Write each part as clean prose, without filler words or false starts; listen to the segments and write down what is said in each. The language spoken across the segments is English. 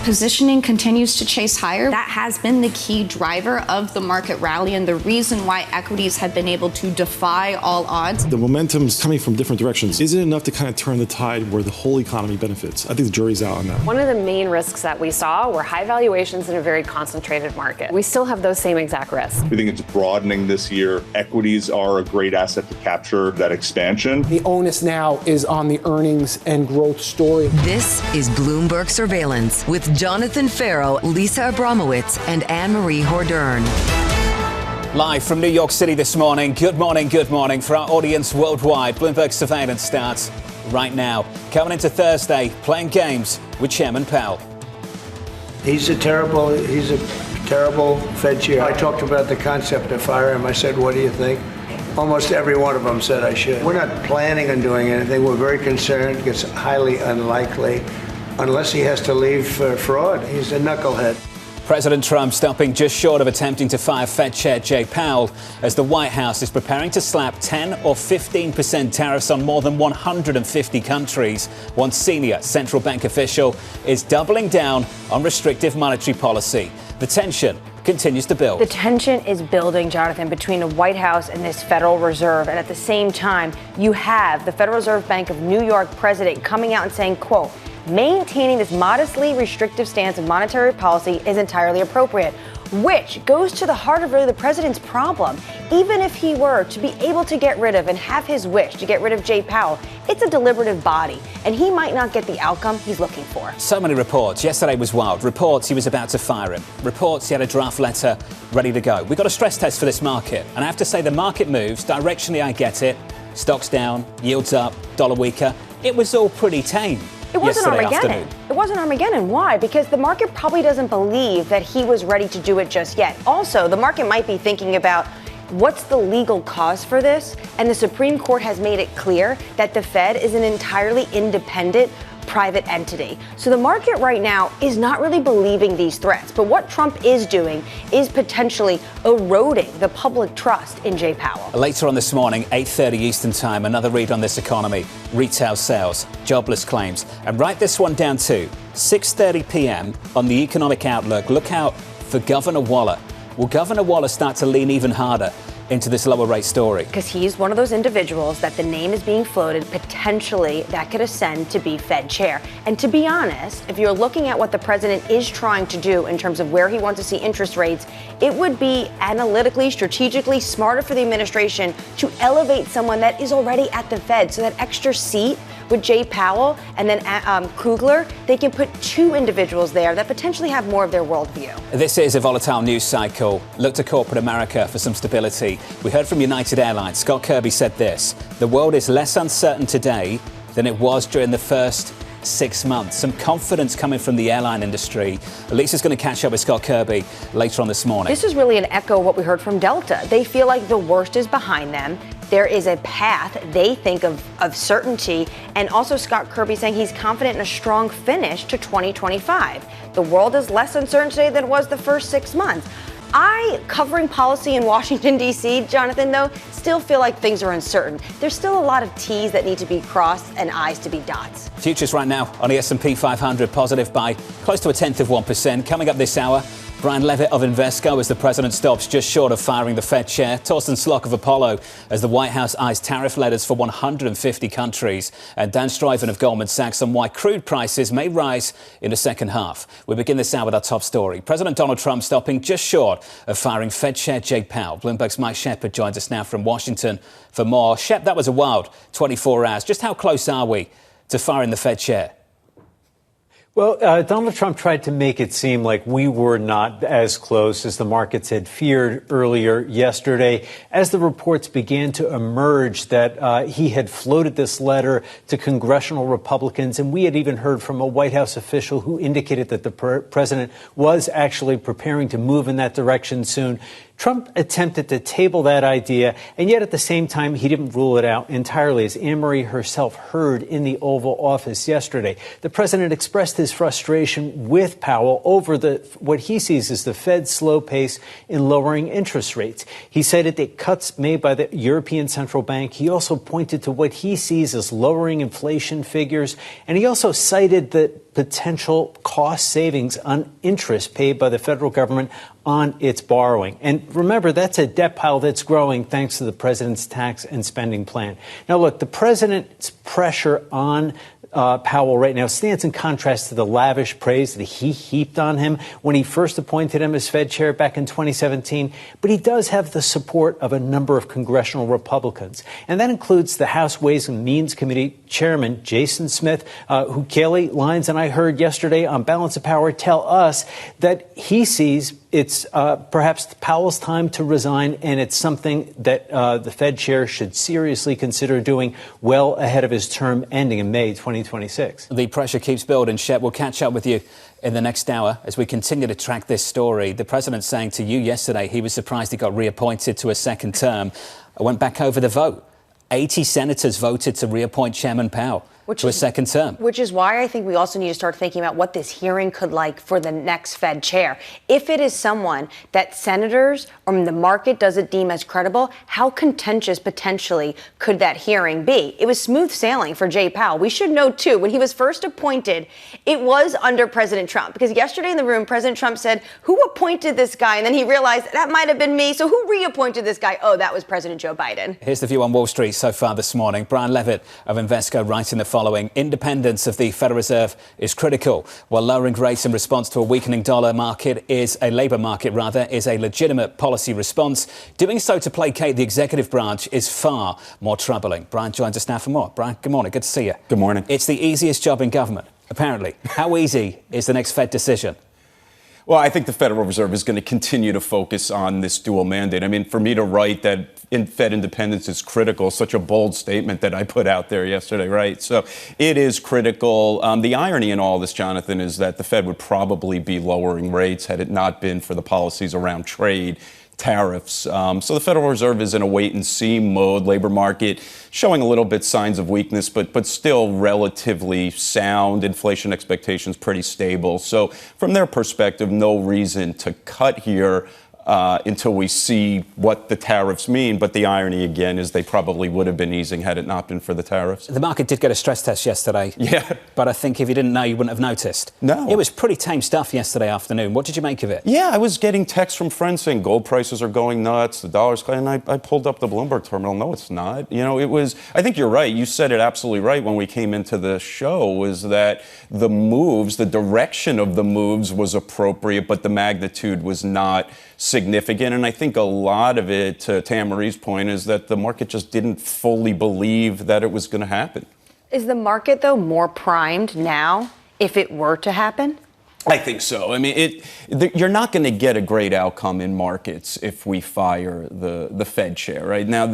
positioning continues to chase higher. That has been the key driver of the market rally and the reason why equities have been able to defy all odds. The momentum's coming from different directions. Is it enough to kind of turn the tide where the whole economy benefits? I think the jury's out on that. One of the main risks that we saw were high valuations in a very concentrated market. We still have those same exact risks. We think it's broadening this year. Equities are a great asset to capture that expansion. The onus now is on the earnings and growth story. This is Bloomberg Surveillance with Jonathan Ferro, Lisa Abramowicz, and Annmarie Hordern. Live from New York City this morning. Good morning, good morning. For our audience worldwide, Bloomberg Surveillance starts right now. Coming into Thursday, playing games with Chairman Powell. He's a terrible Fed chair. I talked about the concept of fire him. I said, what do you think? Almost every one of them said I should. We're not planning on doing anything. We're very concerned. It's highly unlikely unless he has to leave for fraud. He's a knucklehead. President Trump stopping just short of attempting to fire Fed Chair Jay Powell as the White House is preparing to slap 10 or 15% tariffs on more than 150 countries. One senior central bank official is doubling down on restrictive monetary policy. The tension continues to build. The tension is building, Jonathan, between the White House and this Federal Reserve. And at the same time, you have the Federal Reserve Bank of New York president coming out and saying, quote, maintaining this modestly restrictive stance of monetary policy is entirely appropriate, which goes to the heart of really the president's problem. Even if he were to be able to get rid of and have his wish to get rid of Jay Powell, it's a deliberative body, and he might not get the outcome he's looking for. So many reports. Yesterday was wild. Reports he was about to fire him. Reports he had a draft letter ready to go. We've got a stress test for this market, and I have to say the market moves. Directionally, I get it. Stocks down, yields up, dollar weaker. It was all pretty tame. It wasn't Armageddon. It wasn't Armageddon. Why? Because the market probably doesn't believe that he was ready to do it just yet. Also, the market might be thinking about what's the legal cause for this? And the Supreme Court has made it clear that the Fed is an entirely independent private entity. So the market right now is not really believing these threats. But what Trump is doing is potentially eroding the public trust in Jay Powell. Later on this morning, 8:30 Eastern Time, another read on this economy, retail sales, jobless claims. And write this one down too. 6:30 p.m. on the economic outlook. Look out for Governor Waller. Will Governor Waller start to lean even harder into this lower rate story? Because he's one of those individuals that the name is being floated, potentially that could ascend to be Fed chair. And to be honest, if you're looking at what the president is trying to do in terms of where he wants to see interest rates, it would be analytically, strategically smarter for the administration to elevate someone that is already at the Fed. So that extra seat with Jay Powell and then Kugler, they can put two individuals there that potentially have more of their worldview. This is a volatile news cycle. Look to corporate America for some stability. We heard from United Airlines. Scott Kirby said this: the world is less uncertain today than it was during the first 6 months. Some confidence coming from the airline industry. Lisa's going to catch up with Scott Kirby later on this morning. This is really an echo of what we heard from Delta. They feel like the worst is behind them. There is a path, they think, of certainty. And also Scott Kirby saying he's confident in a strong finish to 2025. The world is less uncertain today than it was the first 6 months. Covering policy in Washington, D.C., Jonathan, though, still feel like things are uncertain. There's still a lot of T's that need to be crossed and I's to be dots. Futures right now on the S&P 500 positive by close to 0.1%. Coming up this hour, Brian Levitt of Invesco as the president stops just short of firing the Fed chair. Torsten Slok of Apollo as the White House eyes tariff letters for 150 countries. And Daan Struyven of Goldman Sachs on why crude prices may rise in the second half. We begin this hour with our top story. President Donald Trump stopping just short of firing Fed chair Jay Powell. Bloomberg's Mike Shepard joins us now from Washington for more. Shep, that was a wild 24 hours. Just how close are we to firing the Fed chair? Well, Donald Trump tried to make it seem like we were not as close as the markets had feared earlier yesterday as the reports began to emerge that he had floated this letter to congressional Republicans. And we had even heard from a White House official who indicated that the president was actually preparing to move in that direction soon. Trump attempted to table that idea, and yet at the same time, he didn't rule it out entirely, as Annmarie herself heard in the Oval Office yesterday. The president expressed his frustration with Powell over what he sees as the Fed's slow pace in lowering interest rates. He cited the cuts made by the European Central Bank. He also pointed to what he sees as lowering inflation figures, and he also cited that potential cost savings on interest paid by the federal government on its borrowing. And remember, that's a debt pile that's growing thanks to the president's tax and spending plan. Now, look, the president's pressure on Powell right now stands in contrast to the lavish praise that he heaped on him when he first appointed him as Fed chair back in 2017. But he does have the support of a number of congressional Republicans. And that includes the House Ways and Means Committee chairman, Jason Smith, who Kelly Lyons and I heard yesterday on Balance of Power tell us that he sees it's perhaps Powell's time to resign, and it's something that the Fed chair should seriously consider doing well ahead of his term ending in May 2026. The pressure keeps building. Shep, we'll catch up with you in the next hour as we continue to track this story. The president saying to you yesterday he was surprised he got reappointed to a second term. I went back over the vote. 80 senators voted to reappoint Chairman Powell to a second term. Which is why I think we also need to start thinking about what this hearing could like for the next Fed chair. If it is someone that senators or the market doesn't deem as credible, how contentious potentially could that hearing be? It was smooth sailing for Jay Powell. We should know, too, when he was first appointed, it was under President Trump. Because yesterday in the room, President Trump said, who appointed this guy? And then he realized that might have been me. So who reappointed this guy? Oh, that was President Joe Biden. Here's the view on Wall Street so far this morning. Brian Levitt of Invesco writing the following: independence of the Federal Reserve is critical, while lowering rates in response to a weakening labour market is a legitimate policy response. Doing so to placate the executive branch is far more troubling. Brian joins us now for more. Brian, good morning. Good to see you. Good morning. It's the easiest job in government, apparently. How easy is the next Fed decision? Well, I think the Federal Reserve is going to continue to focus on this dual mandate. I mean, for me to write that Fed independence is critical, such a bold statement that I put out there yesterday, right? So it is critical. The irony in all this, Jonathan, is that the Fed would probably be lowering rates had it not been for the policies around trade, tariffs. So the Federal Reserve is in a wait-and-see mode. Labor market showing a little bit signs of weakness, but still relatively sound. Inflation expectations pretty stable. So from their perspective, no reason to cut here until we see what the tariffs mean. But the irony, again, is they probably would have been easing had it not been for the tariffs. The market did get a stress test yesterday. Yeah. But I think if you didn't know, you wouldn't have noticed. No. It was pretty tame stuff yesterday afternoon. What did you make of it? Yeah, I was getting texts from friends saying gold prices are going nuts, the dollar's going, and I pulled up the Bloomberg terminal. No, it's not. You know, it was, I think you're right. You said it absolutely right when we came into the show, was that the moves, the direction of the moves was appropriate, but the magnitude was not significant. And I think a lot of it, to Annmarie's point, is that the market just didn't fully believe that it was going to happen. Is the market, though, more primed now if it were to happen? I think so. I mean, you're not going to get a great outcome in markets if we fire the Fed chair. Right now,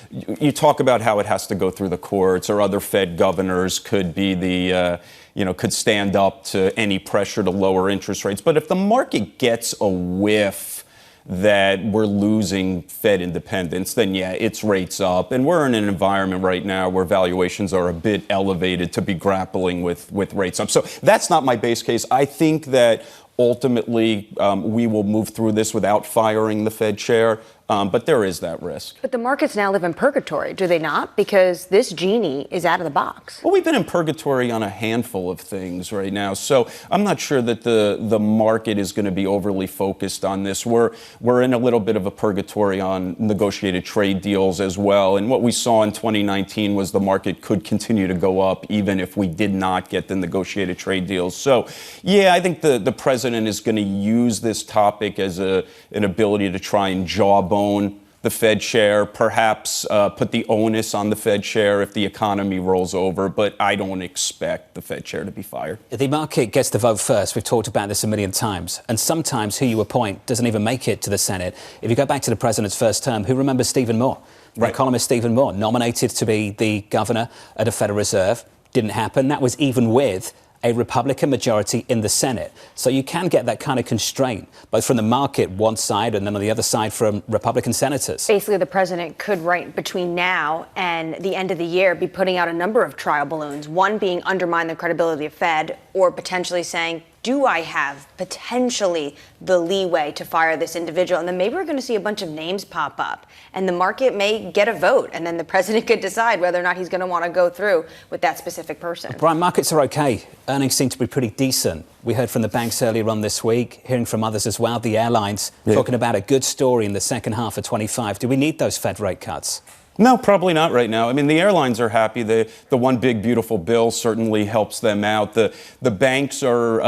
you talk about how it has to go through the courts, or other Fed governors could be could stand up to any pressure to lower interest rates. But if the market gets a whiff that we're losing Fed independence, then yeah, it's rates up. And we're in an environment right now where valuations are a bit elevated to be grappling with rates up. So that's not my base case. I think that ultimately we will move through this without firing the Fed chair. But there is that risk. But the markets now live in purgatory, do they not? Because this genie is out of the box. Well, we've been in purgatory on a handful of things right now. So I'm not sure that the market is going to be overly focused on this. We're in a little bit of a purgatory on negotiated trade deals as well. And what we saw in 2019 was the market could continue to go up even if we did not get the negotiated trade deals. So, yeah, I think the president is going to use this topic as an ability to try and jawbone the Fed chair, perhaps put the onus on the Fed chair if the economy rolls over. But I don't expect the Fed chair to be fired. The market gets the vote first. We've talked about this a million times. And sometimes who you appoint doesn't even make it to the Senate. If you go back to the president's first term, who remembers Stephen Moore? Right. The economist Stephen Moore, nominated to be the governor of the Federal Reserve. Didn't happen. That was even with a Republican majority in the Senate. So you can get that kind of constraint, both from the market, one side, and then on the other side from Republican senators. Basically, the president could, right between now and the end of the year, be putting out a number of trial balloons, one being undermine the credibility of Fed, or potentially saying do I have potentially the leeway to fire this individual? And then maybe we're going to see a bunch of names pop up and the market may get a vote. And then the president could decide whether or not he's going to want to go through with that specific person. Brian, markets are okay. Earnings seem to be pretty decent. We heard from the banks earlier on this week, hearing from others as well, the airlines, talking about a good story in the second half of 25. Do we need those Fed rate cuts? No, probably not right now. I mean, the airlines are happy. The one big beautiful bill certainly helps them out. The banks are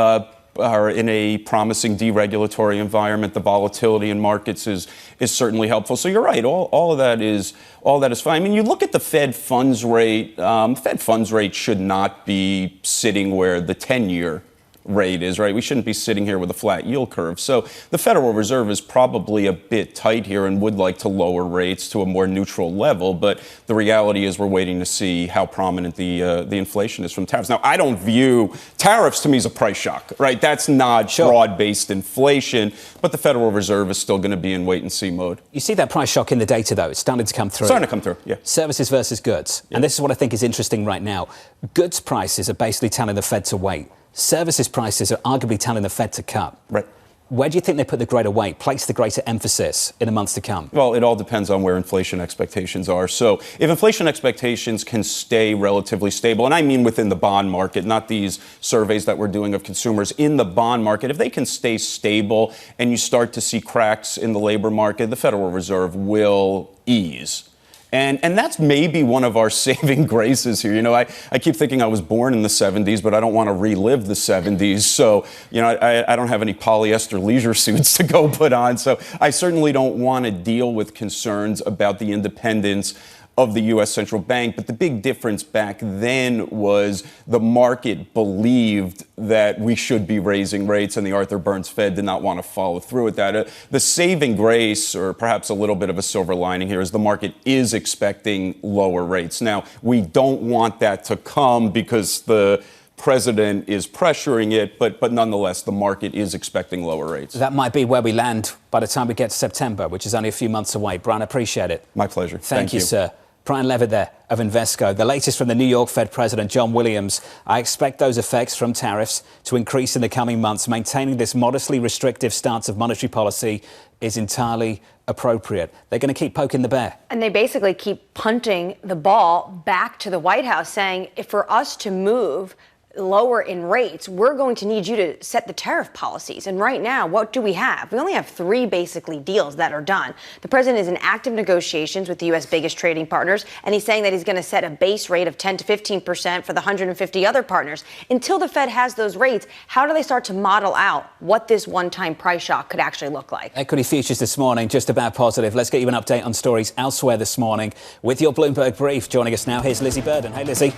in a promising deregulatory environment. The volatility in markets is certainly helpful. So you're right. All of that is fine. I mean, you look at the Fed funds rate. Fed funds rate should not be sitting where the 10-year rate is, right? We shouldn't be sitting here with a flat yield curve. So the Federal Reserve is probably a bit tight here and would like to lower rates to a more neutral level. But the reality is we're waiting to see how prominent the inflation is from tariffs. Now, I don't view tariffs to me as a price shock, right? That's not broad-based inflation. But the Federal Reserve is still going to be in wait-and-see mode. You see that price shock in the data, though. It's starting to come through. Starting to come through, yeah. Services versus goods. Yeah. And this is what I think is interesting right now. Goods prices are basically telling the Fed to wait. Services prices are arguably telling the Fed to cut. Right. Where do you think they put the greater weight, place the greater emphasis in the months to come? Well, it all depends on where inflation expectations are. So if inflation expectations can stay relatively stable, and I mean within the bond market, not these surveys that we're doing of consumers, in the bond market, if they can stay stable and you start to see cracks in the labor market, the Federal Reserve will ease. And that's maybe one of our saving graces here. You know, I keep thinking I was born in the 70s, but I don't want to relive the 70s. So, you know, I don't have any polyester leisure suits to go put on. So I certainly don't want to deal with concerns about the independence of the U.S. central bank. But the big difference back then was the market believed that we should be raising rates, and the Arthur Burns Fed did not want to follow through with that. The saving grace, or perhaps a little bit of a silver lining here, is the market is expecting lower rates. Now, we don't want that to come because the president is pressuring it, but nonetheless, the market is expecting lower rates. That might be where we land by the time we get to September, which is only a few months away. Brian, I appreciate it. My pleasure. Thank you, sir. Brian Levitt there of Invesco. The latest from the New York Fed President, John Williams. I expect those effects from tariffs to increase in the coming months. Maintaining this modestly restrictive stance of monetary policy is entirely appropriate. They're going to keep poking the bear. And they basically keep punting the ball back to the White House, saying, if for us to move lower in rates, we're going to need you to set the tariff policies. And right now, what do we have? We only have 3 basically deals that are done. The president is in active negotiations with the U.S. biggest trading partners, and he's saying that he's going to set a base rate of 10 to 15% for the 150 other partners. Until the Fed has those rates, how do they start to model out what this one-time price shock could actually look like? Equity futures this morning, just about positive. Let's get you an update on stories elsewhere this morning with your Bloomberg Brief. Joining us now, here's Lizzie Burden. Hey, Lizzie.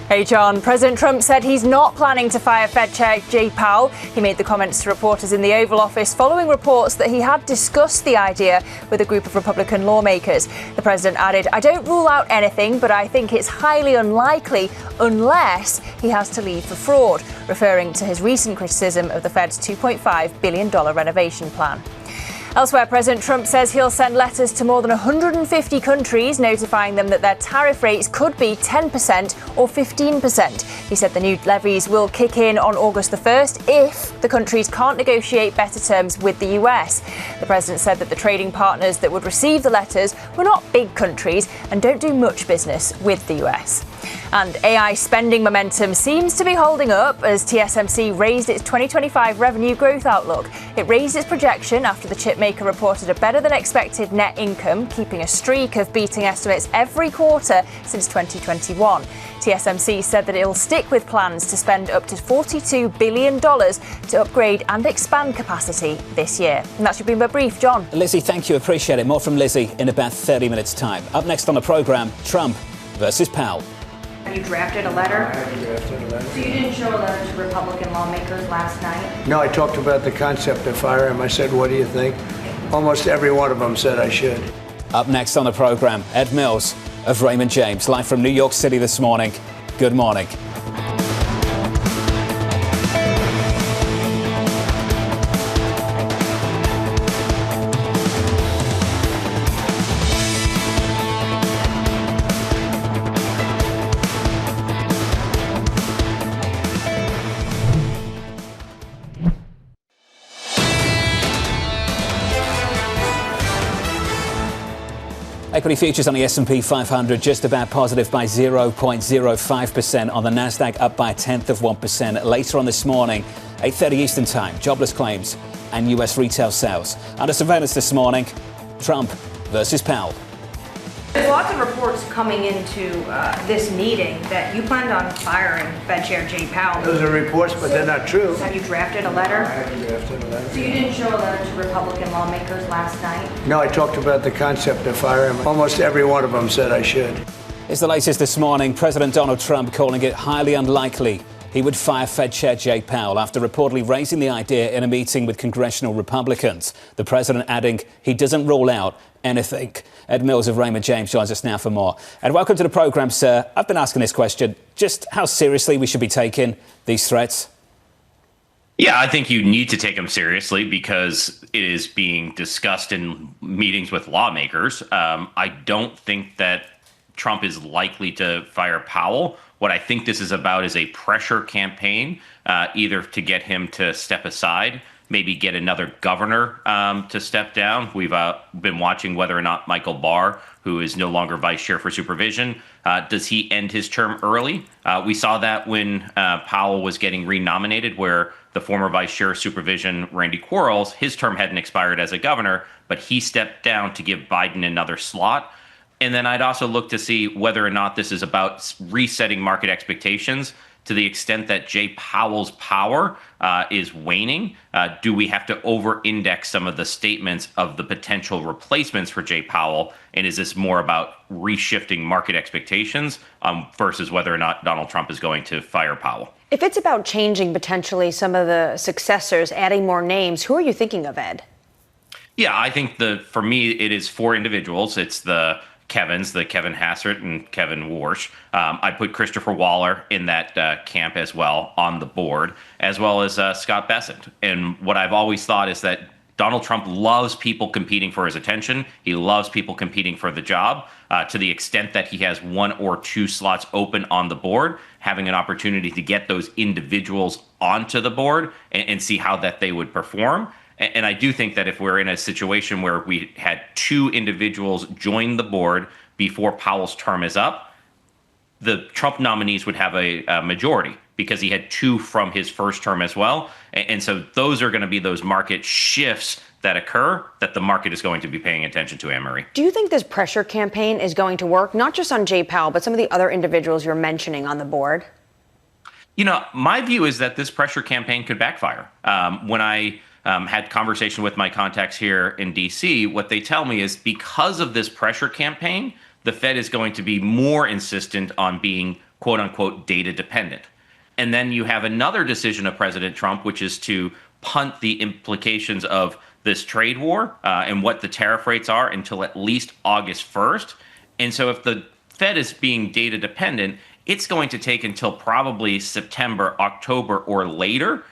Hey, John. President Trump said he's not planning to fire Fed Chair Jay Powell. He made the comments to reporters in the Oval Office following reports that he had discussed the idea with a group of Republican lawmakers. The president added, "I don't rule out anything, but I think it's highly unlikely unless he has to leave for fraud," referring to his recent criticism of the Fed's $2.5 billion renovation plan. Elsewhere, President Trump says he'll send letters to more than 150 countries notifying them that their tariff rates could be 10% or 15%. He said the new levies will kick in on August the 1st if the countries can't negotiate better terms with the US. The president said that the trading partners that would receive the letters were not big countries and don't do much business with the US. And AI spending momentum seems to be holding up as TSMC raised its 2025 revenue growth outlook. It raised its projection after the chipmaker reported a better-than-expected net income, keeping a streak of beating estimates every quarter since 2021. TSMC said that it will stick with plans to spend up to $42 billion to upgrade and expand capacity this year. And that's your Bloomberg Brief, John. Lizzie, thank you. Appreciate it. More from Lizzie in about 30 minutes' time. Up next on the programme, Trump versus Powell. You drafted a letter? I haven't drafted a letter. So you didn't show a letter to Republican lawmakers last night? No, I talked about the concept of firing him. I said, what do you think? Almost every one of them said I should. Up next on the programme, Ed Mills of Raymond James, live from New York City this morning. Good morning. Equity futures on the S&P 500 just about positive by 0.05%. On the Nasdaq, up by 0.1%. Later on this morning, 8:30 Eastern Time, jobless claims and US retail sales. Under surveillance this morning, Trump versus Powell. There's lots of reports coming into this meeting that you planned on firing Fed Chair Jay Powell. Those are reports, but they're not true. Have you drafted a letter? I haven't drafted a letter. So you didn't show a letter to Republican lawmakers last night? No, I talked about the concept of firing him. Almost every one of them said I should. It's the latest this morning. President Donald Trump calling it highly unlikely he would fire Fed Chair Jay Powell after reportedly raising the idea in a meeting with congressional Republicans. The president adding he doesn't rule out anything. Ed Mills of Raymond James joins us now for more. Ed, welcome to the programme, sir. I've been asking this question, just how seriously we should be taking these threats. Yeah, I think you need to take them seriously because it is being discussed in meetings with lawmakers. I don't think that Trump is likely to fire Powell. What I think this is about is a pressure campaign, either to get him to step aside, maybe get another governor to step down. We've been watching whether or not Michael Barr, who is no longer vice chair for supervision, does he end his term early? We saw that when Powell was getting renominated, where the former vice chair of supervision, Randy Quarles, his term hadn't expired as a governor, but he stepped down to give Biden another slot. And then I'd also look to see whether or not this is about resetting market expectations to the extent that Jay Powell's power is waning. Do we have to over-index some of the statements of the potential replacements for Jay Powell? And is this more about reshifting market expectations versus whether or not Donald Trump is going to fire Powell? If it's about changing potentially some of the successors, adding more names, who are you thinking of, Ed? Yeah, I think for me, it is 4 individuals. It's the Kevin Hassett and Kevin Warsh. I put Christopher Waller in that camp as well on the board, as well as Scott Bessent. And what I've always thought is that Donald Trump loves people competing for his attention. He loves people competing for the job to the extent that he has 1 or 2 slots open on the board, having an opportunity to get those individuals onto the board and see how that they would perform. And I do think that if we're in a situation where we had 2 individuals join the board before Powell's term is up, the Trump nominees would have a majority because he had 2 from his first term as well. And so those are going to be those market shifts that occur that the market is going to be paying attention to, Annmarie. Do you think this pressure campaign is going to work, not just on Jay Powell, but some of the other individuals you're mentioning on the board? You know, my view is that this pressure campaign could backfire. When I had conversation with my contacts here in D.C., what they tell me is because of this pressure campaign, the Fed is going to be more insistent on being, quote unquote, data dependent. And then you have another decision of President Trump, which is to punt the implications of this trade war and what the tariff rates are until at least August 1st. And so if the Fed is being data dependent, it's going to take until probably September, October, or later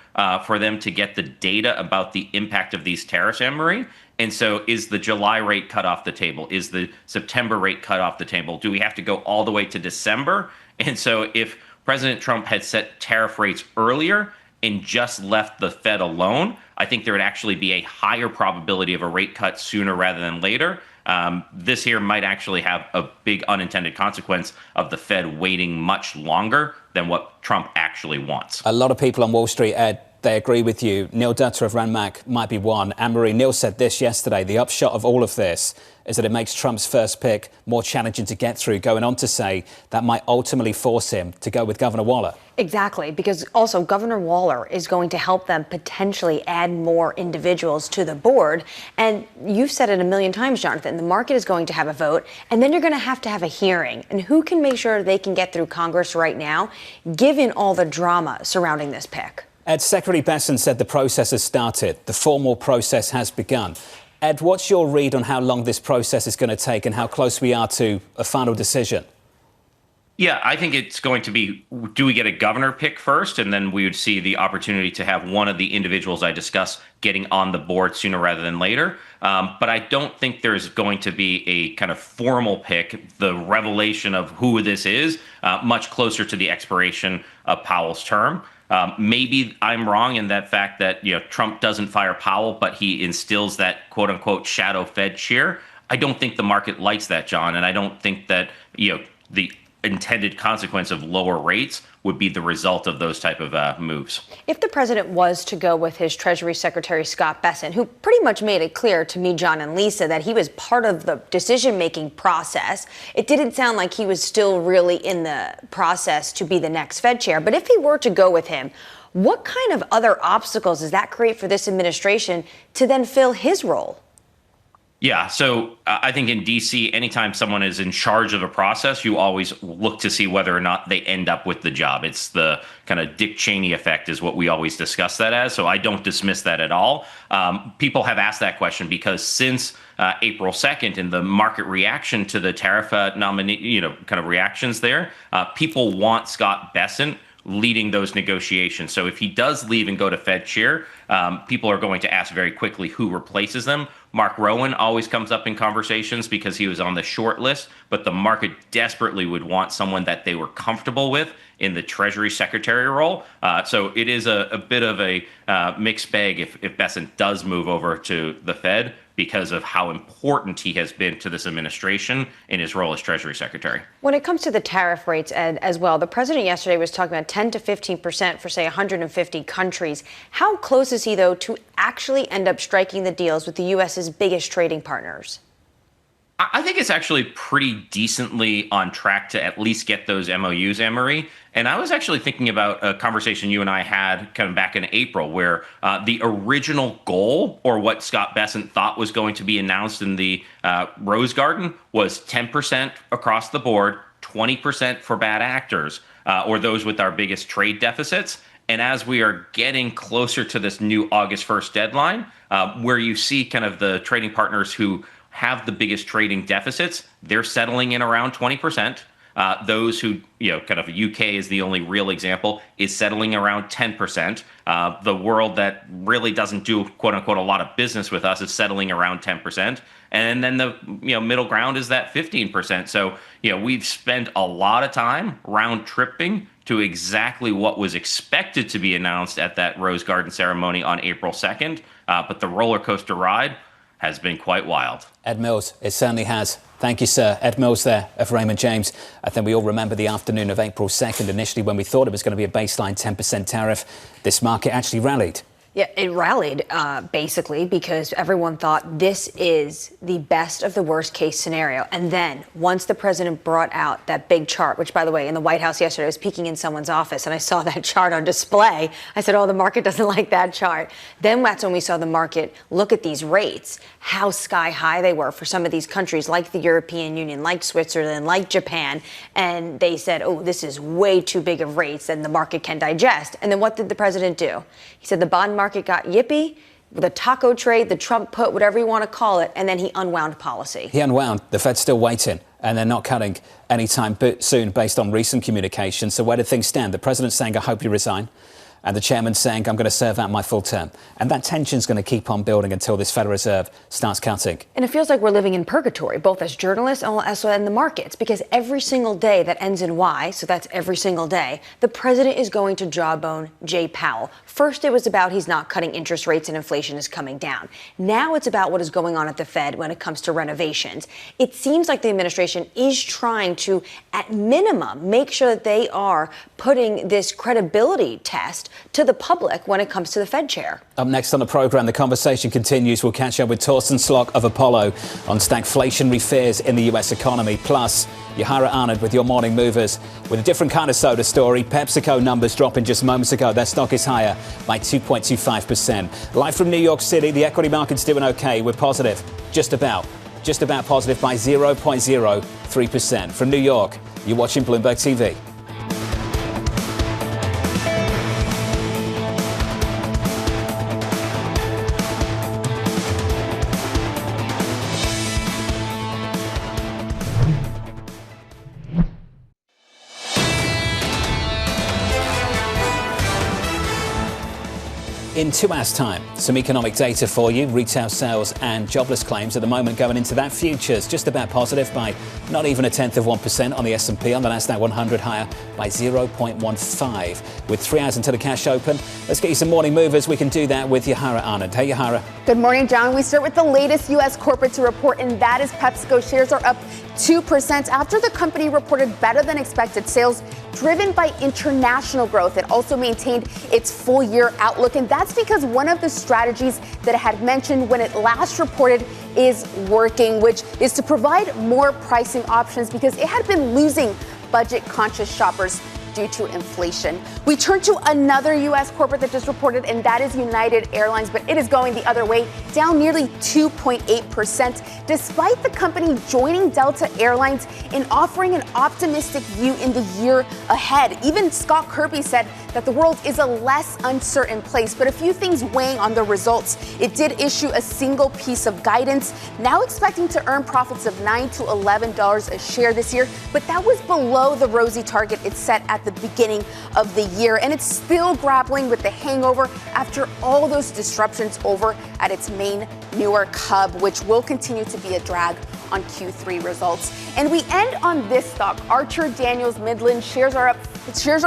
for them to get the data about the impact of these tariffs, Annmarie. And so is the July rate cut off the table? Is the September rate cut off the table? Do we have to go all the way to December? And so if President Trump had set tariff rates earlier and just left the Fed alone, I think there would actually be a higher probability of a rate cut sooner rather than later. This here might actually have a big unintended consequence of the Fed waiting much longer than what Trump actually wants. A lot of people on Wall Street, Ed, they agree with you. Neil Dutter of Ranmac might be one. Annmarie, Neil said this yesterday. The upshot of all of this is that it makes Trump's first pick more challenging to get through, going on to say that might ultimately force him to go with Governor Waller. Exactly, because also Governor Waller is going to help them potentially add more individuals to the board. And you've said it a million times, Jonathan, the market is going to have a vote, and then you're going to have a hearing. And who can make sure they can get through Congress right now, given all the drama surrounding this pick? Ed, Secretary Bessent said the process has started. The formal process has begun. Ed, what's your read on how long this process is going to take and how close we are to a final decision? Yeah, I think it's going to be, do we get a governor pick first? And then we would see the opportunity to have one of the individuals I discussed getting on the board sooner rather than later. But I don't think there's going to be a kind of formal pick, the revelation of who this is, much closer to the expiration of Powell's term. Maybe I'm wrong in that fact that Trump doesn't fire Powell, but he instills that quote unquote shadow Fed chair. I don't think the market likes that, John, and I don't think that the intended consequence of lower rates would be the result of those type of moves. If the president was to go with his Treasury Secretary Scott Bessent, who pretty much made it clear to me, John and Lisa, that he was part of the decision-making process, it didn't sound like he was still really in the process to be the next Fed chair. But if he were to go with him, what kind of other obstacles does that create for this administration to then fill his role? Yeah, so I think in D.C., anytime someone is in charge of a process, you always look to see whether or not they end up with the job. It's the kind of Dick Cheney effect is what we always discuss that as. So I don't dismiss that at all. People have asked that question because since April 2nd and the market reaction to the tariff nominee, kind of reactions there, people want Scott Bessent leading those negotiations. So if he does leave and go to Fed chair, people are going to ask very quickly who replaces them. Mark Rowan always comes up in conversations because he was on the short list, but the market desperately would want someone that they were comfortable with in the Treasury Secretary role. So it is a bit of a mixed bag if Bessent does move over to the Fed because of how important he has been to this administration in his role as Treasury Secretary. When it comes to the tariff rates as well, the president yesterday was talking about 10 to 15% for, say, 150 countries. How close is he, though, to actually end up striking the deals with the U.S.'s biggest trading partners? I think it's actually pretty decently on track to at least get those MOUs, Annmarie. And I was actually thinking about a conversation you and I had kind of back in April where the original goal, or what Scott Bessent thought was going to be announced in the Rose Garden, was 10% across the board, 20% for bad actors, or those with our biggest trade deficits. And as we are getting closer to this new August 1st deadline, where you see kind of the trading partners who have the biggest trading deficits, they're settling in around 20%. Those who, kind of UK is the only real example, is settling around 10%. The world that really doesn't do, quote unquote, a lot of business with us is settling around 10%. And then the middle ground is that 15%. So, we've spent a lot of time round tripping to exactly what was expected to be announced at that Rose Garden ceremony on April 2nd. But the roller coaster ride has been quite wild. Ed Mills, it certainly has. Thank you, sir. Ed Mills there of Raymond James. I think we all remember the afternoon of April 2nd, initially when we thought it was going to be a baseline 10% tariff. This market actually rallied. Yeah, it rallied, basically, because everyone thought this is the best of the worst case scenario. And then once the president brought out that big chart, which, by the way, in the White House yesterday, I was peeking in someone's office and I saw that chart on display. I said, oh, the market doesn't like that chart. Then that's when we saw the market look at these rates, how sky high they were for some of these countries like the European Union, like Switzerland, like Japan. And they said, oh, this is way too big of rates than the market can digest. And then what did the president do? He said the bond market got yippy, the taco trade, the Trump put, whatever you want to call it, and then he unwound policy. He unwound. The Fed's still waiting, and they're not cutting anytime soon based on recent communication. So where do things stand? The president's saying, I hope you resign. And the chairman's saying, I'm going to serve out my full term. And that tension's going to keep on building until this Federal Reserve starts cutting. And it feels like we're living in purgatory, both as journalists and also in the markets, because every single day that ends in Y, so that's every single day, the president is going to jawbone Jay Powell. First, it was about he's not cutting interest rates and inflation is coming down. Now it's about what is going on at the Fed when it comes to renovations. It seems like the administration is trying to, at minimum, make sure that they are putting this credibility test to the public when it comes to the Fed chair. Up next on the programme, the conversation continues. We'll catch up with Torsten Slok of Apollo on stagflationary fears in the US economy. Plus, Yahara Arnott with your morning movers with a different kind of soda story. PepsiCo numbers dropping just moments ago. Their stock is higher by 2.25%. Live from New York City, the equity market's doing okay. We're positive, just about positive by 0.03%. From New York, you're watching Bloomberg TV. In 2 hours' time, some economic data for you. Retail sales and jobless claims at the moment going into that. Futures just about positive by not even 0.1% on the S&P. On the Nasdaq 100 higher by 0.15. With 3 hours until the cash open, let's get you some morning movers. We can do that with Yahara Anand. Hey, Yahara. Good morning, John. We start with the latest U.S. corporate to report, and that is PepsiCo. Shares are up 2% after the company reported better than expected sales driven by international growth. It also maintained its full year outlook, and that's because one of the strategies that it had mentioned when it last reported is working, which is to provide more pricing options because it had been losing budget conscious shoppers due to inflation. We turn to another U.S. corporate that just reported, and that is United Airlines, but it is going the other way, down nearly 2.8%, despite the company joining Delta Airlines in offering an optimistic view in the year ahead. Even Scott Kirby said that the world is a less uncertain place, but a few things weighing on the results. It did issue a single piece of guidance, now expecting to earn profits of $9 to $11 a share this year, but that was below the rosy target it set at the beginning of the year, and it's still grappling with the hangover after all those disruptions over at its main Newark hub, which will continue to be a drag on Q3 results. And we end on this stock, Archer Daniels Midland. Shares are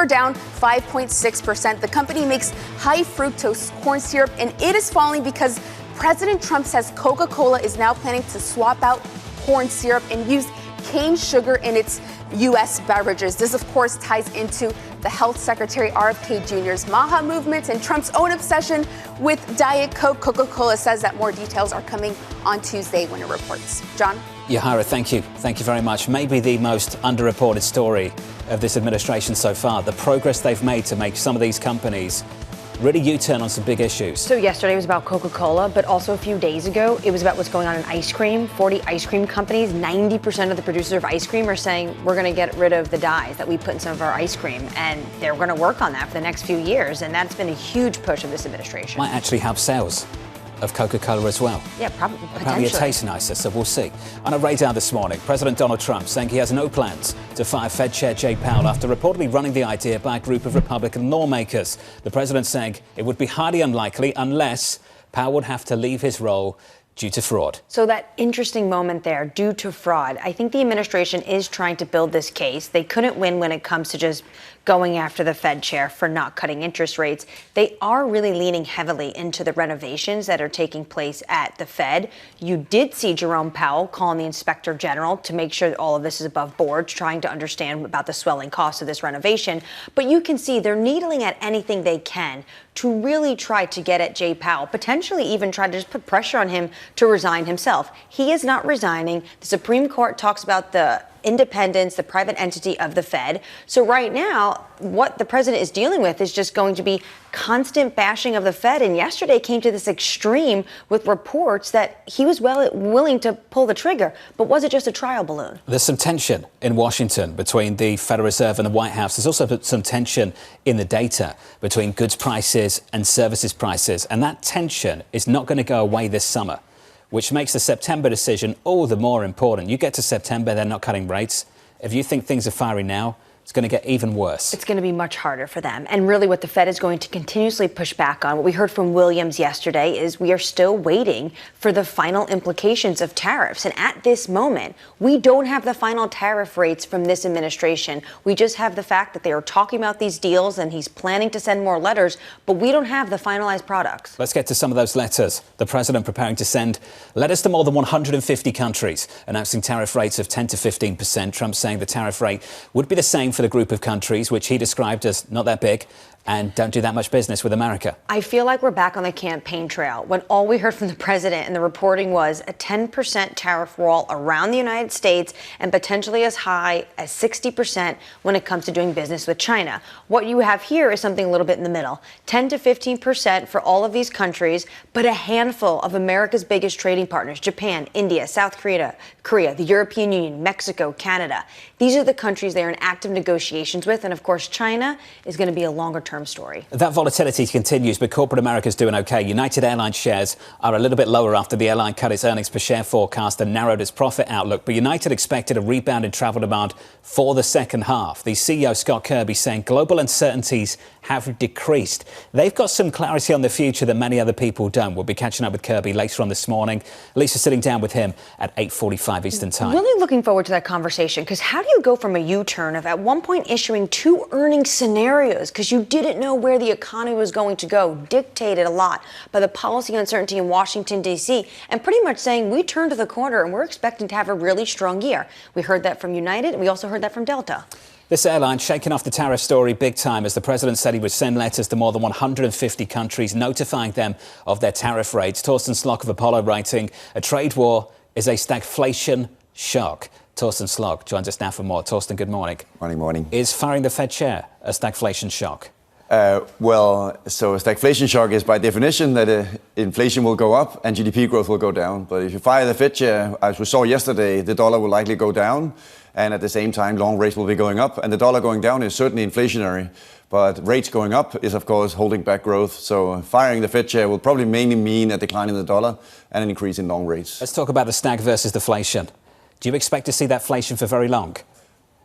down 5.6%. The company makes high fructose corn syrup, and it is falling because President Trump says Coca-Cola is now planning to swap out corn syrup and use cane sugar in its U.S. beverages. This, of course, ties into the Health Secretary RFK Jr.'s MAHA movement and Trump's own obsession with Diet Coke. Coca-Cola says that more details are coming on Tuesday when it reports. John? Yahara, thank you. Thank you very much. Maybe the most underreported story of this administration so far, the progress they've made to make some of these companies really U-turn on some big issues. So yesterday was about Coca-Cola, but also a few days ago, it was about what's going on in ice cream. 40 ice cream companies, 90% of the producers of ice cream are saying we're going to get rid of the dyes that we put in some of our ice cream, and they're going to work on that for the next few years, and that's been a huge push of this administration. Might actually help sales of Coca-Cola as well. Yeah, probably. Apparently it tastes nicer, so we'll see. On a radar this morning, President Donald Trump saying he has no plans to fire Fed Chair Jay Powell after reportedly running the idea by a group of Republican lawmakers. The president saying it would be highly unlikely unless Powell would have to leave his role due to fraud. So that interesting moment there, due to fraud, I think the administration is trying to build this case. They couldn't win when it comes to just going after the Fed chair for not cutting interest rates. They are really leaning heavily into the renovations that are taking place at the Fed. You did see Jerome Powell calling the inspector general to make sure that all of this is above board, trying to understand about the swelling cost of this renovation. But you can see they're needling at anything they can to really try to get at Jay Powell, potentially even try to just put pressure on him to resign himself. He is not resigning. The Supreme Court talks about the independence, the private entity of the Fed. So right now, what the president is dealing with is just going to be constant bashing of the Fed. And yesterday came to this extreme with reports that he was willing to pull the trigger. But was it just a trial balloon? There's some tension in Washington between the Federal Reserve and the White House. There's also some tension in the data between goods prices and services prices. And that tension is not going to go away this summer, which makes the September decision all the more important. You get to September, they're not cutting rates. If you think things are firing now, it's going to get even worse. It's going to be much harder for them. And really what the Fed is going to continuously push back on, what we heard from Williams yesterday, is we are still waiting for the final implications of tariffs. And at this moment, we don't have the final tariff rates from this administration. We just have the fact that they are talking about these deals and he's planning to send more letters, but we don't have the finalized products. Let's get to some of those letters. The president preparing to send letters to more than 150 countries, announcing tariff rates of 10 to 15%. Trump saying the tariff rate would be the same for the group of countries, which he described as not that big and don't do that much business with America. I feel like we're back on the campaign trail when all we heard from the president and the reporting was a 10% tariff wall around the United States and potentially as high as 60% when it comes to doing business with China. What you have here is something a little bit in the middle, 10 to 15% for all of these countries, but a handful of America's biggest trading partners, Japan, India, South Korea, the European Union, Mexico, Canada. These are the countries they are in active negotiations with. And of course, China is going to be a longer long-term story. That volatility continues, but corporate America's doing okay. United Airlines shares are a little bit lower after the airline cut its earnings per share forecast and narrowed its profit outlook. But United expected a rebound in travel demand for the second half. The CEO, Scott Kirby, saying global uncertainties have decreased. They've got some clarity on the future that many other people don't. We'll be catching up with Kirby later on this morning. Lisa sitting down with him at 8:45 Eastern Time. Really looking forward to that conversation, because how do you go from a U-turn of at one point issuing two earnings scenarios because you didn't know where the economy was going to go, dictated a lot by the policy uncertainty in Washington, D.C., and pretty much saying we turned to the corner and we're expecting to have a really strong year. We heard that from United, and we also heard that from Delta. This airline shaking off the tariff story big time as the president said he would send letters to more than 150 countries notifying them of their tariff rates. Torsten Slok of Apollo writing, a trade war is a stagflation shock. Torsten Slok joins us now for more. Torsten, good morning. Morning. Is firing the Fed chair a stagflation shock? So a stagflation shock is by definition that inflation will go up and GDP growth will go down. But if you fire the Fed chair, as we saw yesterday, the dollar will likely go down. And at the same time, long rates will be going up. And the dollar going down is certainly inflationary. But rates going up is, of course, holding back growth. So firing the Fed chair will probably mainly mean a decline in the dollar and an increase in long rates. Let's talk about the stag versus deflation. Do you expect to see that inflation for very long?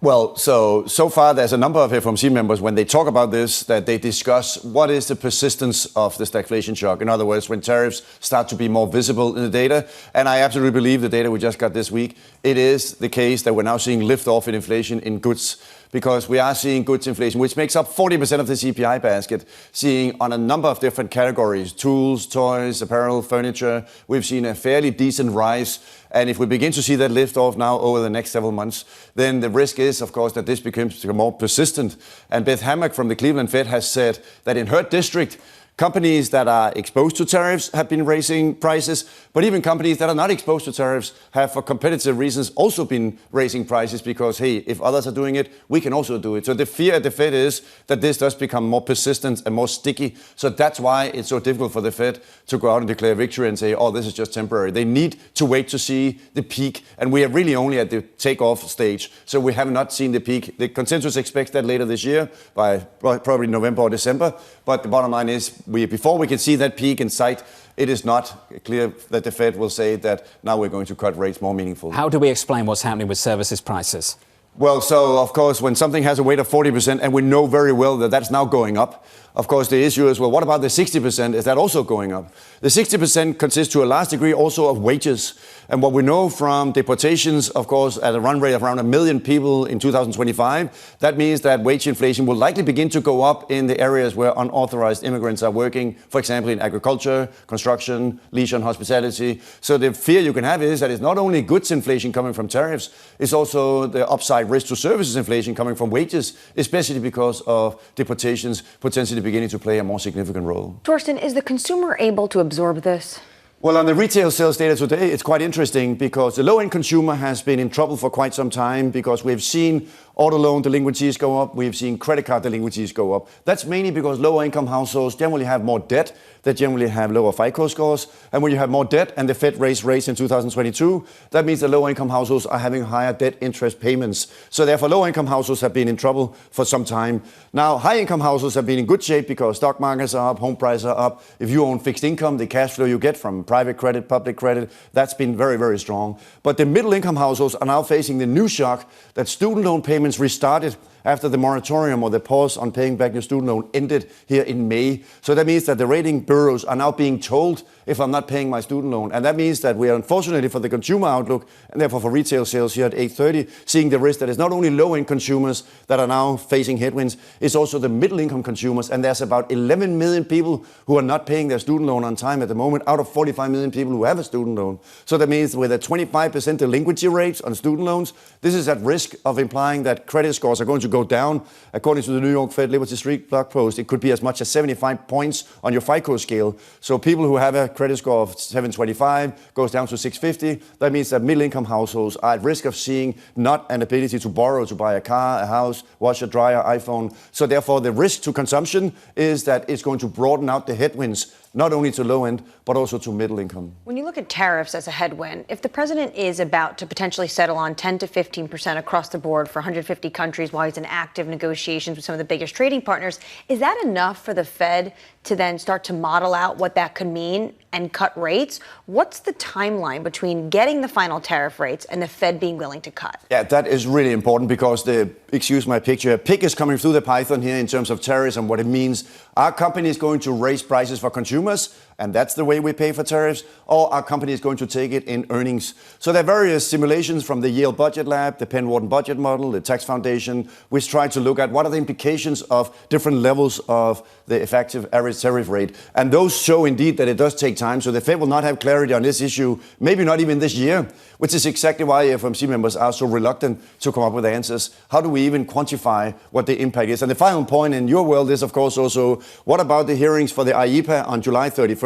Well, so far there's a number of FOMC members, when they talk about this, that they discuss what is the persistence of the stagflation shock. In other words, when tariffs start to be more visible in the data. And I absolutely believe the data we just got this week, it is the case that we're now seeing lift off in inflation in goods, because we are seeing goods inflation, which makes up 40% of the CPI basket, seeing on a number of different categories, tools, toys, apparel, furniture. We've seen a fairly decent rise. And if we begin to see that lift off now over the next several months, then the risk is, of course, that this becomes more persistent. And Beth Hammack from the Cleveland Fed has said that in her district, companies that are exposed to tariffs have been raising prices, but even companies that are not exposed to tariffs have, for competitive reasons, also been raising prices because, hey, if others are doing it, we can also do it. So the fear at the Fed is that this does become more persistent and more sticky. So that's why it's so difficult for the Fed to go out and declare victory and say, oh, this is just temporary. They need to wait to see the peak, and we are really only at the takeoff stage. So we have not seen the peak. The consensus expects that later this year, by probably November or December. But the bottom line is, before we can see that peak in sight, it is not clear that the Fed will say that now we're going to cut rates more meaningfully. How do we explain what's happening with services prices? Well, so of course, when something has a weight of 40%, and we know very well that that's now going up, of course, the issue is, well, what about the 60%? Is that also going up? The 60% consists to a large degree also of wages. And what we know from deportations, of course, at a run rate of around 1 million people in 2025, that means that wage inflation will likely begin to go up in the areas where unauthorized immigrants are working, for example, in agriculture, construction, leisure and hospitality. So the fear you can have is that it's not only goods inflation coming from tariffs, it's also the upside risk to services inflation coming from wages, especially because of deportations potentially beginning to play a more significant role. Torsten, is the consumer able to absorb this? Well, on the retail sales data today, it's quite interesting because the low-end consumer has been in trouble for quite some time because we've seen auto loan delinquencies go up, we've seen credit card delinquencies go up. That's mainly because lower-income households generally have more debt, they generally have lower FICO scores, and when you have more debt and the Fed raised rates in 2022, that means the lower-income households are having higher debt interest payments. So therefore, lower-income households have been in trouble for some time. Now, high-income households have been in good shape because stock markets are up, home prices are up. If you own fixed income, the cash flow you get from private credit, public credit, that's been very, very strong. But the middle-income households are now facing the new shock that student loan payments restarted after the moratorium or the pause on paying back your student loan ended here in May. So that means that the rating bureaus are now being told if I'm not paying my student loan. And that means that we are, unfortunately, for the consumer outlook, and therefore for retail sales here at 8:30, seeing the risk that it's not only low-income consumers that are now facing headwinds, it's also the middle-income consumers. And there's about 11 million people who are not paying their student loan on time at the moment, out of 45 million people who have a student loan. So that means with a 25% delinquency rate on student loans, this is at risk of implying that credit scores are going to go down. According to the New York Fed Liberty Street blog post, it could be as much as 75 points on your FICO scale. So people who have a credit score of 725 goes down to 650. That means that middle-income households are at risk of seeing not an ability to borrow, to buy a car, a house, washer, dryer, iPhone. So therefore, the risk to consumption is that it's going to broaden out the headwinds not only to low end, but also to middle income. When you look at tariffs as a headwind, if the president is about to potentially settle on 10 to 15% across the board for 150 countries while he's in active negotiations with some of the biggest trading partners, is that enough for the Fed to then start to model out what that could mean and cut rates? What's the timeline between getting the final tariff rates and the Fed being willing to cut? Yeah, that is really important because excuse my picture, a pig is coming through the python here in terms of tariffs and what it means. Are companies going to raise prices for consumers? And that's the way we pay for tariffs, or are companies going to take it in earnings? So there are various simulations from the Yale Budget Lab, the Penn Wharton Budget Model, the Tax Foundation, which try to look at what are the implications of different levels of the effective average tariff rate. And those show indeed that it does take time. So the Fed will not have clarity on this issue, maybe not even this year, which is exactly why FOMC members are so reluctant to come up with answers. How do we even quantify what the impact is? And the final point in your world is, of course, also what about the hearings for the IEPA on July 31st?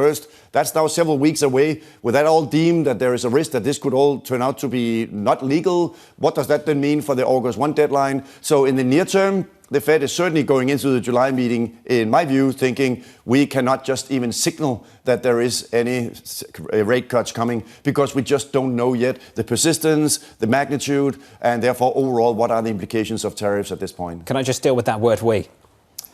That's now several weeks away. With that all deemed that there is a risk that this could all turn out to be not legal, what does that then mean for the August 1 deadline? So in the near term, the Fed is certainly going into the July meeting, in my view, thinking we cannot just even signal that there is any rate cuts coming because we just don't know yet the persistence, the magnitude, and therefore overall what are the implications of tariffs at this point. Can I just deal with that word we?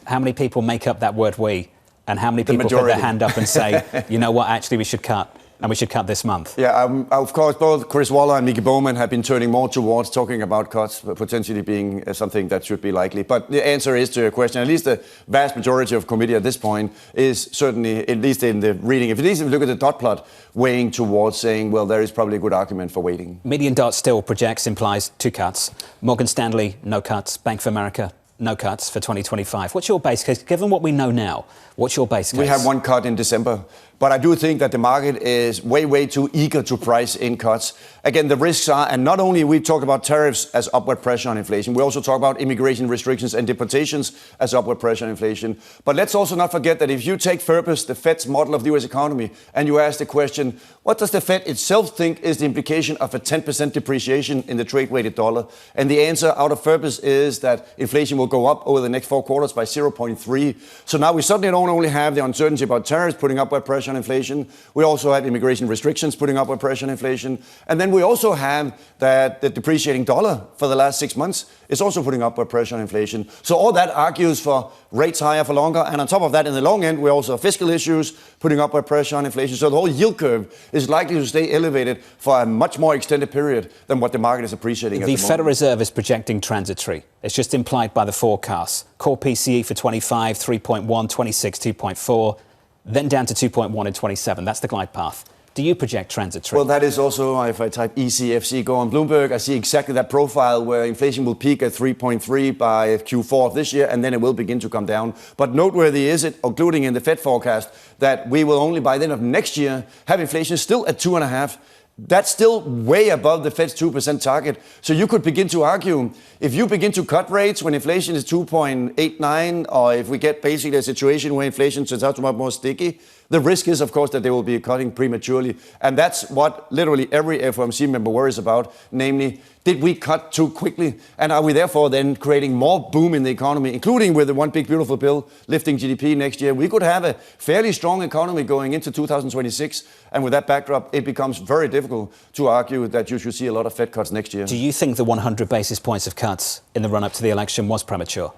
How many people make up that word we? And how many people put their hand up and say, you know what, actually we should cut, and we should cut this month? Yeah, of course, both Chris Waller and Mickey Bowman have been turning more towards talking about cuts, potentially being something that should be likely. But the answer is to your question, at least the vast majority of committee at this point is certainly, at least in the reading, if you look at the dot plot, weighing towards saying, well, there is probably a good argument for waiting. Median dot still projects, implies 2 cuts. Morgan Stanley, no cuts. Bank of America, no cuts for 2025. What's your base case? Given what we know now, what's your base case? We have 1 cut in December. But I do think that the market is way too eager to price in cuts. Again, the risks are, and not only we talk about tariffs as upward pressure on inflation, we also talk about immigration restrictions and deportations as upward pressure on inflation. But let's also not forget that if you take FERPAS, the Fed's model of the US economy, and you ask the question, what does the Fed itself think is the implication of a 10% depreciation in the trade-weighted dollar? And the answer out of FERPAS is that inflation will go up over the next 4 quarters by 0.3. So now we suddenly don't only have the uncertainty about tariffs putting upward pressure on inflation, we also have immigration restrictions putting upward pressure on inflation. And then we also have that the depreciating dollar for the last 6 months is also putting upward pressure on inflation. So all that argues for rates higher for longer. And on top of that, in the long end, we also have fiscal issues putting upward pressure on inflation. So the whole yield curve is likely to stay elevated for a much more extended period than what the market is appreciating at the moment. The Federal Reserve is projecting transitory. It's just implied by the forecasts. Core PCE for 25, 3.1, 26, 2.4, then down to 2.1 in 27. That's the glide path. Do you project transitory? Well, that is also, if I type ECFC, go on Bloomberg, I see exactly that profile where inflation will peak at 3.3 by Q4 of this year, and then it will begin to come down. But noteworthy is it, including in the Fed forecast, that we will only by the end of next year have inflation still at 2.5%. That's still way above the Fed's 2% target. So you could begin to argue, if you begin to cut rates when inflation is 2.89, or if we get basically a situation where inflation turns out to be more sticky, the risk is, of course, that they will be cutting prematurely. And that's what literally every FOMC member worries about, namely, did we cut too quickly? And are we therefore then creating more boom in the economy, including with the one big beautiful bill lifting GDP next year? We could have a fairly strong economy going into 2026. And with that backdrop, it becomes very difficult to argue that you should see a lot of Fed cuts next year. Do you think the 100 basis points of cuts in the run-up to the election was premature?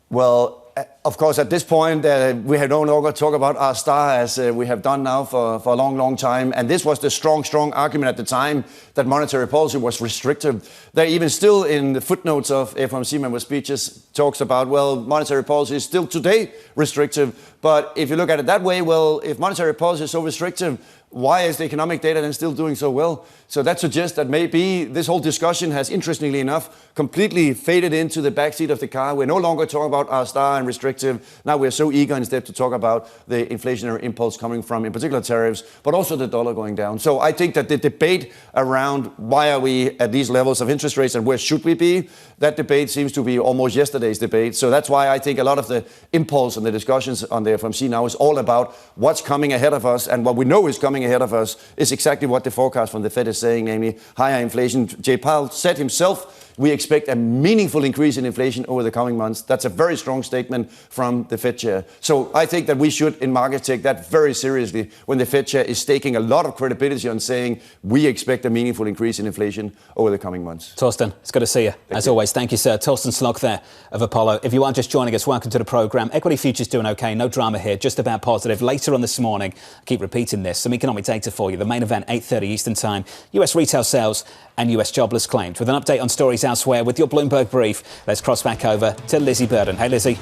Well, of course, at this point, we have no longer talk about our star as we have done now for a long time. And this was the strong argument at the time that monetary policy was restrictive. There even still in the footnotes of FOMC member speeches talks about, well, monetary policy is still today restrictive. But if you look at it that way, well, if monetary policy is so restrictive, why is the economic data then still doing so well? So that suggests that maybe this whole discussion has, interestingly enough, completely faded into the backseat of the car. We're no longer talking about our star and restrictive. Now we're so eager instead to talk about the inflationary impulse coming from, in particular, tariffs, but also the dollar going down. So I think that the debate around why are we at these levels of interest rates and where should we be, that debate seems to be almost yesterday's debate. So that's why I think a lot of the impulse and the discussions on the FOMC now is all about what's coming ahead of us, and what we know is coming ahead of us is exactly what the forecast from the Fed is saying, namely higher inflation. Jay Powell said himself we expect a meaningful increase in inflation over the coming months. That's a very strong statement from the Fed chair. So I think that we should, in markets, take that very seriously when the Fed chair is staking a lot of credibility on saying we expect a meaningful increase in inflation over the coming months. Torsten, it's good to see you. As always, thank you, sir. Torsten Slok there of Apollo. If you are just joining us, welcome to the programme. Equity futures doing OK, no drama here, just about positive. Later on this morning, I keep repeating this, some economic data for you. The main event, 8:30 Eastern Time, US retail sales and US jobless claims. With an update on stories elsewhere with your Bloomberg brief, let's cross back over to Lizzie Burden. Hey, Lizzie.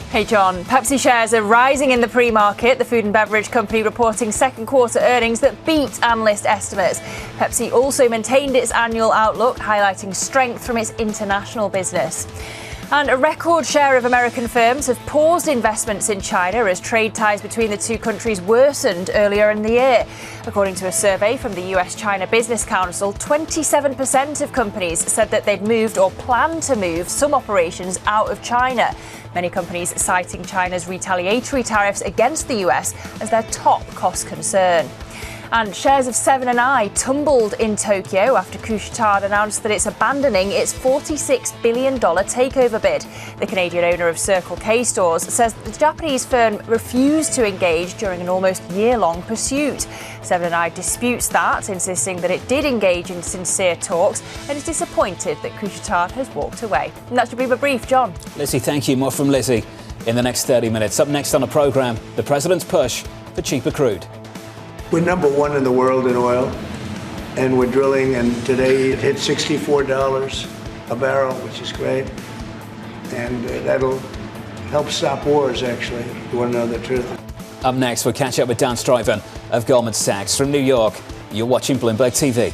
Hey, John. Pepsi shares are rising in the pre-market. The food and beverage company reporting second quarter earnings that beat analyst estimates. Pepsi also maintained its annual outlook, highlighting strength from its international business. And a record share of American firms have paused investments in China as trade ties between the two countries worsened earlier in the year. According to a survey from the US-China Business Council, 27% of companies said that they'd moved or planned to move some operations out of China. Many companies citing China's retaliatory tariffs against the US as their top cost concern. And shares of Seven & I tumbled in Tokyo after Couche-Tard announced that it's abandoning its $46 billion takeover bid. The Canadian owner of Circle K stores says the Japanese firm refused to engage during an almost year-long pursuit. Seven & I disputes that, insisting that it did engage in sincere talks and is disappointed that Couche-Tard has walked away. And that's your Bloomberg Brief, John. Lizzie, thank you. More from Lizzie in the next 30 minutes. Up next on the programme, the president's push for cheaper crude. We're number one in the world in oil, and we're drilling, and today it hit $64 a barrel, which is great, and that'll help stop wars, actually, if you want to know the truth. Up next, we'll catch up with Daan Struyven of Goldman Sachs. From New York, you're watching Bloomberg TV.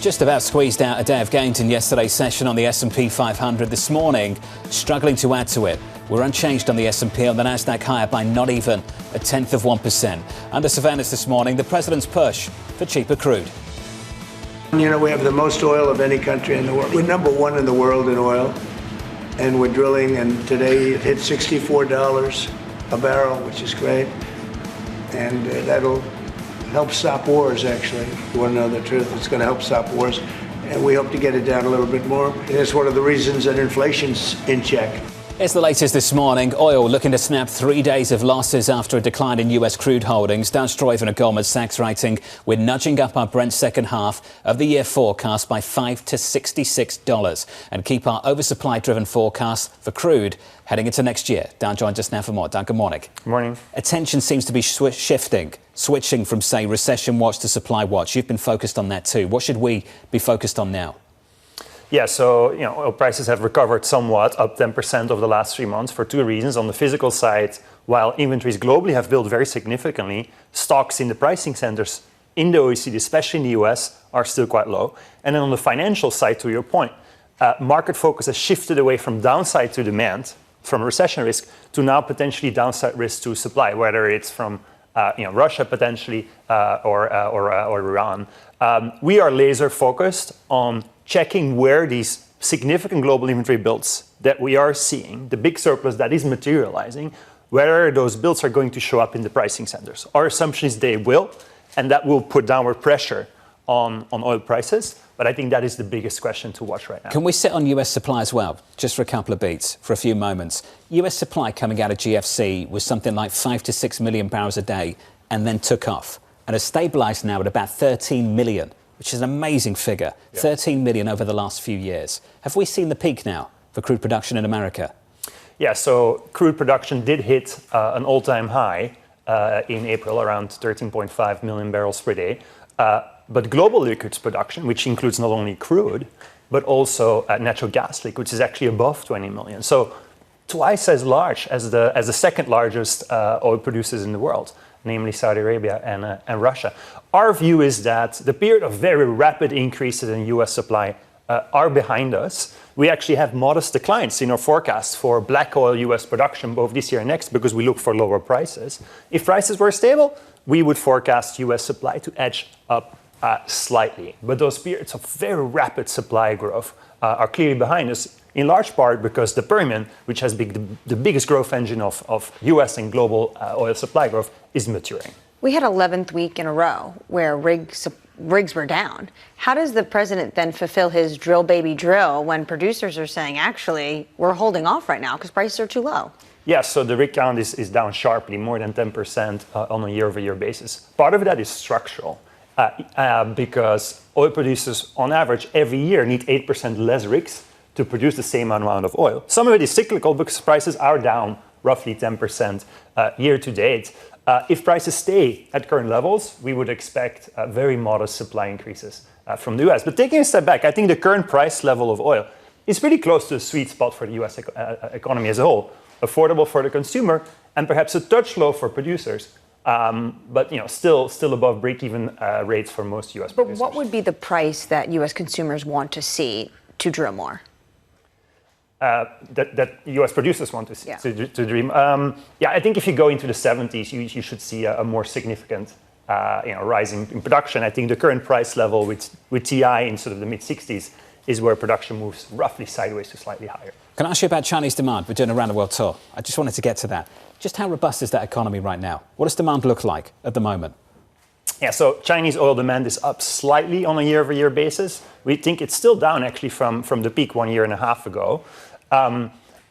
Just about squeezed out a day of gains in yesterday's session on the S&P 500 this morning, struggling to add to it. We're unchanged on the S&P, on the Nasdaq higher by not even 0.1%. Under surveillance this morning, the president's push for cheaper crude. You know, we have the most oil of any country in the world. We're number one in the world in oil, and we're drilling, and today it hit $64 a barrel, which is great, and that'll help stop wars, actually. If you want to know the truth, it's going to help stop wars. And we hope to get it down a little bit more. And it's one of the reasons that inflation's in check. It's the latest this morning. Oil looking to snap 3 days of losses after a decline in US crude holdings. Daan Struyven at Goldman Sachs writing, we're nudging up our Brent second half of the year forecast by $5 to $66 and keep our oversupply-driven forecast for crude heading into next year. Daan joins us now for more. Daan, good morning. Good morning. Attention seems to be switching from, say, recession watch to supply watch. You've been focused on that too. What should we be focused on now? Yeah, so oil prices have recovered somewhat, up 10% over the last 3 months for two reasons. On the physical side, while inventories globally have built very significantly, stocks in the pricing centers in the OECD, especially in the US, are still quite low. And then on the financial side, to your point, market focus has shifted away from downside to demand, from recession risk, to now potentially downside risk to supply, whether it's from Russia potentially or Iran. We are laser focused on checking where these significant global inventory builds that we are seeing, the big surplus that is materializing, whether those builds are going to show up in the pricing centers. Our assumption is they will, and that will put downward pressure on oil prices. But I think that is the biggest question to watch right now. Can we sit on US supply as well, just for a couple of beats, for a few moments? US supply coming out of GFC was something like 5 to 6 million barrels a day and then took off and has stabilised now at about 13 million, which is an amazing figure. Yeah. 13 million over the last few years. Have we seen the peak now for crude production in America? Yeah, so crude production did hit an all-time high in April, around 13.5 million barrels per day. But global liquids production, which includes not only crude, but also natural gas liquids, is actually above 20 million. So twice as large as the second largest oil producers in the world, namely Saudi Arabia and Russia. Our view is that the period of very rapid increases in US supply are behind us. We actually have modest declines in our forecast for black oil U.S. production both this year and next because we look for lower prices. If prices were stable, we would forecast U.S. supply to edge up slightly. But those periods of very rapid supply growth are clearly behind us, in large part because the Permian, which has been the biggest growth engine of U.S. and global oil supply growth, is maturing. We had 11th week in a row where rigs were down. How does the president then fulfill his drill baby drill when producers are saying, actually, we're holding off right now because prices are too low? Yeah, so the rig count is down sharply, more than 10% on a year-over-year basis. Part of that is structural because oil producers, on average, every year need 8% less rigs to produce the same amount of oil. Some of it is cyclical because prices are down roughly 10% year to date. If prices stay at current levels, we would expect very modest supply increases from the U.S. But taking a step back, I think the current price level of oil is pretty close to the sweet spot for the U.S. economy as a whole. Affordable for the consumer and perhaps a touch low for producers, but still above break-even rates for most U.S. producers. But what would be the price that U.S. consumers want to see to drill more? That U.S. producers want to see to dream. I think if you go into the 70s, you should see a more significant rise in production. I think the current price level with TI in sort of the mid-60s is where production moves roughly sideways to slightly higher. Can I ask you about Chinese demand? We're doing a round the world tour. I just wanted to get to that. Just how robust is that economy right now? What does demand look like at the moment? Yeah, so Chinese oil demand is up slightly on a year-over-year basis. We think it's still down actually from the peak 1.5 years ago.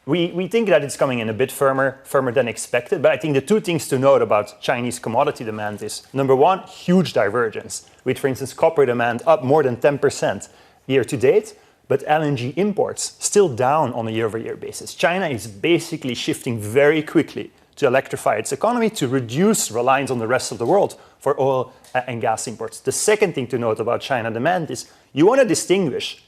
We think that it's coming in a bit firmer than expected. But I think the two things to note about Chinese commodity demand is, number one, huge divergence, with, for instance, copper demand up more than 10% year to date, but LNG imports still down on a year-over-year basis. China is basically shifting very quickly to electrify its economy to reduce reliance on the rest of the world for oil and gas imports. The second thing to note about China demand is you want to distinguish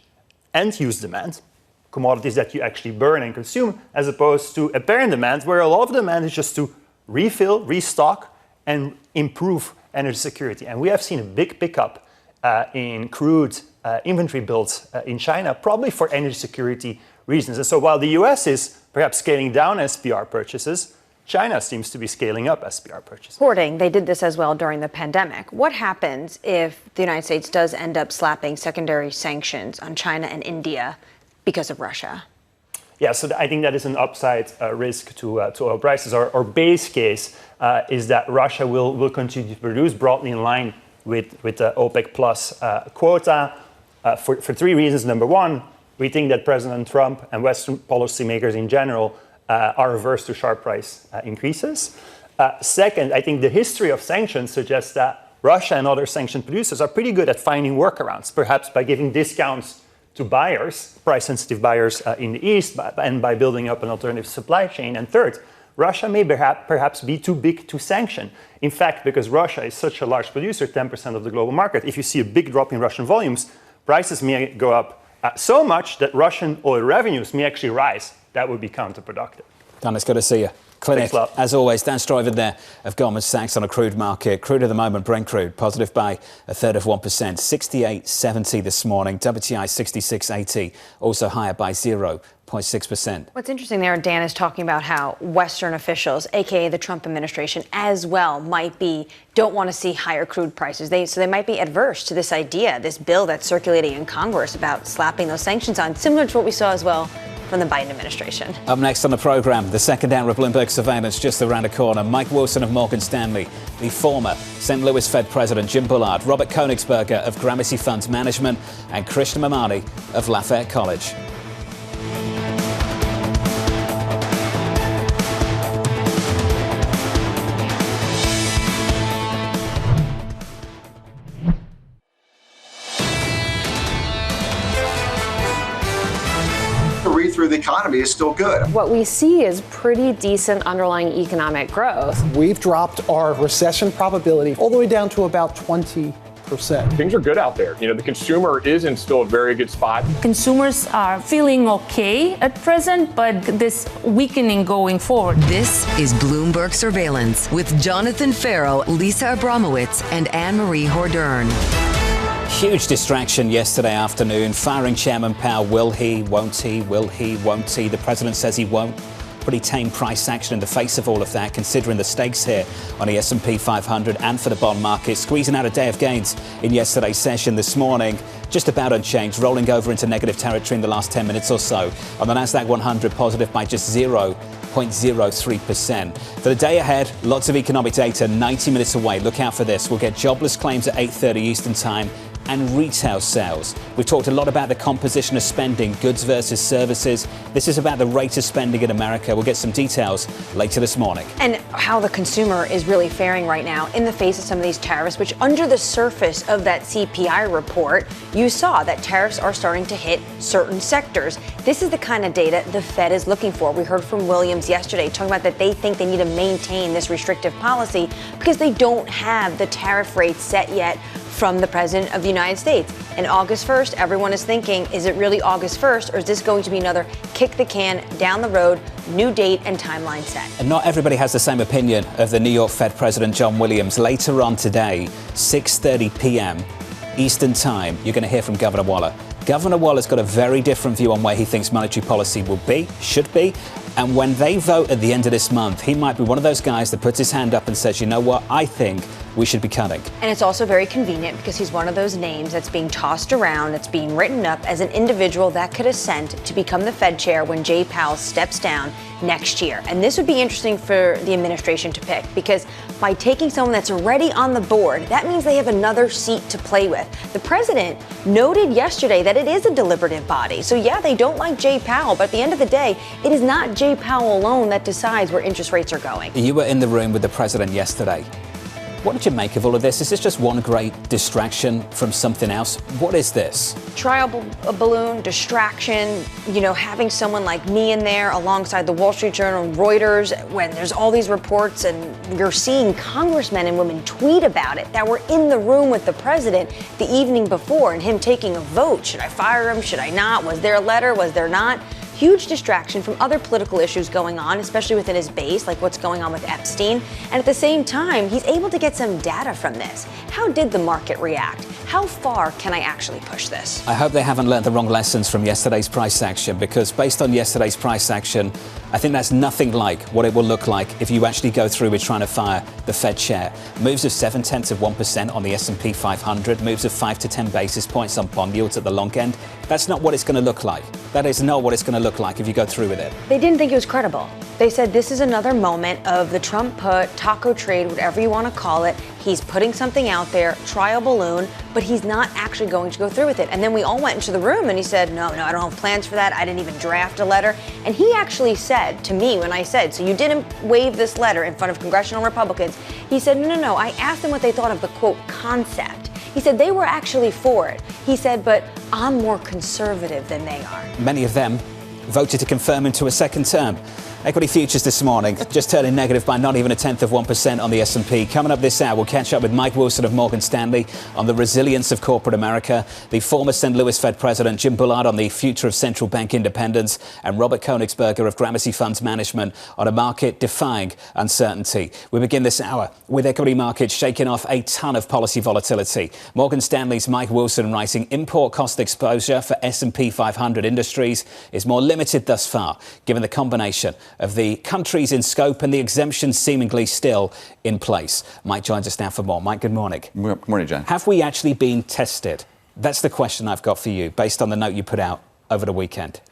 end-use demand, commodities that you actually burn and consume, as opposed to apparent demand, where a lot of demand is just to refill, restock, and improve energy security. And we have seen a big pickup in crude inventory builds in China, probably for energy security reasons. And so while the US is perhaps scaling down SPR purchases, China seems to be scaling up SPR purchases. Hoarding, they did this as well during the pandemic. What happens if the United States does end up slapping secondary sanctions on China and India because of Russia? Yeah, so I think that is an upside risk to oil prices. Our base case is that Russia will continue to produce broadly in line with the OPEC plus quota for three reasons. Number one, we think that President Trump and Western policymakers in general are averse to sharp price increases. Second, I think the history of sanctions suggests that Russia and other sanctioned producers are pretty good at finding workarounds, perhaps by giving discounts to buyers, price-sensitive buyers in the East, and by building up an alternative supply chain. And third, Russia may perhaps be too big to sanction. In fact, because Russia is such a large producer, 10% of the global market, if you see a big drop in Russian volumes, prices may go up so much that Russian oil revenues may actually rise. That would be counterproductive. Dan, it's good to see you. Clinic, as always, Dan Struyven there of Goldman Sachs on a crude market. Crude at the moment, Brent crude, positive by 1/3%, 68.70 this morning. WTI 66.80, also higher by 0.6%. What's interesting there, Dan, is talking about how Western officials, aka the Trump administration, as well, don't want to see higher crude prices. So they might be adverse to this idea, this bill that's circulating in Congress about slapping those sanctions on, similar to what we saw as well from the Biden administration. Up next on the programme, the second hour of Bloomberg Surveillance just around the corner. Mike Wilson of Morgan Stanley, the former St. Louis Fed President Jim Bullard, Robert Koenigsberger of Gramercy Funds Management, and Krishna Memani of Lafayette College. Through the economy is still good. What we see is pretty decent underlying economic growth. We've dropped our recession probability all the way down to about 20%. Things are good out there. The consumer is in still a very good spot. Consumers are feeling okay at present, but this weakening going forward. This is Bloomberg Surveillance with Jonathan Ferro, Lisa Abramowicz, and Annmarie Hordern. Huge distraction yesterday afternoon. Firing Chairman Powell. Will he? Won't he? Will he? Won't he? The president says he won't. Pretty tame price action in the face of all of that, considering the stakes here on the S&P 500 and for the bond market. Squeezing out a day of gains in yesterday's session. This morning, just about unchanged, rolling over into negative territory in the last 10 minutes or so. On the Nasdaq 100, positive by just 0.03%. For the day ahead, lots of economic data 90 minutes away. Look out for this. We'll get jobless claims at 8:30 Eastern Time and retail sales. We've talked a lot about the composition of spending, goods versus services. This is about the rate of spending in America. We'll get some details later this morning. And how the consumer is really faring right now in the face of some of these tariffs, which under the surface of that CPI report, you saw that tariffs are starting to hit certain sectors. This is the kind of data the Fed is looking for. We heard from Williams yesterday talking about that they think they need to maintain this restrictive policy because they don't have the tariff rates set yet from the President of the United States. And August 1st, everyone is thinking, is it really August 1st, or is this going to be another kick the can down the road, new date and timeline set? And not everybody has the same opinion of the New York Fed President John Williams. Later on today, 6:30 p.m. Eastern Time, you're going to hear from Governor Waller. Governor Waller's got a very different view on where he thinks monetary policy will be, should be. And when they vote at the end of this month, he might be one of those guys that puts his hand up and says, you know what, I think we should be cutting. And it's also very convenient because he's one of those names that's being tossed around, that's being written up as an individual that could ascend to become the Fed chair when Jay Powell steps down next year. And this would be interesting for the administration to pick because by taking someone that's already on the board, that means they have another seat to play with. The president noted yesterday that it is a deliberative body. So yeah, they don't like Jay Powell, but at the end of the day, it is not Jay Powell alone that decides where interest rates are going. You were in the room with the president yesterday. What did you make of all of this? Is this just one great distraction from something else? What is this? Trial balloon, distraction, having someone like me in there alongside the Wall Street Journal, Reuters, when there's all these reports and you're seeing congressmen and women tweet about it that were in the room with the president the evening before and him taking a vote. Should I fire him? Should I not? Was there a letter? Was there not? Huge distraction from other political issues going on, especially within his base, like what's going on with Epstein. And at the same time, he's able to get some data from this. How did the market react? How far can I actually push this? I hope they haven't learned the wrong lessons from yesterday's price action, because based on yesterday's price action, I think that's nothing like what it will look like if you actually go through with trying to fire the Fed chair. Moves of 0.7% on the S&P 500, moves of 5 to 10 basis points on bond yields at the long end. That's not what it's going to look like. That is not what it's going to look like if you go through with it. They didn't think it was credible. They said this is another moment of the Trump put, taco trade, whatever you want to call it. He's putting something out there, trial balloon, but he's not actually going to go through with it. And then we all went into the room and he said, no, I don't have plans for that. I didn't even draft a letter. And he actually said to me when I said, so you didn't waive this letter in front of congressional Republicans. He said, no. I asked them what they thought of the, quote, concept. He said they were actually for it. He said, but I'm more conservative than they are. Many of them voted to confirm him to a second term. Equity futures this morning just turning negative by not even 0.1% on the S&P. Coming up this hour, we'll catch up with Mike Wilson of Morgan Stanley on the resilience of corporate America, the former St. Louis Fed President Jim Bullard on the future of central bank independence, and Robert Koenigsberger of Gramercy Funds Management on a market-defying uncertainty. We begin this hour with equity markets shaking off a ton of policy volatility. Morgan Stanley's Mike Wilson writing import cost exposure for S&P 500 industries is more limited thus far, given the combination of the countries in scope and the exemptions seemingly still in place. Mike joins us now for more. Mike, good morning. Good morning, John. Have we actually been tested? That's the question I've got for you, based on the note you put out over the weekend.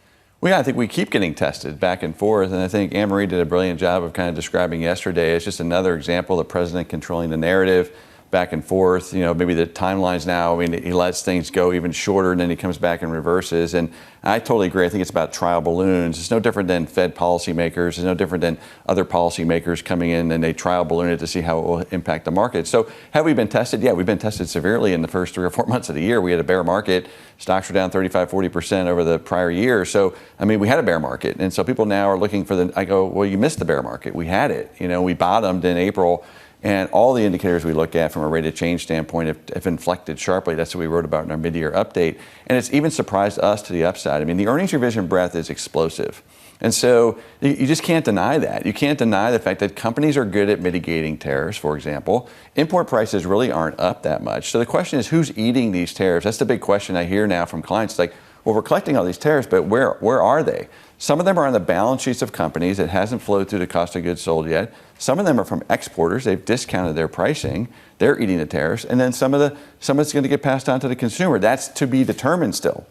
Well, yeah, I think we keep getting tested back and forth, and I think Annmarie did a brilliant job of kind of describing yesterday. It's just another example of the president controlling the narrative back and forth. Maybe the timelines now, he lets things go even shorter and then he comes back and reverses. And I totally agree. I think it's about trial balloons. It's no different than Fed policymakers. It's no different than other policymakers coming in and they trial balloon it to see how it will impact the market. So have we been tested? Yeah, we've been tested severely in the first 3 or 4 months of the year. We had a bear market. Stocks were down 35-40% over the prior year. So, we had a bear market. And so people now are looking for I go, well, you missed the bear market. We had it. We bottomed in April. And all the indicators we look at from a rate of change standpoint have inflected sharply. That's what we wrote about in our mid-year update. And it's even surprised us to the upside. I mean, the earnings revision breadth is explosive. And so you just can't deny that. You can't deny the fact that companies are good at mitigating tariffs, for example. Import prices really aren't up that much. So the question is, who's eating these tariffs? That's the big question I hear now from clients. It's like, well, we're collecting all these tariffs, but where are they? Some of them are on the balance sheets of companies. It hasn't flowed through the cost of goods sold yet. Some of them are from exporters. They've discounted their pricing. They're eating the tariffs. And then some of it's going to get passed on to the consumer. That's to be determined still.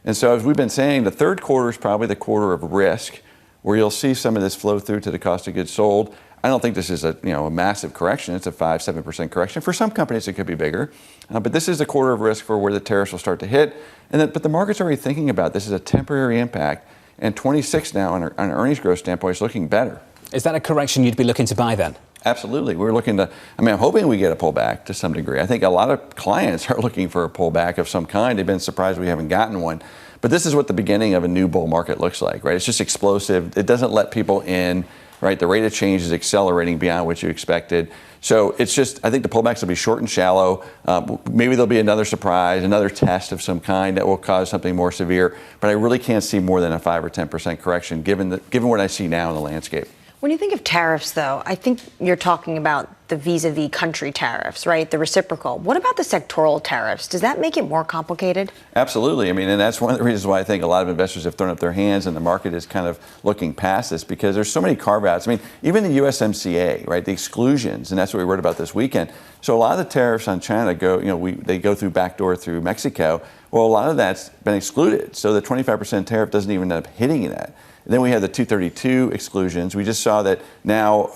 And so as we've been saying, the third quarter is probably the quarter of risk where you'll see some of this flow through to the cost of goods sold. I don't think this is a massive correction. It's a 5-7% correction. For some companies, it could be bigger. But this is the quarter of risk for where the tariffs will start to hit. But the market's already thinking about this as a temporary impact. And 26 now on an earnings growth standpoint is looking better. Is that a correction you'd be looking to buy then? Absolutely. We're looking to, I'm hoping we get a pullback to some degree. I think a lot of clients are looking for a pullback of some kind. They've been surprised we haven't gotten one. But this is what the beginning of a new bull market looks like, right? It's just explosive. It doesn't let people in, right? The rate of change is accelerating beyond what you expected. So it's just, I think the pullbacks will be short and shallow. Maybe there'll be another surprise, another test of some kind that will cause something more severe. But I really can't see more than a 5 or 10% correction given what I see now in the landscape. When you think of tariffs, though, I think you're talking about the vis-a-vis country tariffs, right? The reciprocal. What about the sectoral tariffs? Does that make it more complicated? Absolutely. And that's one of the reasons why I think a lot of investors have thrown up their hands and the market is kind of looking past this because there's so many carve-outs. Even the USMCA, right? The exclusions, and that's what we wrote about this weekend. So a lot of the tariffs on China they go through backdoor through Mexico. Well, a lot of that's been excluded. So the 25% tariff doesn't even end up hitting that. And then we have the 232 exclusions. We just saw that now,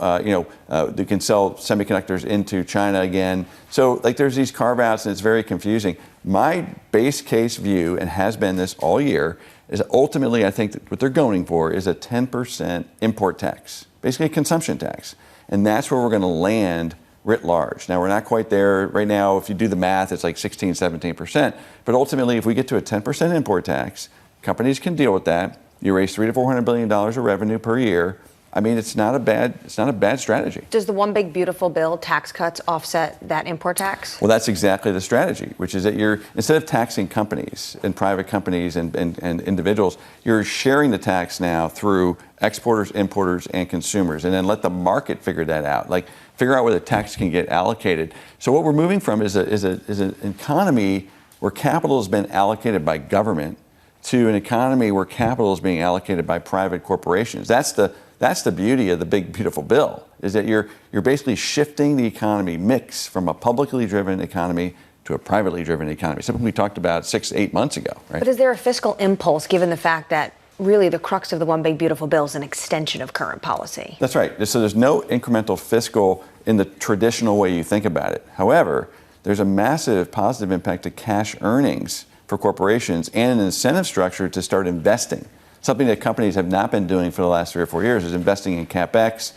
they can sell semiconductors into China again. So there's these carve-outs and it's very confusing. My base case view, and has been this all year, is ultimately I think that what they're going for is a 10% import tax, basically a consumption tax. And that's where we're going to land writ large. Now, we're not quite there right now. If you do the math, it's like 16, 17%. But ultimately, if we get to a 10% import tax, companies can deal with that. You raise $300 to $400 billion of revenue per year. It's not a bad strategy. Does the one big beautiful bill tax cuts offset that import tax? Well, that's exactly the strategy, which is that instead of taxing companies and private companies and individuals, you're sharing the tax now through exporters, importers, and consumers, and then let the market figure that out. Figure out where the tax can get allocated. So what we're moving from is an economy where capital has been allocated by government to an economy where capital is being allocated by private corporations. That's the beauty of the big beautiful bill, is that you're basically shifting the economy mix from a publicly driven economy to a privately driven economy. Something we talked about 6-8 months ago, right? But is there a fiscal impulse given the fact that really the crux of the one big beautiful bill is an extension of current policy? That's right. So there's no incremental fiscal in the traditional way you think about it. However, there's a massive positive impact to cash earnings for corporations and an incentive structure to start investing. Something that companies have not been doing for the last 3 or 4 years is investing in CapEx.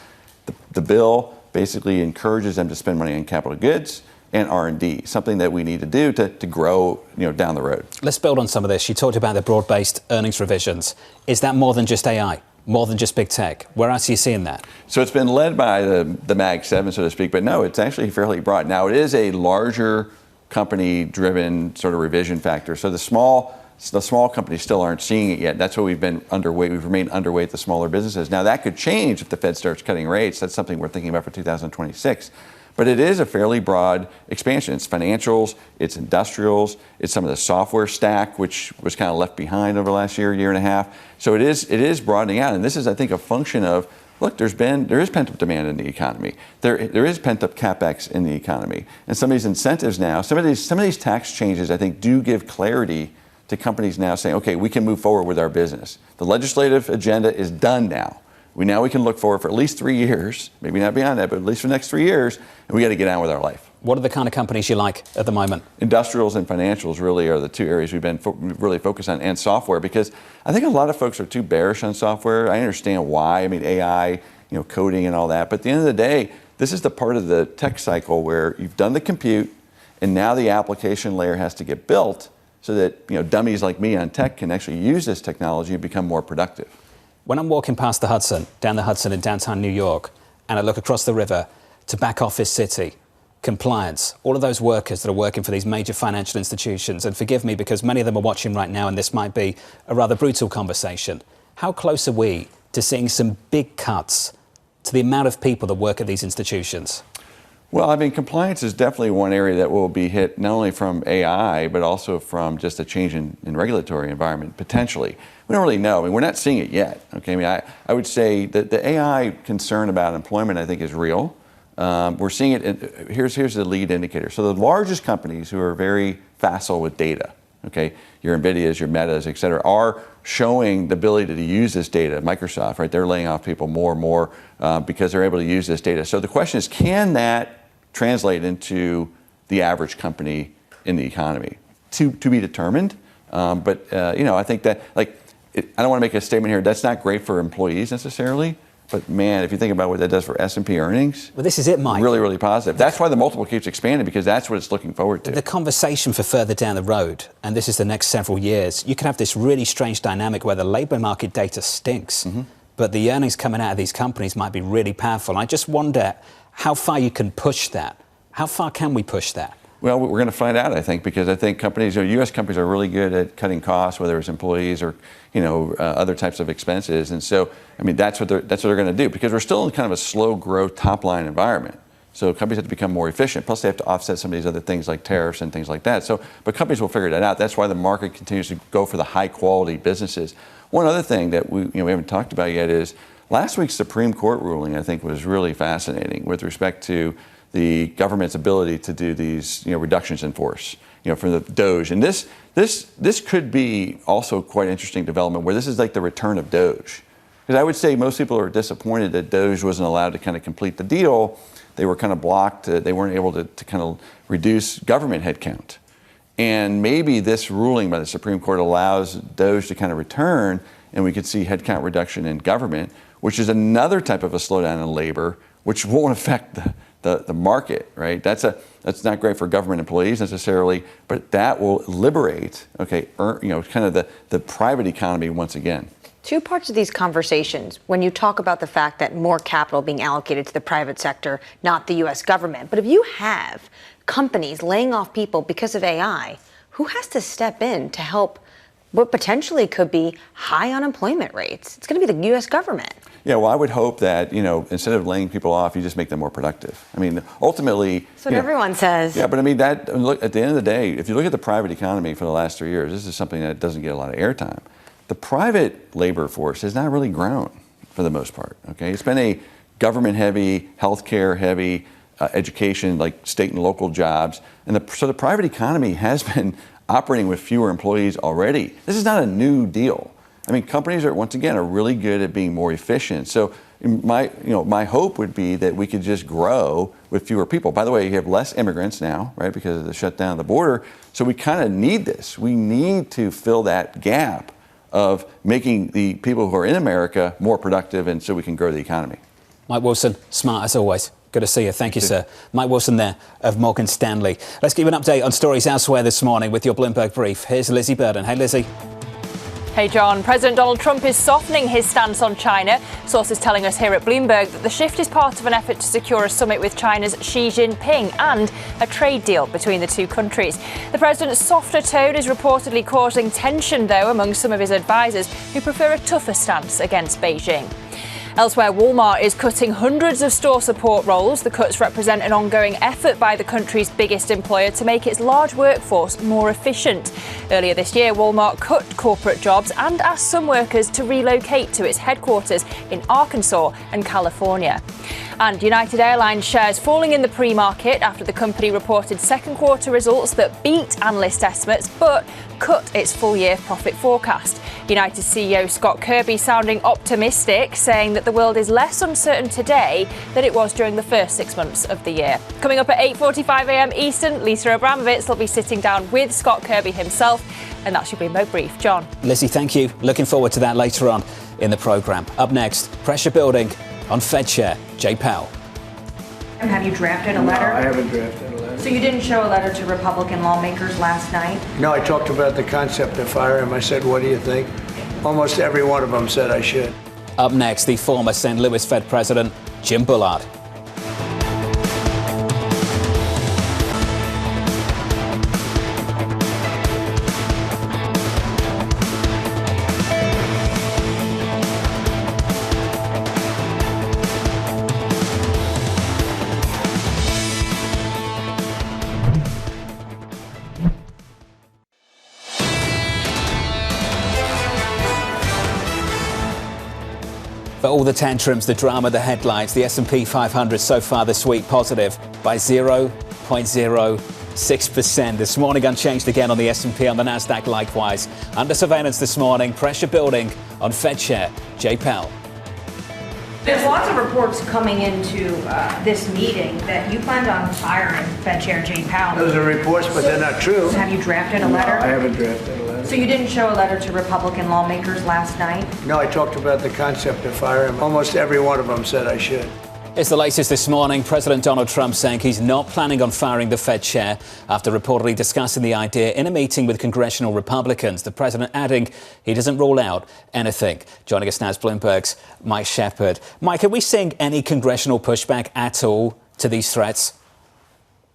The bill basically encourages them to spend money on capital goods and R&D, something that we need to do to grow down the road. Let's build on some of this. You talked about the broad-based earnings revisions. Is that more than just AI, more than just big tech? Where else are you seeing that? So it's been led by the Mag 7, so to speak, but no, it's actually fairly broad. Now, it is a larger company-driven sort of revision factor. So the small companies still aren't seeing it yet. That's why we've been underweight. We've remained underweight the smaller businesses. Now, that could change if the Fed starts cutting rates. That's something we're thinking about for 2026. But it is a fairly broad expansion. It's financials, it's industrials, it's some of the software stack, which was kind of left behind over the last year and a half. So it is broadening out. And this is, I think, a function of, look, there is pent-up demand in the economy. There is pent-up CapEx in the economy. And some of these incentives now, some of these tax changes, I think, do give clarity to companies now saying, okay, we can move forward with our business. The legislative agenda is done now. We can look forward for at least 3 years, maybe not beyond that, but at least for the next 3 years, and we got to get on with our life. What are the kind of companies you like at the moment? Industrials and financials really are the two areas we've been really focused on, and software, because I think a lot of folks are too bearish on software. I understand why. AI, coding and all that. But at the end of the day, this is the part of the tech cycle where you've done the compute, and now the application layer has to get built so that dummies like me on tech can actually use this technology and become more productive. When I'm walking past the Hudson, down the Hudson in downtown New York, and I look across the river, to back office city, compliance, all of those workers that are working for these major financial institutions. And forgive me, because many of them are watching right now, and this might be a rather brutal conversation. How close are we to seeing some big cuts to the amount of people that work at these institutions? Well, I mean, compliance is definitely one area that will be hit not only from AI, but also from just a change in regulatory environment, potentially. We don't really know. I mean, we're not seeing it yet. Okay, I mean, I would say that the AI concern about employment, I think, is real. We're seeing it. Here's the lead indicator. So the largest companies who are very facile with data, okay, your NVIDIAs, your Metas, et cetera, are showing the ability to use this data. Microsoft, right, they're laying off people more and more because they're able to use this data. So the question is, can that translate into the average company in the economy? To be determined. But I think that, I don't want to make a statement here. That's not great for employees necessarily. But man, if you think about what that does for S&P earnings, well, this is it, Mike. Really, really positive. That's why the multiple keeps expanding, because that's what it's looking forward to. The conversation for further down the road, and this is the next several years, you can have this really strange dynamic where the labour market data stinks, but the earnings coming out of these companies might be really powerful. And I just wonder how far you can push that. How far can we push that? Well, we're going to find out, I think, because I think companies, U.S. companies are really good at cutting costs, whether it's employees or, other types of expenses. And so, I mean, that's what they're going to do, because we're still in kind of a slow growth top line environment. So companies have to become more efficient. Plus, they have to offset some of these other things like tariffs and things like that. So, but companies will figure that out. That's why the market continues to go for the high quality businesses. One other thing that we haven't talked about yet is last week's Supreme Court ruling, I think, was really fascinating with respect to the government's ability to do these, reductions in force, from the DOGE. And this could be also quite interesting development, where this is like the return of DOGE. Because I would say most people are disappointed that DOGE wasn't allowed to kind of complete the deal. They were kind of blocked. They weren't able to kind of reduce government headcount. And maybe this ruling by the Supreme Court allows DOGE to kind of return, and we could see headcount reduction in government, which is another type of a slowdown in labor, which won't affect the market, right? That's not great for government employees necessarily, but that will liberate, kind of the private economy once again. Two parts of these conversations when you talk about the fact that more capital being allocated to the private sector, not the U.S. government. But if you have companies laying off people because of AI, who has to step in to help what potentially could be high unemployment rates? It's going to be the U.S. government. Yeah, well, I would hope that, instead of laying people off, you just make them more productive. I mean, ultimately... That's what everyone says. Yeah, but I mean, look, at the end of the day, if you look at the private economy for the last 3 years, this is something that doesn't get a lot of airtime. The private labor force has not really grown for the most part, okay? It's been a government-heavy, healthcare-heavy, education, like state and local jobs. And so the private economy has been operating with fewer employees already. This is not a new deal. I mean, companies are really good at being more efficient. So my hope would be that we could just grow with fewer people. By the way, you have less immigrants now, right, because of the shutdown of the border. So we kind of need this. We need to fill that gap of making the people who are in America more productive, and so we can grow the economy. Mike Wilson, smart as always. Good to see you. Thank you, sir. Mike Wilson there of Morgan Stanley. Let's give you an update on stories elsewhere this morning with your Bloomberg Brief. Here's Lizzie Burden. Hey, Lizzie. Hey, John. President Donald Trump is softening his stance on China. Sources telling us here at Bloomberg that the shift is part of an effort to secure a summit with China's Xi Jinping and a trade deal between the two countries. The president's softer tone is reportedly causing tension, though, among some of his advisors who prefer a tougher stance against Beijing. Elsewhere, Walmart is cutting hundreds of store support roles. The cuts represent an ongoing effort by the country's biggest employer to make its large workforce more efficient. Earlier this year, Walmart cut corporate jobs and asked some workers to relocate to its headquarters in Arkansas and California. And United Airlines shares falling in the pre-market after the company reported second quarter results that beat analyst estimates but cut its full-year profit forecast. United CEO Scott Kirby sounding optimistic, saying that the world is less uncertain today than it was during the first 6 months of the year. Coming up at 8:45 a.m. Eastern, Lisa Abramowicz will be sitting down with Scott Kirby himself, and that's your Bloomberg Brief. John. Lizzie, thank you. Looking forward to that later on in the programme. Up next, pressure building on Fed Chair Jay Powell. Have you drafted a letter? No, I haven't drafted a letter. So you didn't show a letter to Republican lawmakers last night? No, I talked about the concept of fire him. I said, what do you think? Almost every one of them said I should. Up next, the former St. Louis Fed President, Jim Bullard. All the tantrums, the drama, the headlines, the S&P 500 so far this week positive by 0.06%. This morning unchanged again on the S&P, on the Nasdaq likewise. Under surveillance this morning, pressure building on Fed Chair Jay Powell. There's lots of reports coming into this meeting that you planned on firing Fed Chair Jay Powell. Those are reports, but they're not true. Have you drafted a letter? No, I haven't drafted a letter. So you didn't show a letter to Republican lawmakers last night? No, I talked about the concept of firing. Almost every one of them said I should. It's the latest this morning. President Donald Trump saying he's not planning on firing the Fed chair after reportedly discussing the idea in a meeting with congressional Republicans. The president adding he doesn't rule out anything. Joining us now is Bloomberg's Mike Shepard. Mike, are we seeing any congressional pushback at all to these threats?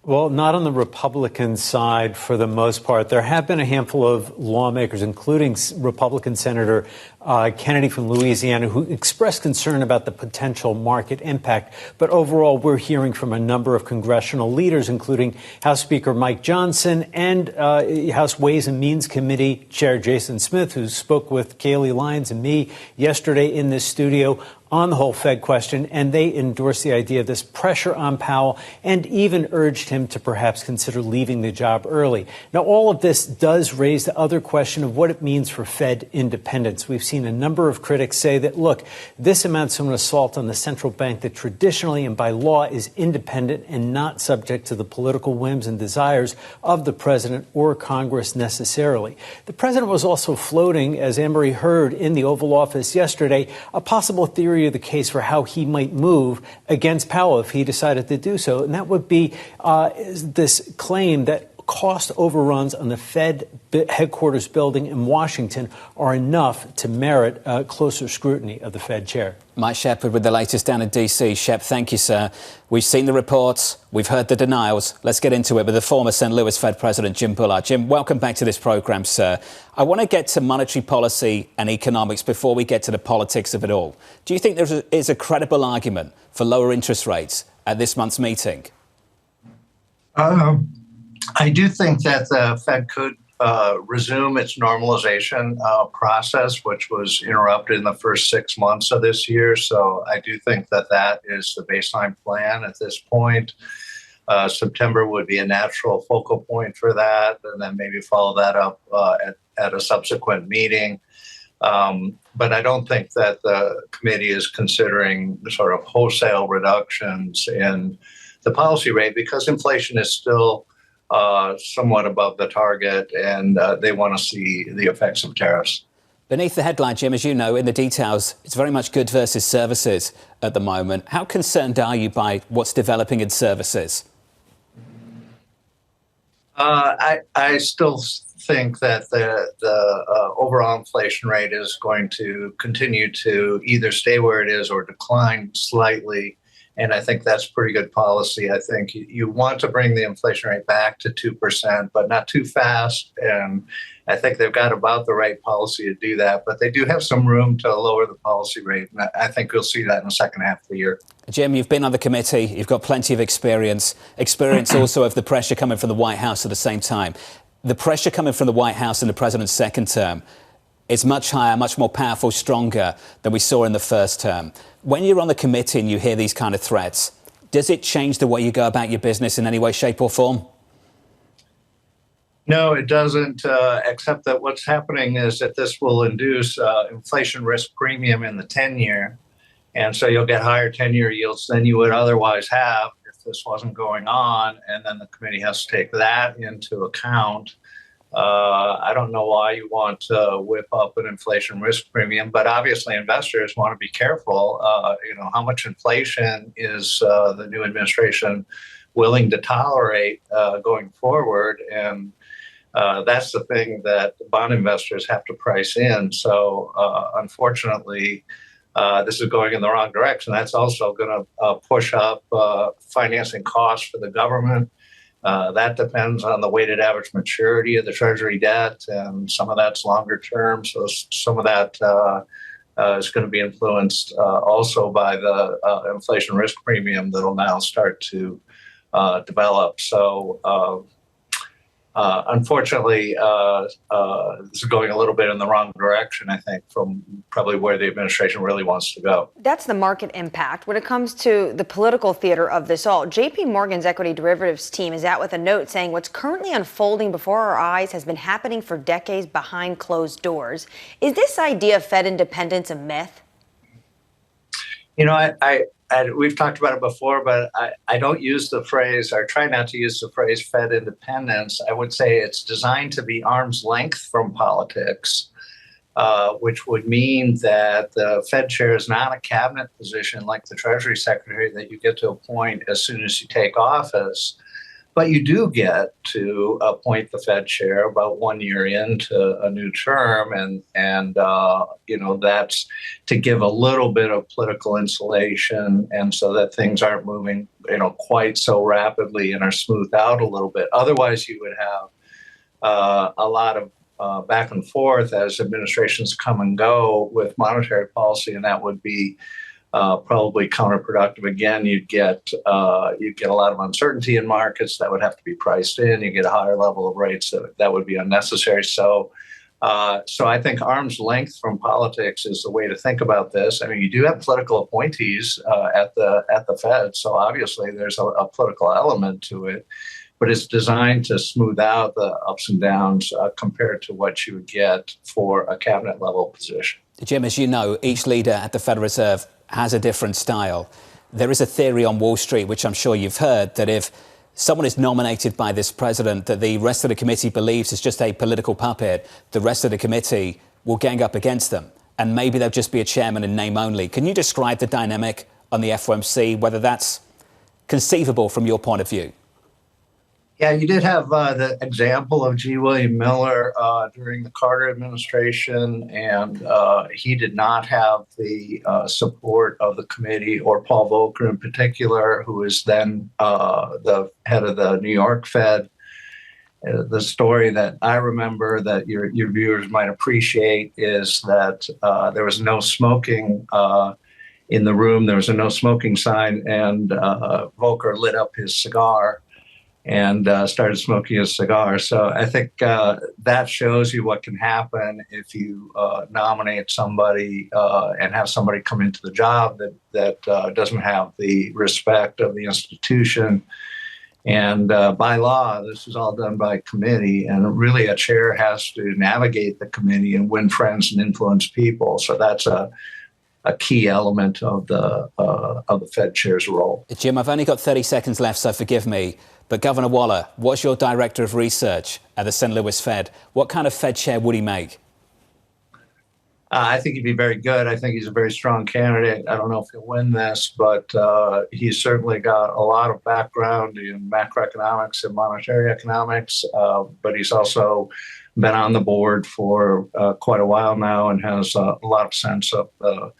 Well, not on the Republican side for the most part. There have been a handful of lawmakers, including Republican Senator Kennedy from Louisiana, who expressed concern about the potential market impact. But overall, we're hearing from a number of congressional leaders, including House Speaker Mike Johnson and House Ways and Means Committee Chair Jason Smith, who spoke with Kayleigh Lyons and me yesterday in this studio on the whole Fed question, and they endorsed the idea of this pressure on Powell and even urged him to perhaps consider leaving the job early. Now, all of this does raise the other question of what it means for Fed independence. We've seen a number of critics say that, look, this amounts to an assault on the central bank that traditionally and by law is independent and not subject to the political whims and desires of the president or Congress necessarily. The president was also floating, as Annmarie heard in the Oval Office yesterday, a possible theory of the case for how he might move against Powell if he decided to do so. And that would be this claim that cost overruns on the Fed headquarters building in Washington are enough to merit closer scrutiny of the Fed chair. Mike Shepard with the latest down in D.C. Shep, thank you, sir. We've seen the reports. We've heard the denials. Let's get into it with the former St. Louis Fed President Jim Bullard. Jim, welcome back to this program, sir. I want to get to monetary policy and economics before we get to the politics of it all. Do you think there is a credible argument for lower interest rates at this month's meeting? I do think that the Fed could resume its normalization process, which was interrupted in the first 6 months of this year. So I do think that that is the baseline plan at this point. September would be a natural focal point for that, and then maybe follow that up at a subsequent meeting. But I don't think that the committee is considering sort of wholesale reductions in the policy rate because inflation is still somewhat above the target, and they want to see the effects of tariffs. Beneath the headline, Jim, as you know, in the details, it's very much good versus services at the moment. How concerned are you by what's developing in services? I still think that the overall inflation rate is going to continue to either stay where it is or decline slightly. And I think that's pretty good policy. I think you want to bring the inflation rate back to 2%, but not too fast. And I think they've got about the right policy to do that. But they do have some room to lower the policy rate. And I think we'll see that in the second half of the year. Jim, you've been on the committee. You've got plenty of experience also of the pressure coming from the White House at the same time. The pressure coming from the White House in the president's second term is much higher, much more powerful, stronger than we saw in the first term. When you're on the committee and you hear these kind of threats, does it change the way you go about your business in any way, shape or form? No, it doesn't, except that what's happening is that this will induce inflation risk premium in the 10-year. And so you'll get higher 10-year yields than you would otherwise have if this wasn't going on. And then the committee has to take that into account. I don't know why you want to whip up an inflation risk premium, but obviously investors want to be careful. How much inflation is the new administration willing to tolerate going forward? And that's the thing that bond investors have to price in. So unfortunately, this is going in the wrong direction. That's also going to push up financing costs for the government. That depends on the weighted average maturity of the Treasury debt, and some of that's longer term. So some of that is going to be influenced also by the inflation risk premium that will now start to develop. So Unfortunately, this is going a little bit in the wrong direction, I think, from probably where the administration really wants to go. That's the market impact. When it comes to the political theater of this all, JP Morgan's equity derivatives team is out with a note saying what's currently unfolding before our eyes has been happening for decades behind closed doors. Is this idea of Fed independence a myth? You know, we've talked about it before, but I don't use the phrase, or try not to use the phrase Fed independence. I would say it's designed to be arm's length from politics, which would mean that the Fed chair is not a cabinet position like the Treasury Secretary that you get to appoint as soon as you take office. But you do get to appoint the Fed chair about 1 year into a new term, and you know, that's to give a little bit of political insulation, and so that things aren't moving, you know, quite so rapidly and are smoothed out a little bit. Otherwise, you would have a lot of back and forth as administrations come and go with monetary policy, and that would be probably counterproductive. Again, you'd get a lot of uncertainty in markets that would have to be priced in. You get a higher level of rates that would be unnecessary. So I think arm's length from politics is the way to think about this. I mean, you do have political appointees at the Fed, so obviously there's a political element to it, but it's designed to smooth out the ups and downs compared to what you would get for a cabinet level position. Jim, as you know, each leader at the Federal Reserve has a different style. There is a theory on Wall Street, which I'm sure you've heard, that if someone is nominated by this president that the rest of the committee believes is just a political puppet, the rest of the committee will gang up against them. And maybe there'll just be a chairman in name only. Can you describe the dynamic on the FOMC, whether that's conceivable from your point of view? Yeah, you did have the example of G. William Miller during the Carter administration, and he did not have the support of the committee or Paul Volcker in particular, who was then the head of the New York Fed. The story that I remember that your viewers might appreciate is that there was no smoking in the room. There was a no smoking sign, and Volcker lit up his cigar and started smoking a cigar. So I think that shows you what can happen if you nominate somebody and have somebody come into the job that doesn't have the respect of the institution. And by law, this is all done by committee, and really a chair has to navigate the committee and win friends and influence people. So that's a key element of the Fed chair's role. Jim, I've only got 30 seconds left, so forgive me. But Governor Waller, what's your director of research at the St. Louis Fed? What kind of Fed chair would he make? I think he'd be very good. I think he's a very strong candidate. I don't know if he'll win this, but he's certainly got a lot of background in macroeconomics and monetary economics. But he's also been on the board for quite a while now and has a lot of sense of the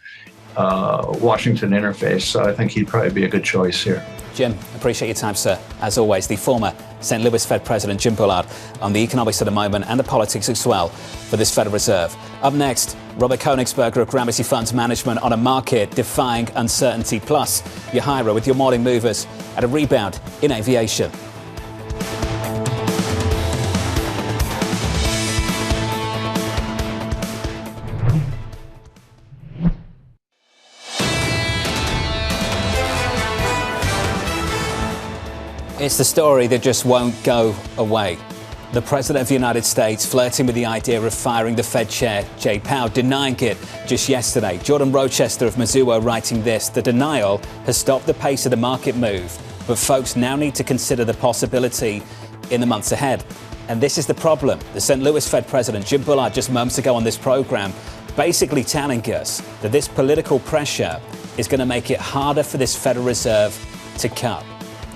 Washington interface. So I think he'd probably be a good choice here. Jim, appreciate your time, sir. As always, the former St. Louis Fed President Jim Bullard on the economics of the moment and the politics as well for this Federal Reserve. Up next, Robert Koenigsberger of Gramercy Funds Management on a market defying uncertainty. Plus, Yahira with your morning movers at a rebound in aviation. It's the story that just won't go away. The President of the United States flirting with the idea of firing the Fed chair, Jay Powell, denying it just yesterday. Jordan Rochester of Mizuho writing this: the denial has stopped the pace of the market move, but folks now need to consider the possibility in the months ahead. And this is the problem. The St. Louis Fed President, Jim Bullard, just moments ago on this program, basically telling us that this political pressure is going to make it harder for this Federal Reserve to cut.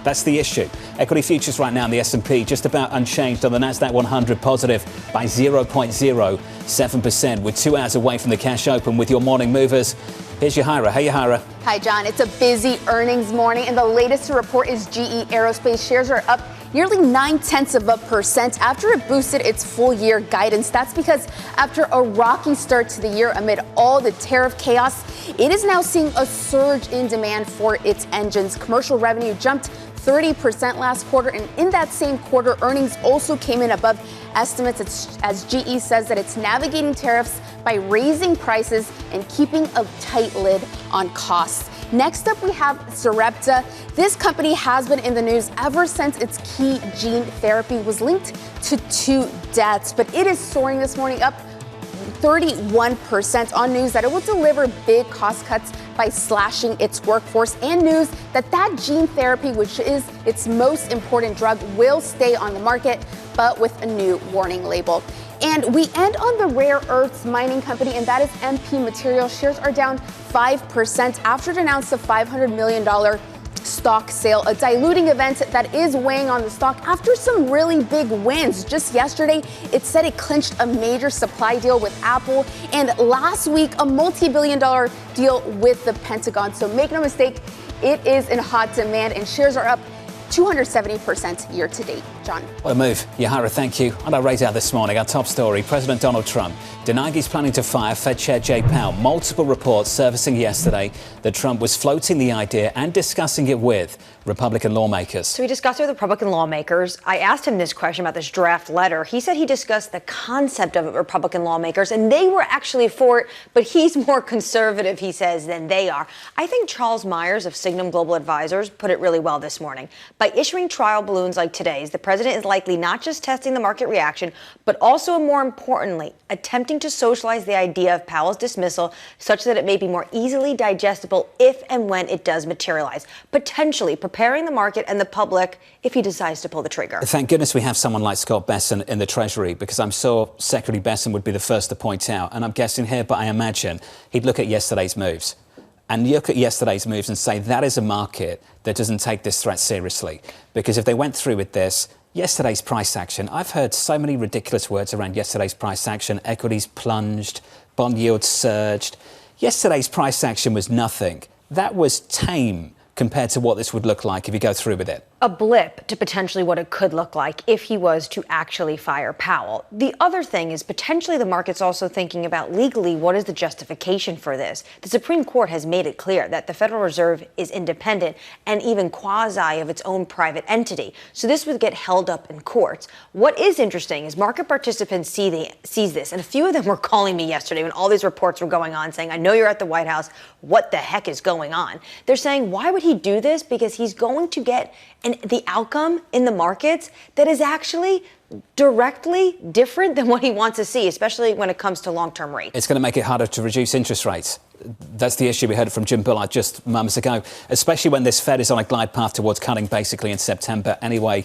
That's the issue. Equity futures right now in the S&P just about unchanged, on the Nasdaq 100 positive by 0.07%. We're 2 hours away from the cash open with your morning movers. Here's Yahira. Hey, Yahira. Hi, John. It's a busy earnings morning, and the latest to report is GE Aerospace. Shares are up nearly 0.9% after it boosted its full-year guidance. That's because after a rocky start to the year amid all the tariff chaos, it is now seeing a surge in demand for its engines. Commercial revenue jumped 30% last quarter. And in that same quarter, earnings also came in above estimates as GE says that it's navigating tariffs by raising prices and keeping a tight lid on costs. Next up, we have Sarepta. This company has been in the news ever since its key gene therapy was linked to 2 deaths, but it is soaring this morning, up 31% on news that it will deliver big cost cuts by slashing its workforce, and news that that gene therapy, which is its most important drug, will stay on the market, but with a new warning label. And we end on the rare earths mining company, and that is MP Materials. Shares are down 5% after it announced a $500 million stock sale, a diluting event that is weighing on the stock after some really big wins. Just yesterday, it said it clinched a major supply deal with Apple, and last week, a multi-billion-dollar deal with the Pentagon. So make no mistake, it is in hot demand, and shares are up 270% year to date. John. What a move. Yahara, thank you. On our radar this morning, our top story, President Donald Trump denying he's planning to fire Fed Chair Jay Powell. Multiple reports surfacing yesterday that Trump was floating the idea and discussing it with Republican lawmakers. So he discussed it with Republican lawmakers. I asked him this question about this draft letter. He said he discussed the concept of it with Republican lawmakers, and they were actually for it, but he's more conservative, he says, than they are. I think Charles Myers of Signum Global Advisors put it really well this morning. By issuing trial balloons like today's, the president is likely not just testing the market reaction, but also, and more importantly, attempting to socialize the idea of Powell's dismissal such that it may be more easily digestible if and when it does materialize, potentially preparing the market and the public if he decides to pull the trigger. Thank goodness we have someone like Scott Besson in the Treasury, because I'm sure Secretary Besson would be the first to point out, and I'm guessing here, but I imagine he'd look at yesterday's moves and look at yesterday's moves and say that is a market that doesn't take this threat seriously. Because if they went through with this, yesterday's price action, I've heard so many ridiculous words around yesterday's price action. Equities plunged, bond yields surged. Yesterday's price action was nothing. That was tame compared to what this would look like if you go through with it. A blip to potentially what it could look like if he was to actually fire Powell. The other thing is potentially the market's also thinking about legally what is the justification for this. The Supreme Court has made it clear that the Federal Reserve is independent and even quasi of its own private entity. So this would get held up in courts. What is interesting is market participants sees this, and a few of them were calling me yesterday when all these reports were going on saying, I know you're at the White House, what the heck is going on? They're saying, why would he do this? Because he's going to get the outcome in the markets that is actually directly different than what he wants to see, especially when it comes to long-term rates. It's going to make it harder to reduce interest rates. That's the issue we heard from Jim Bullard just moments ago, especially when this Fed is on a glide path towards cutting basically in September anyway.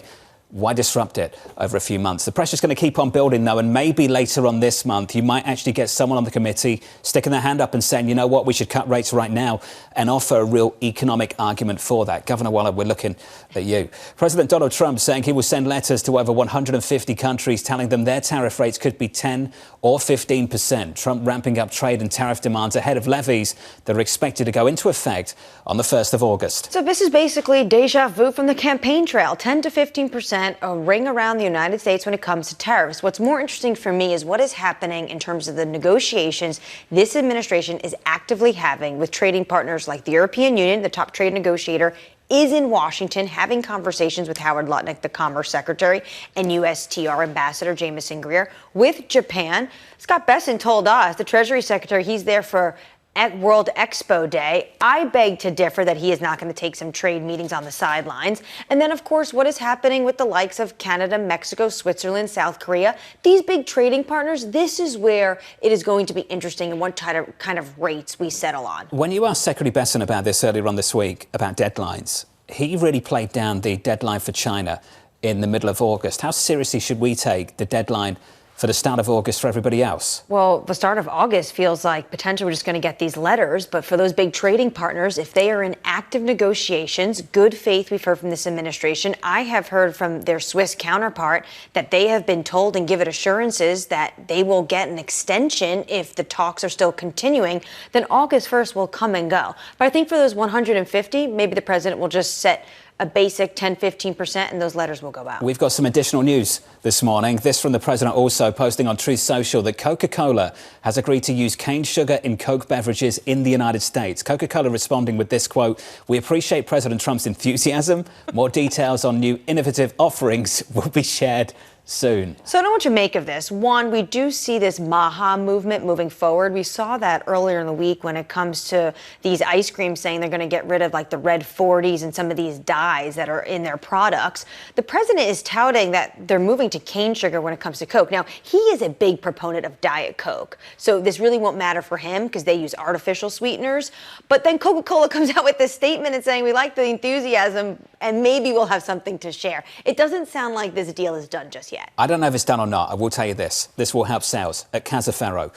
Why disrupt it over a few months? The pressure's going to keep on building, though, and maybe later on this month, you might actually get someone on the committee sticking their hand up and saying, you know what, we should cut rates right now and offer a real economic argument for that. Governor Waller, we're looking at you. President Donald Trump saying he will send letters to over 150 countries telling them their tariff rates could be 10 or 15%. Trump ramping up trade and tariff demands ahead of levies that are expected to go into effect on the 1st of August. So this is basically deja vu from the campaign trail, 10 to 15%. A ring around the United States when it comes to tariffs. What's more interesting for me is what is happening in terms of the negotiations this administration is actively having with trading partners like the European Union. The top trade negotiator is in Washington having conversations with Howard Lutnick, the Commerce Secretary, and USTR Ambassador Jamieson Greer. With Japan, Scott Besson told us, the Treasury Secretary, he's there for at World Expo Day. I beg to differ that he is not going to take some trade meetings on the sidelines. And then, of course, what is happening with the likes of Canada, Mexico, Switzerland, South Korea, these big trading partners, this is where it is going to be interesting and what kind of rates we settle on. When you asked Secretary Besson about this earlier on this week, about deadlines, he really played down the deadline for China in the middle of August. How seriously should we take the deadline for the start of August for everybody else? Well, the start of August feels like potentially we're just going to get these letters. But for those big trading partners, if they are in active negotiations, good faith, we've heard from this administration. I have heard from their Swiss counterpart that they have been told and given assurances that they will get an extension if the talks are still continuing. Then August 1st will come and go. But I think for those 150, maybe the president will just set a basic 10, 15%, and those letters will go out. We've got some additional news this morning. This from the president also posting on Truth Social that Coca-Cola has agreed to use cane sugar in Coke beverages in the United States. Coca-Cola responding with this quote, "We appreciate President Trump's enthusiasm. More details on new innovative offerings will be shared soon." So I don't know what you make of this. One, we do see this MAHA movement moving forward. We saw that earlier in the week when it comes to these ice creams saying they're going to get rid of like the red 40s and some of these dyes that are in their products. The president is touting that they're moving to cane sugar when it comes to Coke. Now, he is a big proponent of Diet Coke. So this really won't matter for him because they use artificial sweeteners. But then Coca-Cola comes out with this statement and saying we like the enthusiasm and maybe we'll have something to share. It doesn't sound like this deal is done just yet. I don't know if it's done or not. I will tell you this. This will help sales. At Casa Ferro,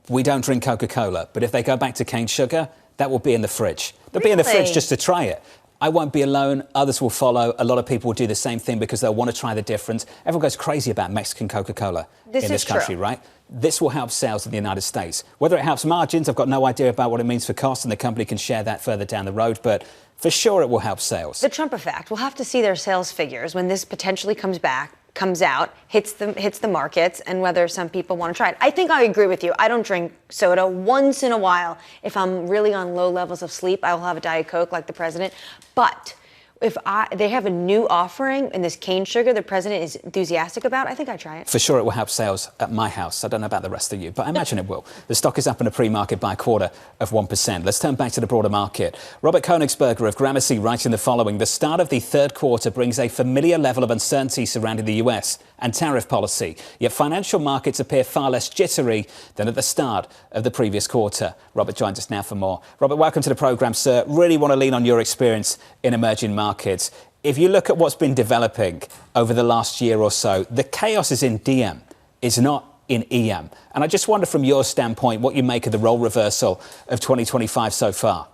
we don't drink Coca-Cola, but if they go back to cane sugar, that will be in the fridge. They'll be in the fridge just to try it. I won't be alone. Others will follow. A lot of people will do the same thing because they'll want to try the difference. Everyone goes crazy about Mexican Coca-Cola in this country, right? This will help sales in the United States. Whether it helps margins, I've got no idea about what it means for costs, and the company can share that further down the road, but for sure it will help sales. The Trump effect. We'll have to see their sales figures when this potentially comes out, hits the markets, and whether some people want to try it. I think I agree with you. I don't drink soda. Once in a while, if I'm really on low levels of sleep, I will have a Diet Coke like the president. But if they have a new offering in this cane sugar the president is enthusiastic about, I think I'd try it. For sure it will help sales at my house. I don't know about the rest of you, but I imagine it will. The stock is up in a pre-market by 0.25%. Let's turn back to the broader market. Robert Koenigsberger of Gramercy writing the following. The start of the third quarter brings a familiar level of uncertainty surrounding the US and tariff policy, yet financial markets appear far less jittery than at the start of the previous quarter. Robert joins us now for more. Robert, welcome to the programme, sir. Really want to lean on your experience in emerging markets. If you look at what's been developing over the last year or so, the chaos is in DM, is not in EM. And I just wonder from your standpoint what you make of the role reversal of 2025 so far.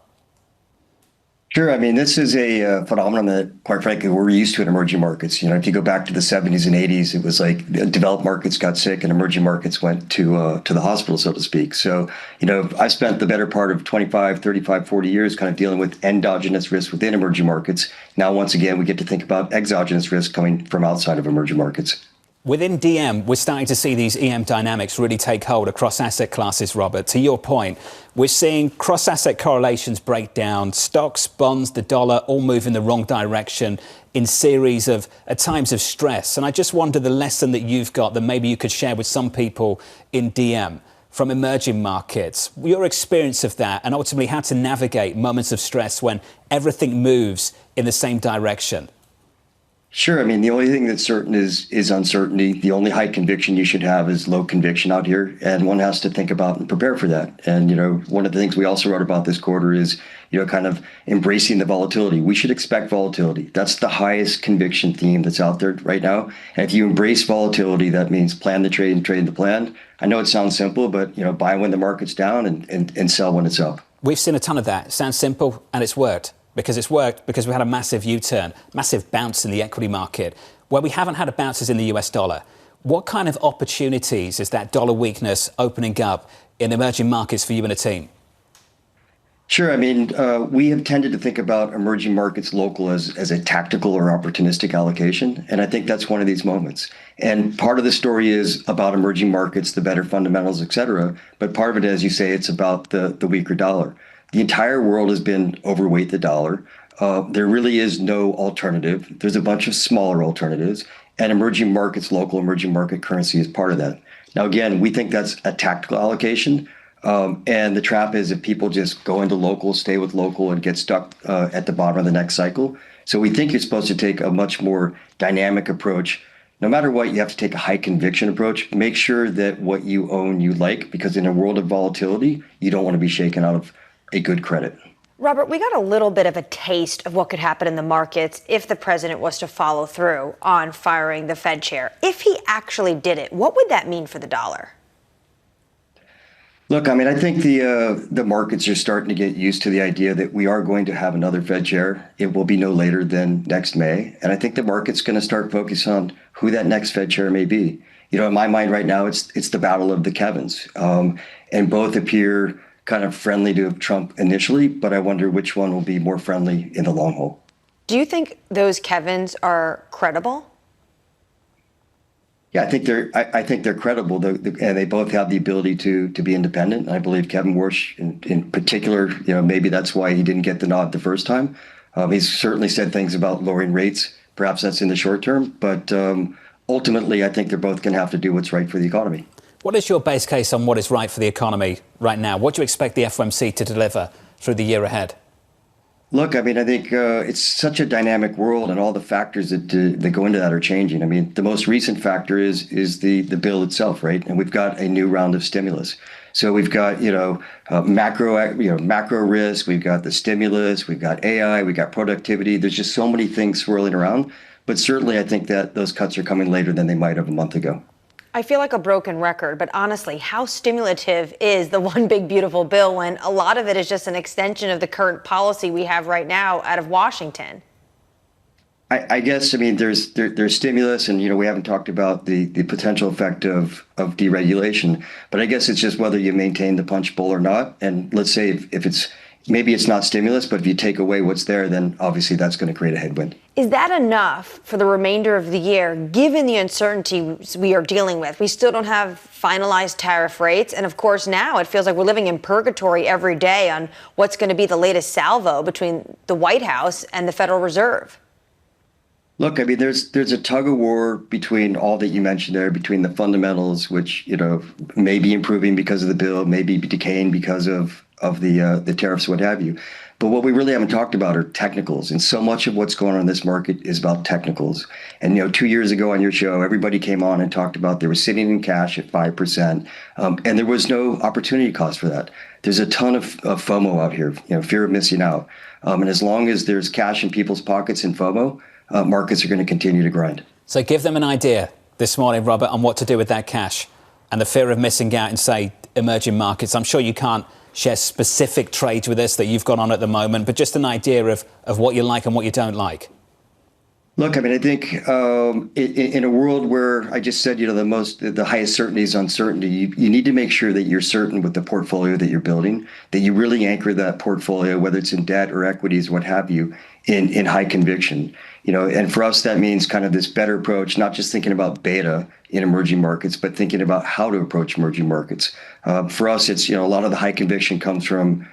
Sure. I mean, this is a phenomenon that, quite frankly, we're used to in emerging markets. You know, if you go back to the 70s and 80s, it was like developed markets got sick and emerging markets went to the hospital, so to speak. So, you know, I spent the better part of 25, 35, 40 years kind of dealing with endogenous risk within emerging markets. Now, once again, we get to think about exogenous risk coming from outside of emerging markets. Within DM, we're starting to see these EM dynamics really take hold across asset classes, Robert. To your point, we're seeing cross-asset correlations break down. Stocks, bonds, the dollar all move in the wrong direction in series of, at times of stress. And I just wonder the lesson that you've got that maybe you could share with some people in DM from emerging markets, your experience of that, and ultimately how to navigate moments of stress when everything moves in the same direction. Sure. I mean, the only thing that's certain is uncertainty. The only high conviction you should have is low conviction out here. And one has to think about and prepare for that. And, you know, one of the things we also wrote about this quarter is, you know, kind of embracing the volatility. We should expect volatility. That's the highest conviction theme that's out there right now. And if you embrace volatility, that means plan the trade and trade the plan. I know it sounds simple, but, you know, buy when the market's down and sell when it's up. We've seen a ton of that. It sounds simple and it's worked. Because it's worked, because we had a massive U-turn, massive bounce in the equity market, where we haven't had bounces in the US dollar. What kind of opportunities is that dollar weakness opening up in emerging markets for you and the team? Sure. I mean, we have tended to think about emerging markets local as a tactical or opportunistic allocation. And I think that's one of these moments. And part of the story is about emerging markets, the better fundamentals, et cetera. But part of it, as you say, it's about the weaker dollar. The entire world has been overweight the dollar. There really is no alternative. There's a bunch of smaller alternatives, and emerging markets, local emerging market currency is part of that. Now, again, we think that's a tactical allocation. And the trap is if people just go into local, stay with local, and get stuck at the bottom of the next cycle. So we think you're supposed to take a much more dynamic approach. No matter what, you have to take a high conviction approach. Make sure that what you own, you like, because in a world of volatility, you don't want to be shaken out of a good credit. Robert, we got a little bit of a taste of what could happen in the markets if the president was to follow through on firing the Fed chair. If he actually did it, what would that mean for the dollar? Look, I mean, I think the markets are starting to get used to the idea that we are going to have another Fed chair. It will be no later than next May. And I think the market's going to start focusing on who that next Fed chair may be. You know, in my mind right now, it's the battle of the Kevins. And both appear kind of friendly to Trump initially, but I wonder which one will be more friendly in the long haul. Do you think those Kevins are credible? Yeah, I think they're credible, and they both have the ability to be independent. I believe Kevin Warsh, in particular, maybe that's why he didn't get the nod the first time. He's certainly said things about lowering rates. Perhaps that's in the short term, but ultimately, I think they're both going to have to do what's right for the economy. What is your base case on what is right for the economy right now? What do you expect the FOMC to deliver through the year ahead? Look, I think it's such a dynamic world, and all the factors that go into that are changing. The most recent factor is the bill itself, right? And we've got a new round of stimulus. So we've got macro risk, we've got the stimulus, we've got AI, we've got productivity. There's just so many things swirling around. But certainly, I think that those cuts are coming later than they might have a month ago. I feel like a broken record, but honestly, how stimulative is the one big beautiful bill when a lot of it is just an extension of the current policy we have right now out of Washington? I guess, there's stimulus, and, we haven't talked about the potential effect of deregulation, but I guess it's just whether you maintain the punch bowl or not. And let's say if maybe it's not stimulus, but if you take away what's there, then obviously that's going to create a headwind. Is that enough for the remainder of the year, given the uncertainty we are dealing with? We still don't have finalized tariff rates. And of course, now it feels like we're living in purgatory every day on what's going to be the latest salvo between the White House and the Federal Reserve. Look, there's a tug of war between all that you mentioned there, between the fundamentals, which, may be improving because of the bill, may be decaying because of the tariffs, what have you. But what we really haven't talked about are technicals. And so much of what's going on in this market is about technicals. And, 2 years ago on your show, everybody came on and talked about they were sitting in cash at 5%. And there was no opportunity cost for that. There's a ton of FOMO out here, fear of missing out. And as long as there's cash in people's pockets and FOMO, markets are going to continue to grind. So give them an idea this morning, Robert, on what to do with that cash and the fear of missing out in, say, emerging markets. I'm sure you can't share specific trades with us that you've got on at the moment, but just an idea of what you like and what you don't like. Look, I think in a world where I just said, the highest certainty is uncertainty, you need to make sure that you're certain with the portfolio that you're building, that you really anchor that portfolio, whether it's in debt or equities, what have you, in high conviction. And for us, that means kind of this better approach, not just thinking about beta in emerging markets, but thinking about how to approach emerging markets. For us, it's, a lot of the high conviction comes from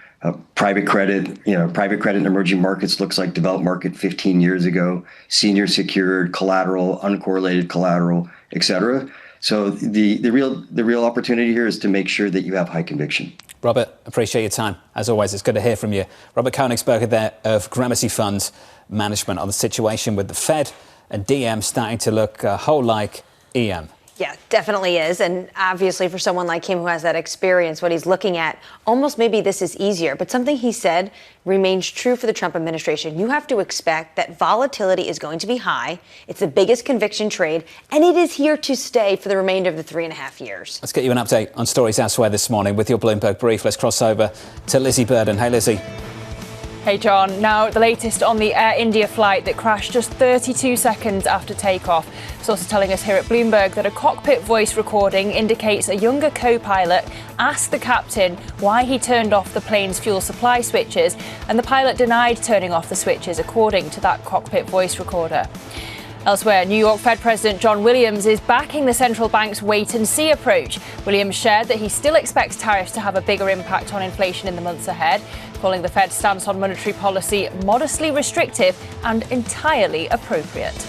private credit. Private credit in emerging markets looks like developed market 15 years ago, senior secured, collateral, uncorrelated collateral, et cetera. So the real opportunity here is to make sure that you have high conviction. Robert, appreciate your time. As always, it's good to hear from you. Robert Koenigsberger there of Gramercy Funds Management on the situation with the Fed and DM starting to look a whole like EM. Yeah, definitely is. And obviously for someone like him who has that experience, what he's looking at, almost maybe this is easier. But something he said remains true for the Trump administration. You have to expect that volatility is going to be high. It's the biggest conviction trade, and it is here to stay for the remainder of the 3.5 years. Let's get you an update on stories elsewhere this morning with your Bloomberg Brief. Let's cross over to Lizzie Burden. Hey, Lizzie. Hey, John. Now, the latest on the Air India flight that crashed just 32 seconds after takeoff. Sources telling us here at Bloomberg that a cockpit voice recording indicates a younger co-pilot asked the captain why he turned off the plane's fuel supply switches, and the pilot denied turning off the switches, according to that cockpit voice recorder. Elsewhere, New York Fed President John Williams is backing the central bank's wait-and-see approach. Williams shared that he still expects tariffs to have a bigger impact on inflation in the months ahead, calling the Fed's stance on monetary policy modestly restrictive and entirely appropriate.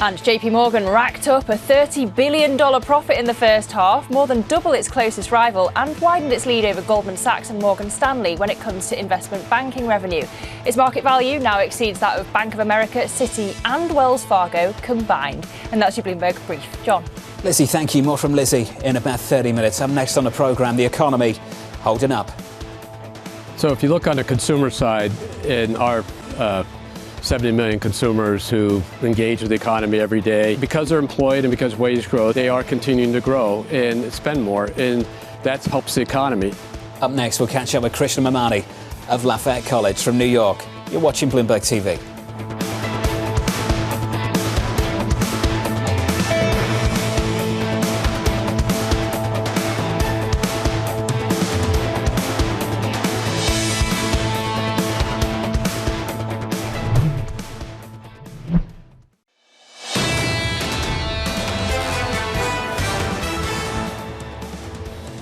And JP Morgan racked up a $30 billion profit in the first half, more than double its closest rival, and widened its lead over Goldman Sachs and Morgan Stanley when it comes to investment banking revenue. Its market value now exceeds that of Bank of America, Citi and Wells Fargo combined. And that's your Bloomberg Brief. John. Lizzie, thank you. More from Lizzie in about 30 minutes. Up next on the programme, the economy holding up. So if you look on the consumer side, in our 70 million consumers who engage with the economy every day, because they're employed and because wage growth, they are continuing to grow and spend more, and that helps the economy. Up next, we'll catch up with Krishna Memani of Lafayette College from New York. You're watching Bloomberg TV.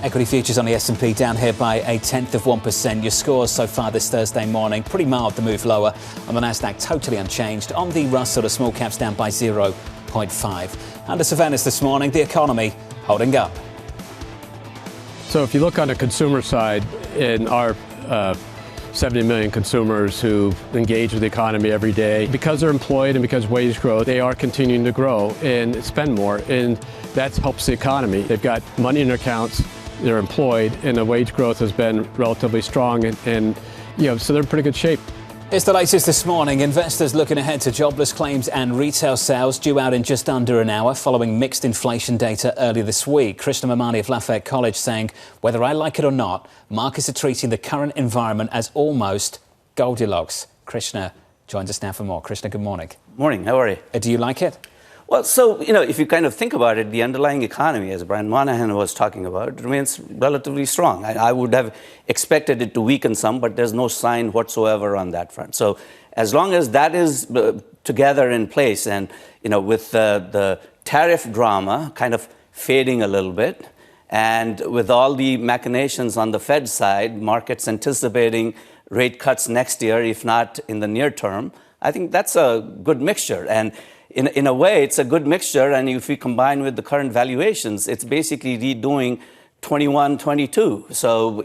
Equity futures on the S&P down here by 0.1%. Your scores so far this Thursday morning, pretty mild, the move lower. On the Nasdaq, totally unchanged. On the Russell, the small caps down by 0.5. Under surveillance this morning, the economy holding up. So if you look on the consumer side, in our 70 million consumers who engage with the economy every day, because they're employed and because wage growth, they are continuing to grow and spend more, and that helps the economy. They've got money in their accounts, they're employed, and the wage growth has been relatively strong, and so they're in pretty good shape. It's the latest this morning. Investors looking ahead to jobless claims and retail sales due out in just under an hour following mixed inflation data earlier this week. Krishna Memani of Lafayette College saying, whether I like it or not, markets are treating the current environment as almost Goldilocks. Krishna joins us now for more. Krishna, good morning. Morning, how are you? Do you like it? Well, so, if you kind of think about it, the underlying economy, as Brian Moynihan was talking about, remains relatively strong. I would have expected it to weaken some, but there's no sign whatsoever on that front. So as long as that is together in place and, with the tariff drama kind of fading a little bit, and with all the machinations on the Fed side, markets anticipating rate cuts next year, if not in the near term, I think that's a good mixture. And in a way, it's a good mixture, and if we combine with the current valuations, it's basically redoing 21, 22. So,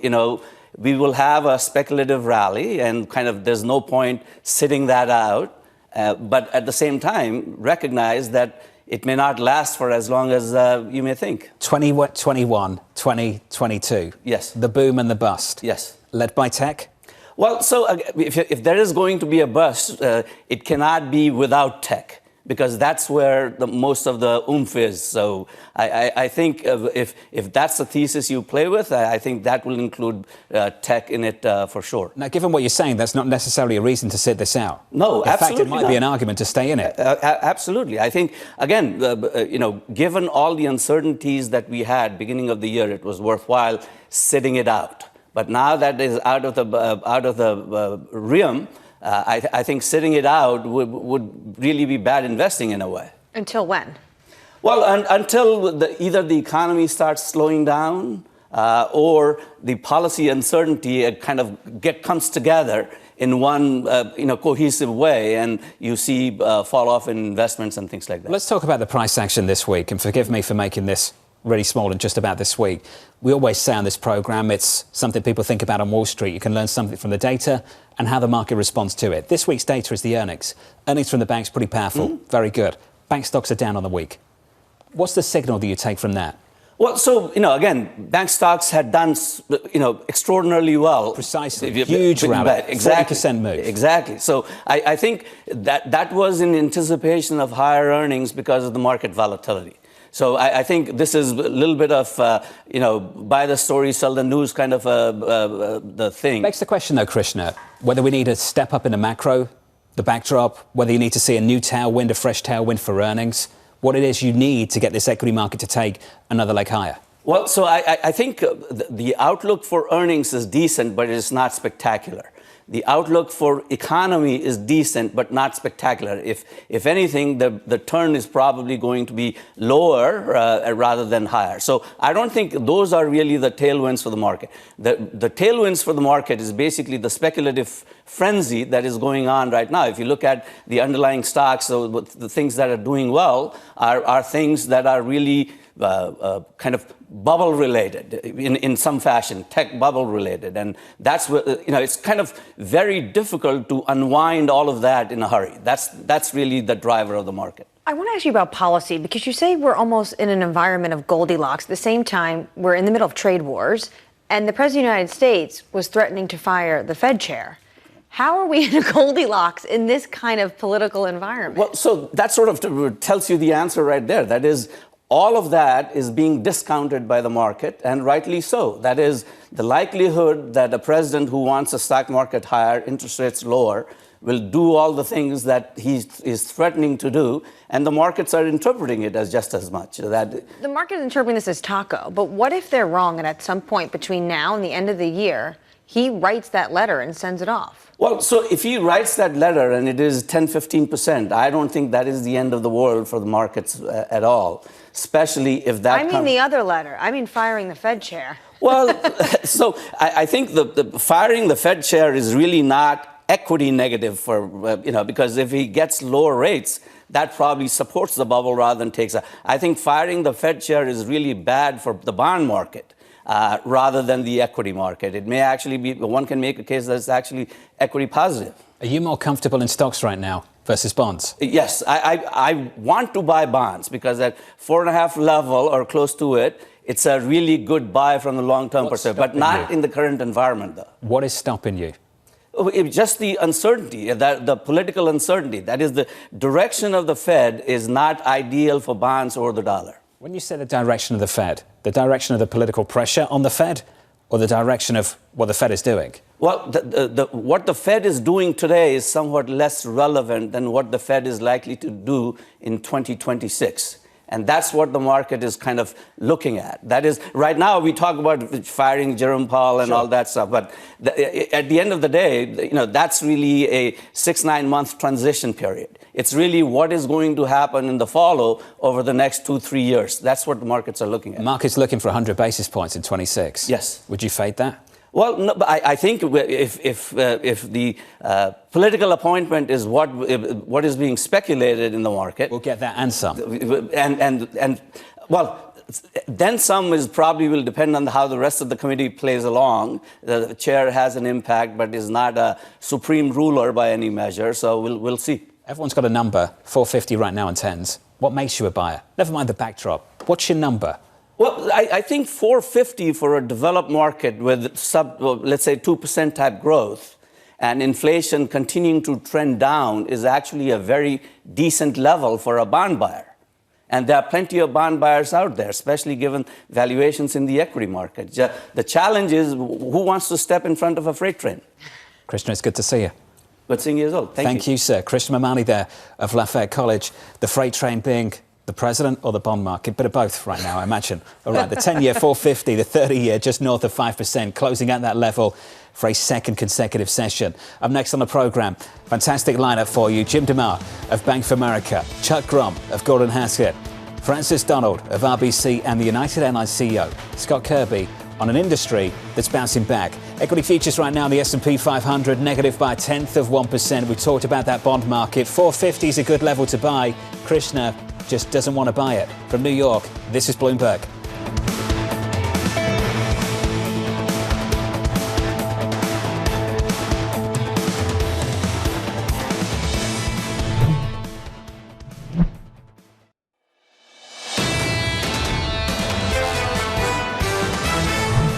we will have a speculative rally, and kind of there's no point sitting that out. But at the same time, recognize that it may not last for as long as you may think. 2021, 2022. Yes. The boom and the bust. Yes. Led by tech? Well, so if there is going to be a bust, it cannot be without tech, because that's where most of the oomph is. So I think if that's the thesis you play with, I think that will include tech in it for sure. Now, given what you're saying, that's not necessarily a reason to sit this out. No, in absolutely fact, it might not be an argument to stay in it. Absolutely. I think, again, given all the uncertainties that we had beginning of the year, it was worthwhile sitting it out. But now that is out of the realm, I think sitting it out would really be bad investing in a way. Until when? Well, until either the economy starts slowing down or the policy uncertainty kind of comes together in one cohesive way, and you see fall off in investments and things like that. Let's talk about the price action this week, and forgive me for making this really small and just about this week. We always say on this program, it's something people think about on Wall Street. You can learn something from the data and how the market responds to it. This week's data is the earnings. Earnings from the banks, pretty powerful, very good. Bank stocks are down on the week. What's the signal that you take from that? Well, so, again, bank stocks had done, extraordinarily well. Precisely. Huge rally. Exactly. 40% move. Exactly. So I think that was in anticipation of higher earnings because of the market volatility. So I think this is a little bit of, buy the story, sell the news kind of the thing. Begs the question, though, Krishna, whether we need a step up in the macro, the backdrop, whether you need to see a new tailwind, a fresh tailwind for earnings, what it is you need to get this equity market to take another leg higher. Well, so I think the outlook for earnings is decent, but it is not spectacular. The outlook for economy is decent, but not spectacular. If anything, the turn is probably going to be lower rather than higher. So I don't think those are really the tailwinds for the market. The tailwinds for the market is basically the speculative frenzy that is going on right now. If you look at the underlying stocks, so the things that are doing well are things that are really kind of bubble related in some fashion, tech bubble related. And that's what, it's kind of very difficult to unwind all of that in a hurry. That's really the driver of the market. I want to ask you about policy, because you say we're almost in an environment of Goldilocks. At the same time, we're in the middle of trade wars, and the President of the United States was threatening to fire the Fed chair. How are we in a Goldilocks in this kind of political environment? Well, so that sort of tells you the answer right there. That is, all of that is being discounted by the market, and rightly so. That is, the likelihood that a president who wants a stock market higher, interest rates lower, will do all the things that he is threatening to do, and the markets are interpreting it as just as much. The market is interpreting this as taco, but what if they're wrong, and at some point between now and the end of the year, he writes that letter and sends it off? Well, so if he writes that letter and it is 10-15%, I don't think that is the end of the world for the markets at all, especially if that the other letter. I mean firing the Fed chair. Well, so I think the firing the Fed chair is really not equity negative for, because if he gets lower rates, that probably supports the bubble rather than takes it. I think firing the Fed chair is really bad for the bond market rather than the equity market. It may actually be, one can make a case that it's actually equity positive. Are you more comfortable in stocks right now versus bonds? Yes, I want to buy bonds because at 4.5 level or close to it, it's a really good buy from the long-term perspective, but not in the current environment, though. What is stopping you? Just the uncertainty, the political uncertainty. That is, the direction of the Fed is not ideal for bonds or the dollar. When you say the direction of the Fed, the direction of the political pressure on the Fed, or the direction of what the Fed is doing? Well, what the Fed is doing today is somewhat less relevant than what the Fed is likely to do in 2026. And that's what the market is kind of looking at. That is, right now we talk about firing Jerome Powell and all that stuff, but at the end of the day, that's really a 6-9 month transition period. It's really what is going to happen in the follow over the next 2-3 years. That's what the markets are looking at. The market's looking for 100 basis points in 26. Yes. Would you fade that? Well, no, but I think if the political appointment is what is being speculated in the market, we'll get that and some. And well, then some is probably will depend on how the rest of the committee plays along. The chair has an impact, but is not a supreme ruler by any measure. So we'll see. Everyone's got a number, 450 right now in tens. What makes you a buyer? Never mind the backdrop. What's your number? Well, I think 450 for a developed market with let's say 2% type growth and inflation continuing to trend down is actually a very decent level for a bond buyer. And there are plenty of bond buyers out there, especially given valuations in the equity market. The challenge is who wants to step in front of a freight train? Krishna, it's good to see you. Good seeing you as well. Thank you, sir. Krishna Memani there of Lafayette College. The freight train being the president or the bond market? Bit of both right now, I imagine. All right, the 10-year 450, the 30-year just north of 5%, closing at that level for a second consecutive session. Up next on the programme, fantastic lineup for you. Jim DeMare of Bank of America, Chuck Grom of Gordon Haskett, Francis Donald of RBC, and the United Airlines CEO, Scott Kirby, on an industry that's bouncing back. Equity futures right now in the S&P 500 negative by 0.1%. We talked about that bond market. 450 is a good level to buy. Krishna just doesn't want to buy it. From New York, this is Bloomberg.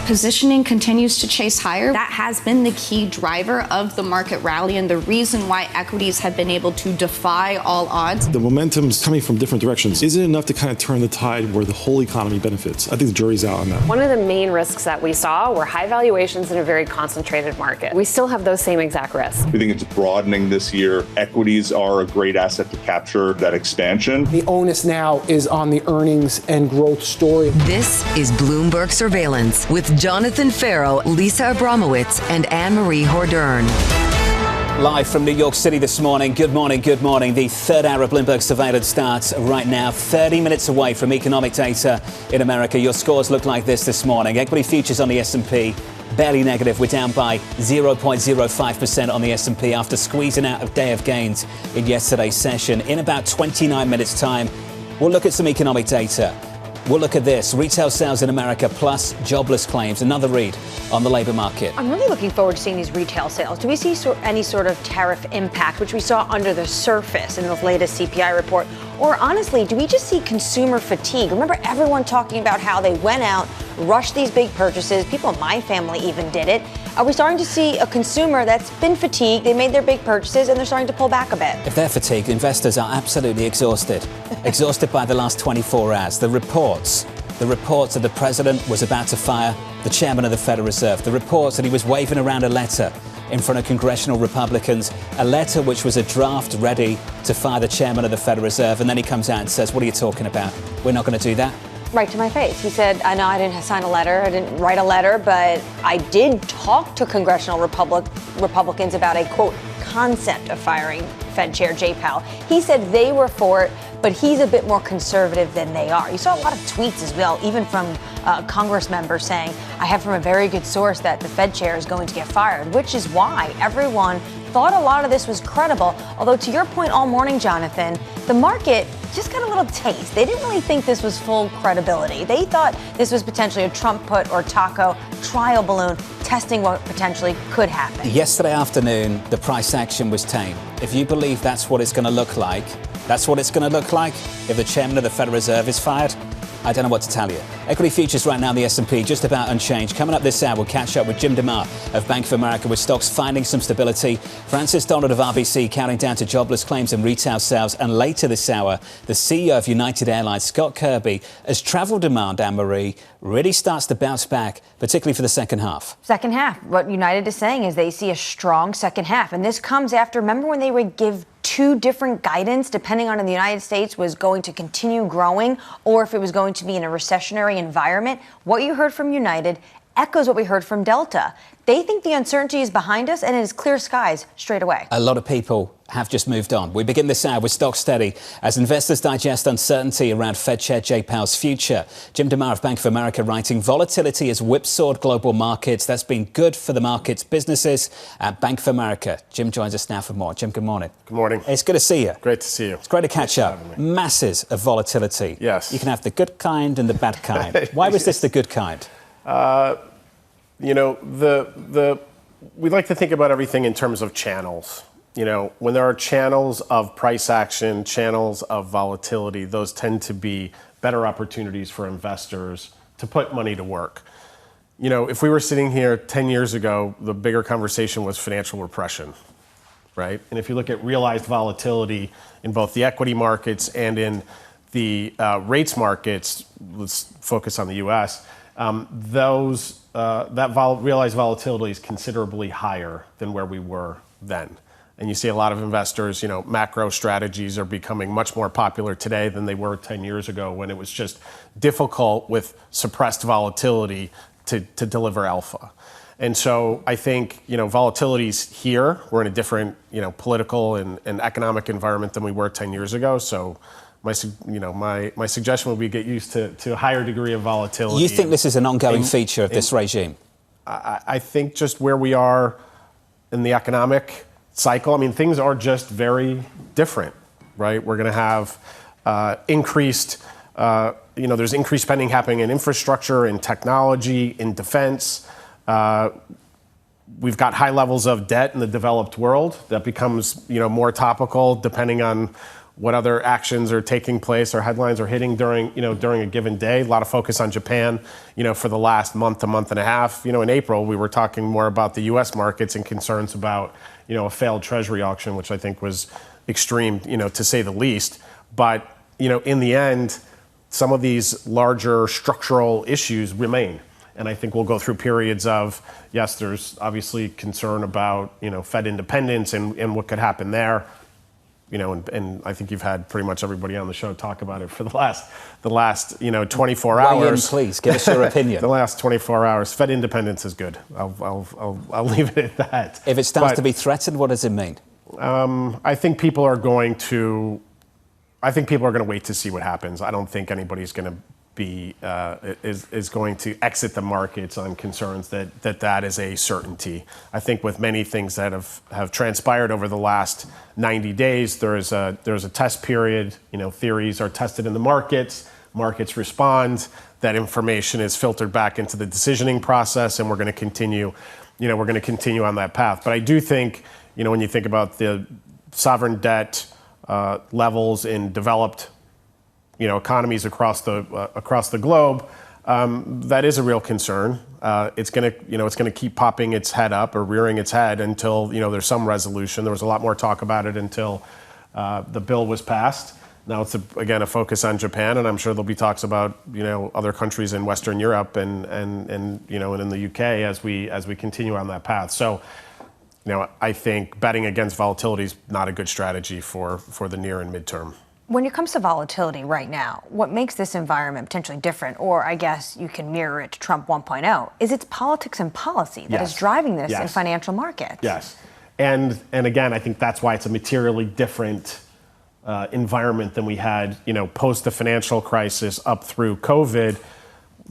Positioning continues to chase higher. That has been the key driver of the market rally and the reason why equities have been able to defy all odds. The momentum's coming from different directions. Is it enough to kind of turn the tide where the whole economy benefits? I think the jury's out on that. One of the main risks that we saw were high valuations in a very concentrated market. We still have those same exact risks. We think it's broadening this year. Equities are a great asset to capture that expansion. The onus now is on the earnings and growth story. This is Bloomberg Surveillance with Jonathan Ferro, Lisa Abramowicz, and Annmarie Hordern. Live from New York City this morning. Good morning, good morning. The third hour of Bloomberg Surveillance starts right now, 30 minutes away from economic data in America. Your scores look like this morning. Equity futures on the S&P, barely negative. We're down by 0.05% on the S&P after squeezing out a day of gains in yesterday's session. In about 29 minutes' time, we'll look at some economic data. We'll look at this. Retail sales in America plus jobless claims. Another read on the labour market. I'm really looking forward to seeing these retail sales. Do we see any sort of tariff impact, which we saw under the surface in the latest CPI report? Or honestly, do we just see consumer fatigue? Remember everyone talking about how they went out, rushed these big purchases. People in my family even did it. Are we starting to see a consumer that's been fatigued? They made their big purchases and they're starting to pull back a bit. If they're fatigued, investors are absolutely exhausted. Exhausted by the last 24 hours. The reports that the president was about to fire the chairman of the Federal Reserve. The reports that he was waving around a letter in front of congressional Republicans, a letter which was a draft ready to fire the chairman of the Federal Reserve. And then he comes out and says, what are you talking about? We're not going to do that. Right to my face. He said, I know I didn't sign a letter, I didn't write a letter, but I did talk to congressional Republicans about a, quote, concept of firing Fed Chair Jay Powell. He said they were for it, but he's a bit more conservative than they are. You saw a lot of tweets as well, even from a Congress member saying, I have from a very good source that the Fed chair is going to get fired, which is why everyone thought a lot of this was credible. Although to your point all morning, Jonathan, the market just got a little taste. They didn't really think this was full credibility. They thought this was potentially a Trump put or taco trial balloon testing what potentially could happen. Yesterday afternoon, the price action was tame. If you believe that's what it's going to look like, that's what it's going to look like if the chairman of the Federal Reserve is fired. I don't know what to tell you. Equity futures right now, the S&P just about unchanged. Coming up this hour, we'll catch up with Jim DeMare of Bank of America with stocks finding some stability. Francis Donald of RBC counting down to jobless claims and retail sales. And later this hour, the CEO of United Airlines, Scott Kirby, as travel demand, Annmarie, really starts to bounce back, particularly for the second half. Second half. What United is saying is they see a strong second half. And this comes after, remember when they would give two different guidance depending on if the United States was going to continue growing or if it was going to be in a recessionary environment? What you heard from United echoes what we heard from Delta. They think the uncertainty is behind us and it is clear skies straight away. A lot of people have just moved on. We begin this hour with stock steady as investors digest uncertainty around Fed Chair Jay Powell's future. Jim DeMare of Bank of America writing, volatility has whipsawed global markets. That's been good for the markets businesses at Bank of America. Jim joins us now for more. Jim, good morning. Good morning. It's good to see you. Great to see you. It's great to catch up. Masses of volatility. Yes. You can have the good kind and the bad kind. Why was this the good kind? You know, we like to think about everything in terms of channels. You know, when there are channels of price action, channels of volatility, those tend to be better opportunities for investors to put money to work. You know, if we were sitting here 10 years ago, the bigger conversation was financial repression, right? And if you look at realized volatility in both the equity markets and in the rates markets, let's focus on the U.S., realized volatility is considerably higher than where we were then. And you see a lot of investors, you know, macro strategies are becoming much more popular today than they were 10 years ago when it was just difficult with suppressed volatility to deliver alpha. And so I think, you know, volatility's here. We're in a different, you know, political and economic environment than we were 10 years ago. So my suggestion would be get used to a higher degree of volatility. You think this is an ongoing feature of this regime? I think just where we are in the economic cycle, I mean, things are just very different, right? We're going to have increased, there's increased spending happening in infrastructure, in technology, in defense. We've got high levels of debt in the developed world. That becomes, you know, more topical depending on what other actions are taking place or headlines are hitting during a given day. A lot of focus on Japan, you know, for the last month to month and a half. You know, in April, we were talking more about the U.S. markets and concerns about, you know, a failed Treasury auction, which I think was extreme, you know, to say the least. But, you know, in the end, some of these larger structural issues remain. And I think we'll go through periods of, yes, there's obviously concern about, you know, Fed independence and what could happen there. You know, and I think you've had pretty much everybody on the show talk about it for the last 24 hours. Please give us your opinion. The last 24 hours, Fed independence is good. I'll leave it at that. If it starts to be threatened, what does it mean? I think people are going to wait to see what happens. I don't think anybody's going to be is going to exit the markets on concerns that is a certainty. I think with many things that have transpired over the last 90 days, there's a test period. You know, theories are tested in the markets. Markets respond. That information is filtered back into the decisioning process, and we're going to continue. You know, we're going to continue on that path. But I do think, you know, when you think about the sovereign debt levels in developed, you know, economies across the globe, that is a real concern. It's going to keep popping its head up or rearing its head until, you know, there's some resolution. There was a lot more talk about it until the bill was passed. Now it's again a focus on Japan, and I'm sure there'll be talks about, you know, other countries in Western Europe and you know, and in the UK as we continue on that path. So, you know, I think betting against volatility is not a good strategy for the near and midterm. When it comes to volatility right now, what makes this environment potentially different, or I guess you can mirror it to Trump 1.0, is it's politics and policy that is driving this in financial markets. Yes. And again, I think that's why it's a materially different environment than we had, you know, post the financial crisis up through COVID.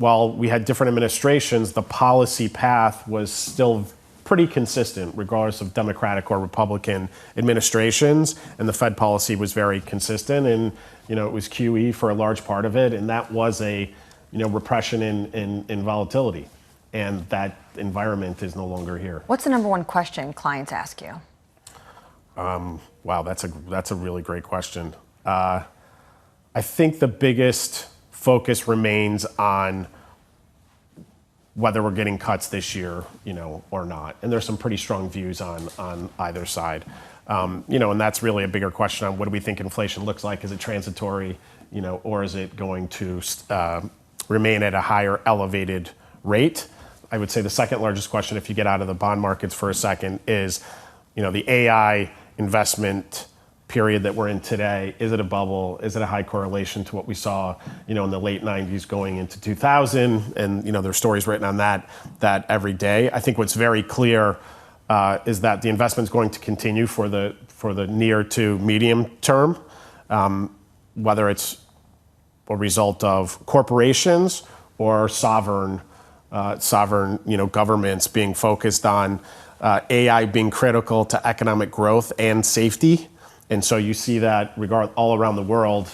while we had different administrations, the policy path was still pretty consistent, regardless of Democratic or Republican administrations, and the Fed policy was very consistent, and it was QE for a large part of it, and that was a repression in volatility, and that environment is no longer here. What's the number one question clients ask you? Wow, that's a really great question. I think the biggest focus remains on whether we're getting cuts this year, or not. And there's some pretty strong views on either side. And that's really a bigger question on what do we think inflation looks like? Is it transitory, or is it going to remain at a higher elevated rate? I would say the second largest question, if you get out of the bond markets for a second, is, the AI investment period that we're in today. Is it a bubble? Is it a high correlation to what we saw, in the late 90s going into 2000? And, there's stories written on that every day. I think what's very clear is that the investment is going to continue for the near to medium term, whether it's a result of corporations or sovereign, governments being focused on AI being critical to economic growth and safety. And so you see that all around the world,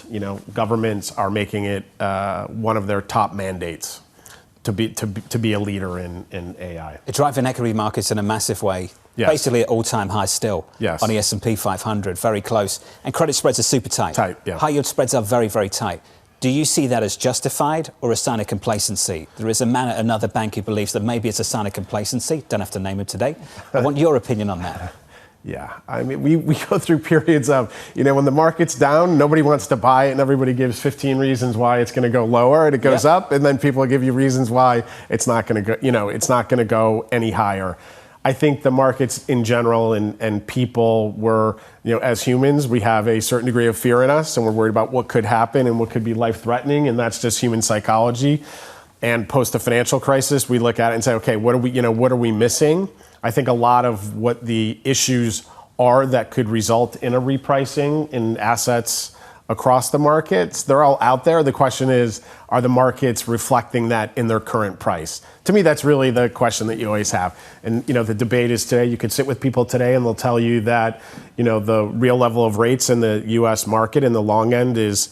governments are making it one of their top mandates to be a leader in AI. It's driving equity markets in a massive way. Yes. Basically at all-time high still. Yes. On the S&P 500, very close. And credit spreads are super tight. Yeah. High yield spreads are very, very tight. Do you see that as justified or a sign of complacency? There is a man at another bank who believes that maybe it's a sign of complacency. Don't have to name him today. I want your opinion on that. Yeah, I mean, we go through periods of, when the market's down, nobody wants to buy it, and everybody gives 15 reasons why it's going to go lower, and it goes up, and then people give you reasons why it's not going to go, it's not going to go any higher. I think the markets in general and people were, as humans, we have a certain degree of fear in us, and we're worried about what could happen and what could be life-threatening, and that's just human psychology. And post the financial crisis, we look at it and say, okay, what are we missing? I think a lot of what the issues are that could result in a repricing in assets across the markets, they're all out there. The question is, are the markets reflecting that in their current price? To me, that's really the question that you always have. And, the debate is today, you could sit with people today and they'll tell you that, the real level of rates in the U.S. market in the long end is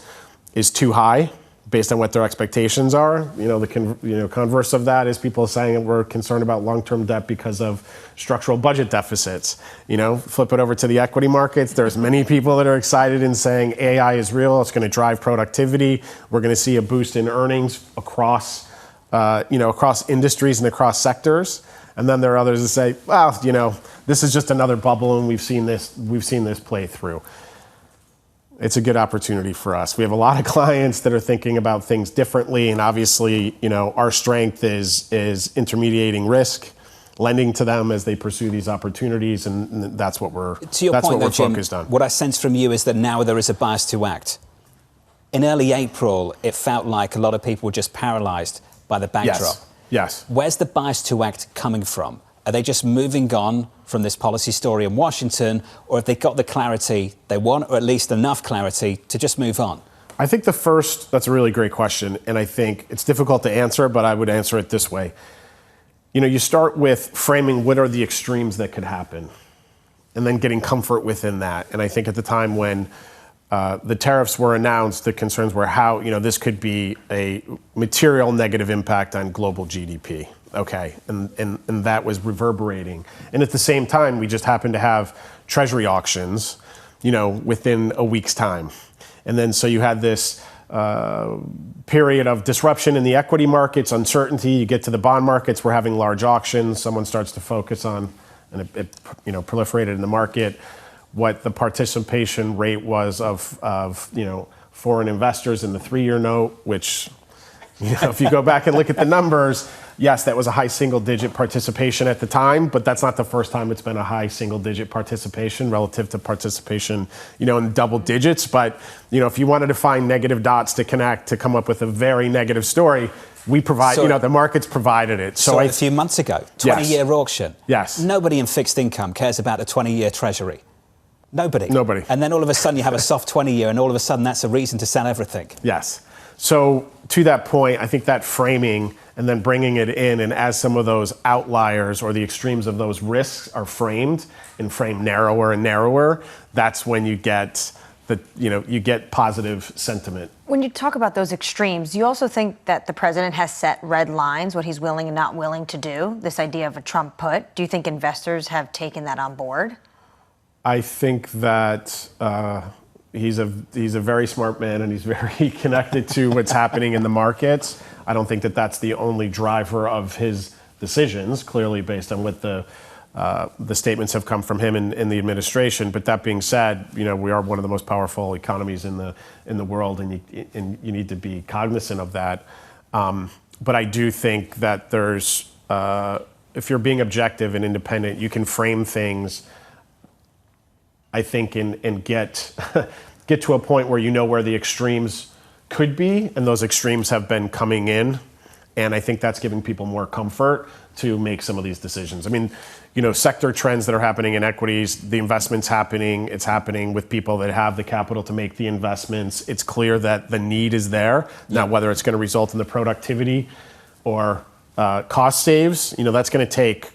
too high, based on what their expectations are. The converse of that is people saying that we're concerned about long-term debt because of structural budget deficits. Flip it over to the equity markets. There's many people that are excited in saying AI is real. It's going to drive productivity. We're going to see a boost in earnings across industries and across sectors. And then there are others that say, well, this is just another bubble, and we've seen this play through. It's a good opportunity for us. We have a lot of clients that are thinking about things differently, and obviously, our strength is intermediating risk, lending to them as they pursue these opportunities, and that's what we're focused on. What I sense from you is that now there is a bias to act. In early April, it felt like a lot of people were just paralyzed by the backdrop. Yes. Where's the bias to act coming from? Are they just moving on from this policy story in Washington, or have they got the clarity they want, or at least enough clarity to just move on? I think that's a really great question, and I think it's difficult to answer, but I would answer it this way. You start with framing what are the extremes that could happen, and then getting comfort within that. And I think at the time when the tariffs were announced, the concerns were how, this could be a material negative impact on global GDP. Okay, and that was reverberating. And at the same time, we just happened to have treasury auctions, within a week's time. And then so you had this period of disruption in the equity markets, uncertainty. You get to the bond markets, we're having large auctions. Someone starts to focus on, and it proliferated in the market, what the participation rate was of foreign investors in the 3-year note, which, if you go back and look at the numbers, yes, that was a high single-digit participation at the time, but that's not the first time it's been a high single-digit participation relative to participation, in double digits. But, if you wanted to find negative dots to connect to come up with a very negative story, we provide, the markets provided it. So a few months ago, 20-year auction. Yes. Nobody in fixed income cares about a 20-year treasury. Nobody. Nobody. And then all of a sudden you have a soft 20-year, and all of a sudden that's a reason to sell everything. Yes. So to that point, I think that framing and then bringing it in, and as some of those outliers or the extremes of those risks are framed and framed narrower and narrower, that's when you get you get positive sentiment. When you talk about those extremes, do you also think that the president has set red lines, what he's willing and not willing to do, this idea of a Trump put? Do you think investors have taken that on board? I think that he's a very smart man, and he's very connected to what's happening in the markets. I don't think that that's the only driver of his decisions, clearly based on what the statements have come from him in the administration. But that being said, we are one of the most powerful economies in the world, and you need to be cognizant of that. But I do think that there's, if you're being objective and independent, you can frame things, I think, and get to a point where you know where the extremes could be, and those extremes have been coming in. And I think that's giving people more comfort to make some of these decisions. I mean, sector trends that are happening in equities, the investments happening, it's happening with people that have the capital to make the investments. It's clear that the need is there. Now, whether it's going to result in the productivity or cost saves, that's going to take,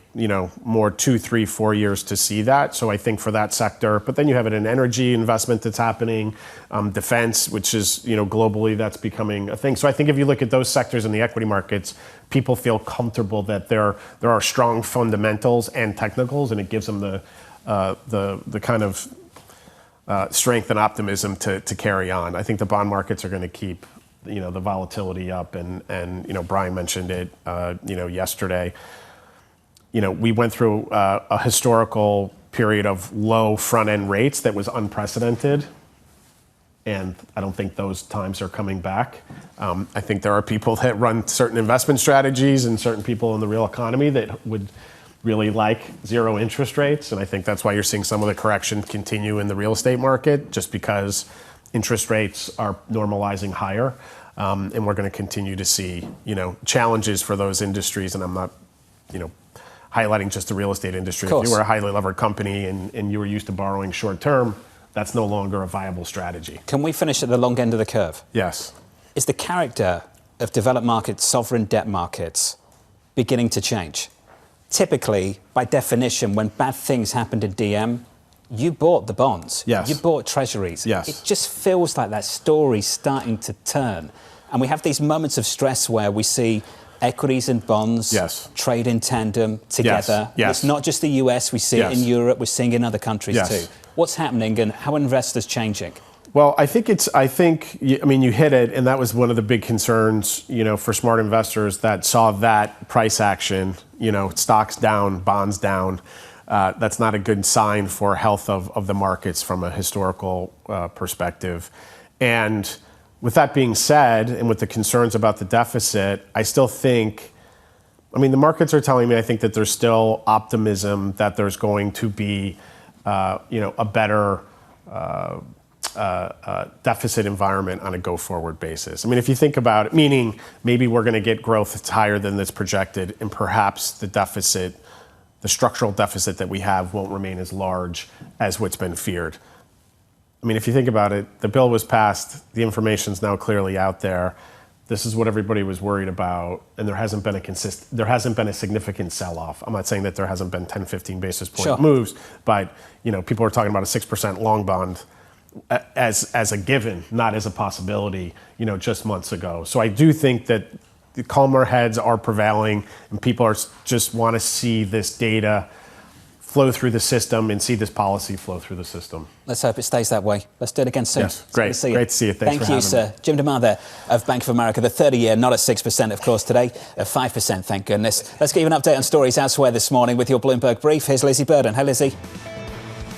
more 2, 3, 4 years to see that. So I think for that sector, but then you have an energy investment that's happening, defense, which is, globally that's becoming a thing. So I think if you look at those sectors in the equity markets, people feel comfortable that there are strong fundamentals and technicals, and it gives them the kind of strength and optimism to carry on. I think the bond markets are going to keep, the volatility up, and Brian mentioned it, yesterday. We went through a historical period of low front-end rates that was unprecedented, and I don't think those times are coming back. I think there are people that run certain investment strategies and certain people in the real economy that would really like zero interest rates, and I think that's why you're seeing some of the correction continue in the real estate market, just because interest rates are normalizing higher, and we're going to continue to see, challenges for those industries, and I'm not, highlighting just the real estate industry. If you were a highly levered company and you were used to borrowing short term, that's no longer a viable strategy. Can we finish at the long end of the curve? Yes. Is the character of developed markets, sovereign debt markets, beginning to change? Typically, by definition, when bad things happened in DM, you bought the bonds. Yes. You bought treasuries. Yes. It just feels like that story's starting to turn. And we have these moments of stress where we see equities and bonds trade in tandem together. Yes. It's not just the US, we see it in Europe, we're seeing it in other countries too. What's happening, and how are investors changing? Well, I think you hit it, and that was one of the big concerns, for smart investors that saw that price action, stocks down, bonds down. That's not a good sign for health of the markets from a historical perspective. And with that being said, and with the concerns about the deficit, I still think, the markets are telling me, I think that there's still optimism that there's going to be, a better deficit environment on a go-forward basis. If you think about it, meaning maybe we're going to get growth that's higher than that's projected, and perhaps the structural deficit that we have won't remain as large as what's been feared. If you think about it, the bill was passed, the information's now clearly out there. This is what everybody was worried about, and there hasn't been a significant sell-off. I'm not saying that there hasn't been 10, 15 basis point moves, but people are talking about a 6% long bond as a given, not as a possibility, just months ago. So I do think that the calmer heads are prevailing, and people just want to see this data flow through the system and see this policy flow through the system. Let's hope it stays that way. Let's do it again soon. Yes, great. Great to see you. Thanks for having me. Thank you, sir. Jim DeMare there of Bank of America. The 30-year, not at 6%, of course, today. At 5%, thank goodness. Let's give you an update on stories elsewhere this morning with your Bloomberg Brief. Here's Lizzie Burden. Hey, Lizzie.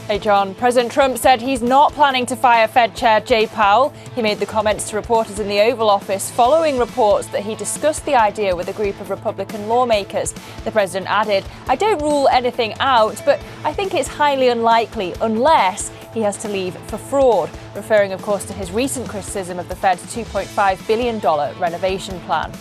Hey, John. President Trump said he's not planning to fire Fed Chair Jay Powell. He made the comments to reporters in the Oval Office following reports that he discussed the idea with a group of Republican lawmakers. The president added, "I don't rule anything out, but I think it's highly unlikely unless he has to leave for fraud," referring, of course, to his recent criticism of the Fed's $2.5 billion renovation plan.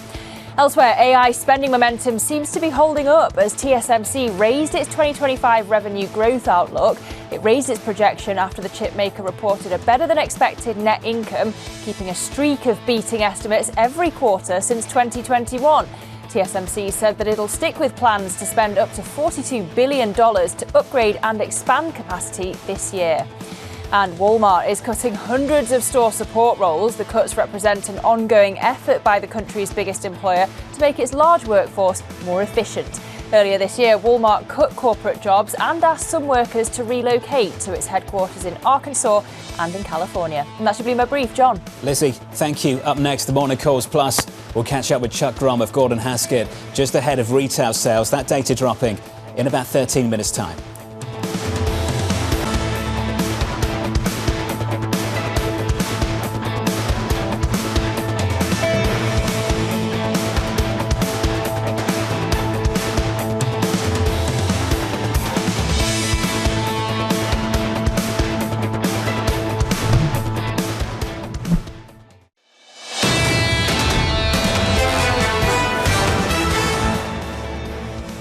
Elsewhere, AI spending momentum seems to be holding up as TSMC raised its 2025 revenue growth outlook. It raised its projection after the chipmaker reported a better-than-expected net income, keeping a streak of beating estimates every quarter since 2021. TSMC said that it'll stick with plans to spend up to $42 billion to upgrade and expand capacity this year. And Walmart is cutting hundreds of store support roles. The cuts represent an ongoing effort by the country's biggest employer to make its large workforce more efficient. Earlier this year, Walmart cut corporate jobs and asked some workers to relocate to its headquarters in Arkansas and in California. And that's your Bloomberg Brief. John. Lizzie, thank you. Up next, the Morning Calls Plus. We'll catch up with Chuck Grom of Gordon Haskett just ahead of retail sales. That data dropping in about 13 minutes' time.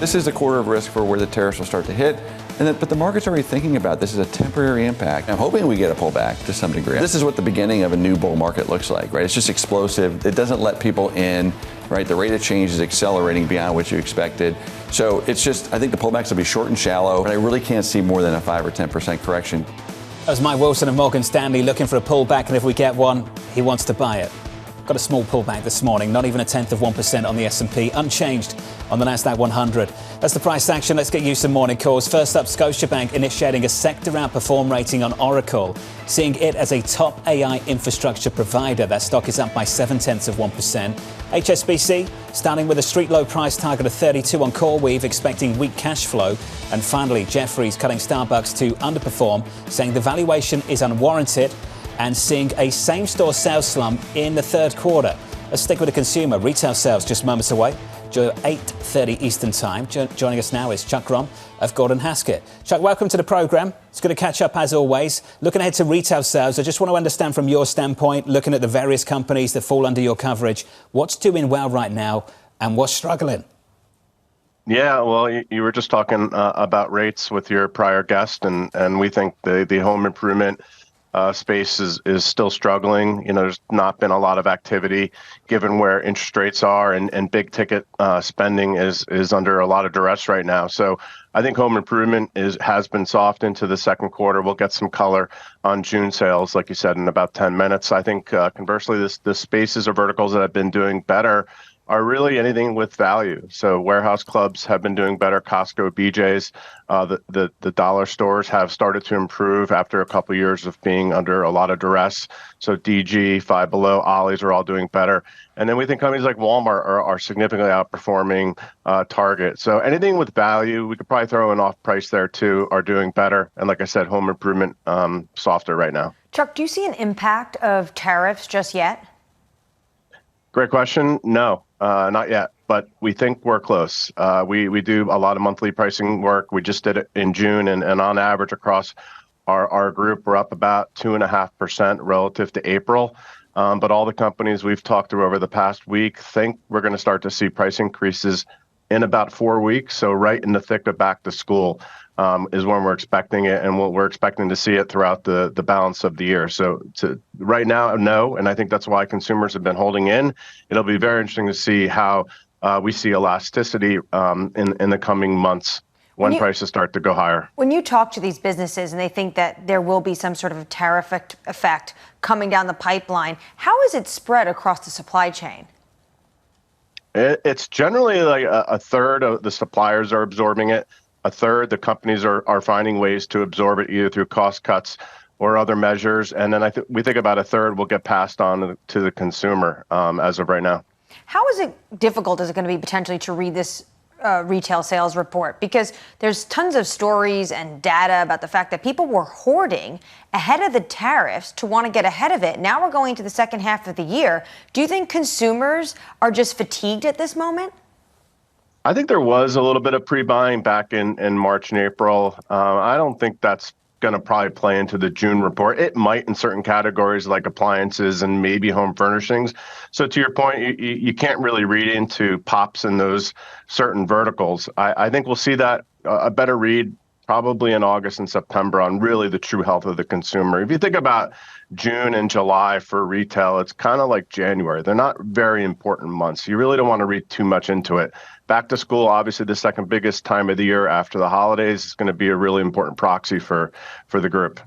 This is a quarter of risk for where the tariffs will start to hit, but the market's already thinking about this as a temporary impact. I'm hoping we get a pullback to some degree. This is what the beginning of a new bull market looks like, right? It's just explosive. It doesn't let people in, right? The rate of change is accelerating beyond what you expected. So it's just, I think the pullbacks will be short and shallow, but I really can't see more than a 5 or 10% correction. As Mike Wilson of Morgan Stanley looking for a pullback, and if we get one, he wants to buy it. Got a small pullback this morning, not even 0.1% on the S&P, unchanged on the Nasdaq 100. That's the price action. Let's get you some morning calls. First up, Scotiabank initiating a sector outperform rating on Oracle, seeing it as a top AI infrastructure provider. That stock is up by 0.7%. HSBC starting with a street low price target of 32 on CoreWeave, expecting weak cash flow. And finally, Jefferies cutting Starbucks to underperform, saying the valuation is unwarranted and seeing a same-store sales slump in the third quarter. Let's stick with the consumer. Retail sales just moments away. 8:30 Eastern Time. Joining us now is Chuck Grom of Gordon Haskett. Chuck, welcome to the program. It's good to catch up as always. Looking ahead to retail sales, I just want to understand from your standpoint, looking at the various companies that fall under your coverage, what's doing well right now and what's struggling? Yeah, well, you were just talking about rates with your prior guest, and we think the home improvement space is still struggling. You know, there's not been a lot of activity given where interest rates are, and big ticket spending is under a lot of duress right now. So I think home improvement has been soft into the second quarter. We'll get some color on June sales, like you said, in about 10 minutes. I think conversely, the spaces or verticals that have been doing better are really anything with value. So warehouse clubs have been doing better. Costco, BJ's, the dollar stores have started to improve after a couple of years of being under a lot of duress. So DG, Five Below, Ollie's are all doing better. And then we think companies like Walmart are significantly outperforming Target. So anything with value, we could probably throw an off price there too, are doing better. And like I said, home improvement softer right now. Chuck, do you see an impact of tariffs just yet? Great question. No. Not yet, but we think we're close. We do a lot of monthly pricing work. We just did it in June, and on average across our group, we're up about 2.5% relative to April. But all the companies we've talked to over the past week think we're going to start to see price increases in about 4 weeks. So right in the thick of back to school is when we're expecting it, and we're expecting to see it throughout the balance of the year. So right now, no, and I think that's why consumers have been holding in. It'll be very interesting to see how we see elasticity in the coming months when prices start to go higher. When you talk to these businesses and they think that there will be some sort of tariff effect coming down the pipeline, how is it spread across the supply chain? It's generally like a third of the suppliers are absorbing it. A third, the companies are finding ways to absorb it either through cost cuts or other measures. And then we think about a third will get passed on to the consumer as of right now. How difficult is it going to be potentially to read this retail sales report? Because there's tons of stories and data about the fact that people were hoarding ahead of the tariffs to want to get ahead of it. Now we're going to the second half of the year. Do you think consumers are just fatigued at this moment? I think there was a little bit of pre-buying back in March and April. I don't think that's going to probably play into the June report. It might in certain categories like appliances and maybe home furnishings. So to your point, you can't really read into pops in those certain verticals. I think we'll see that a better read probably in August and September on really the true health of the consumer. If you think about June and July for retail, it's kind of like January. They're not very important months. You really don't want to read too much into it. Back to school, obviously the second biggest time of the year after the holidays, is going to be a really important proxy for the group.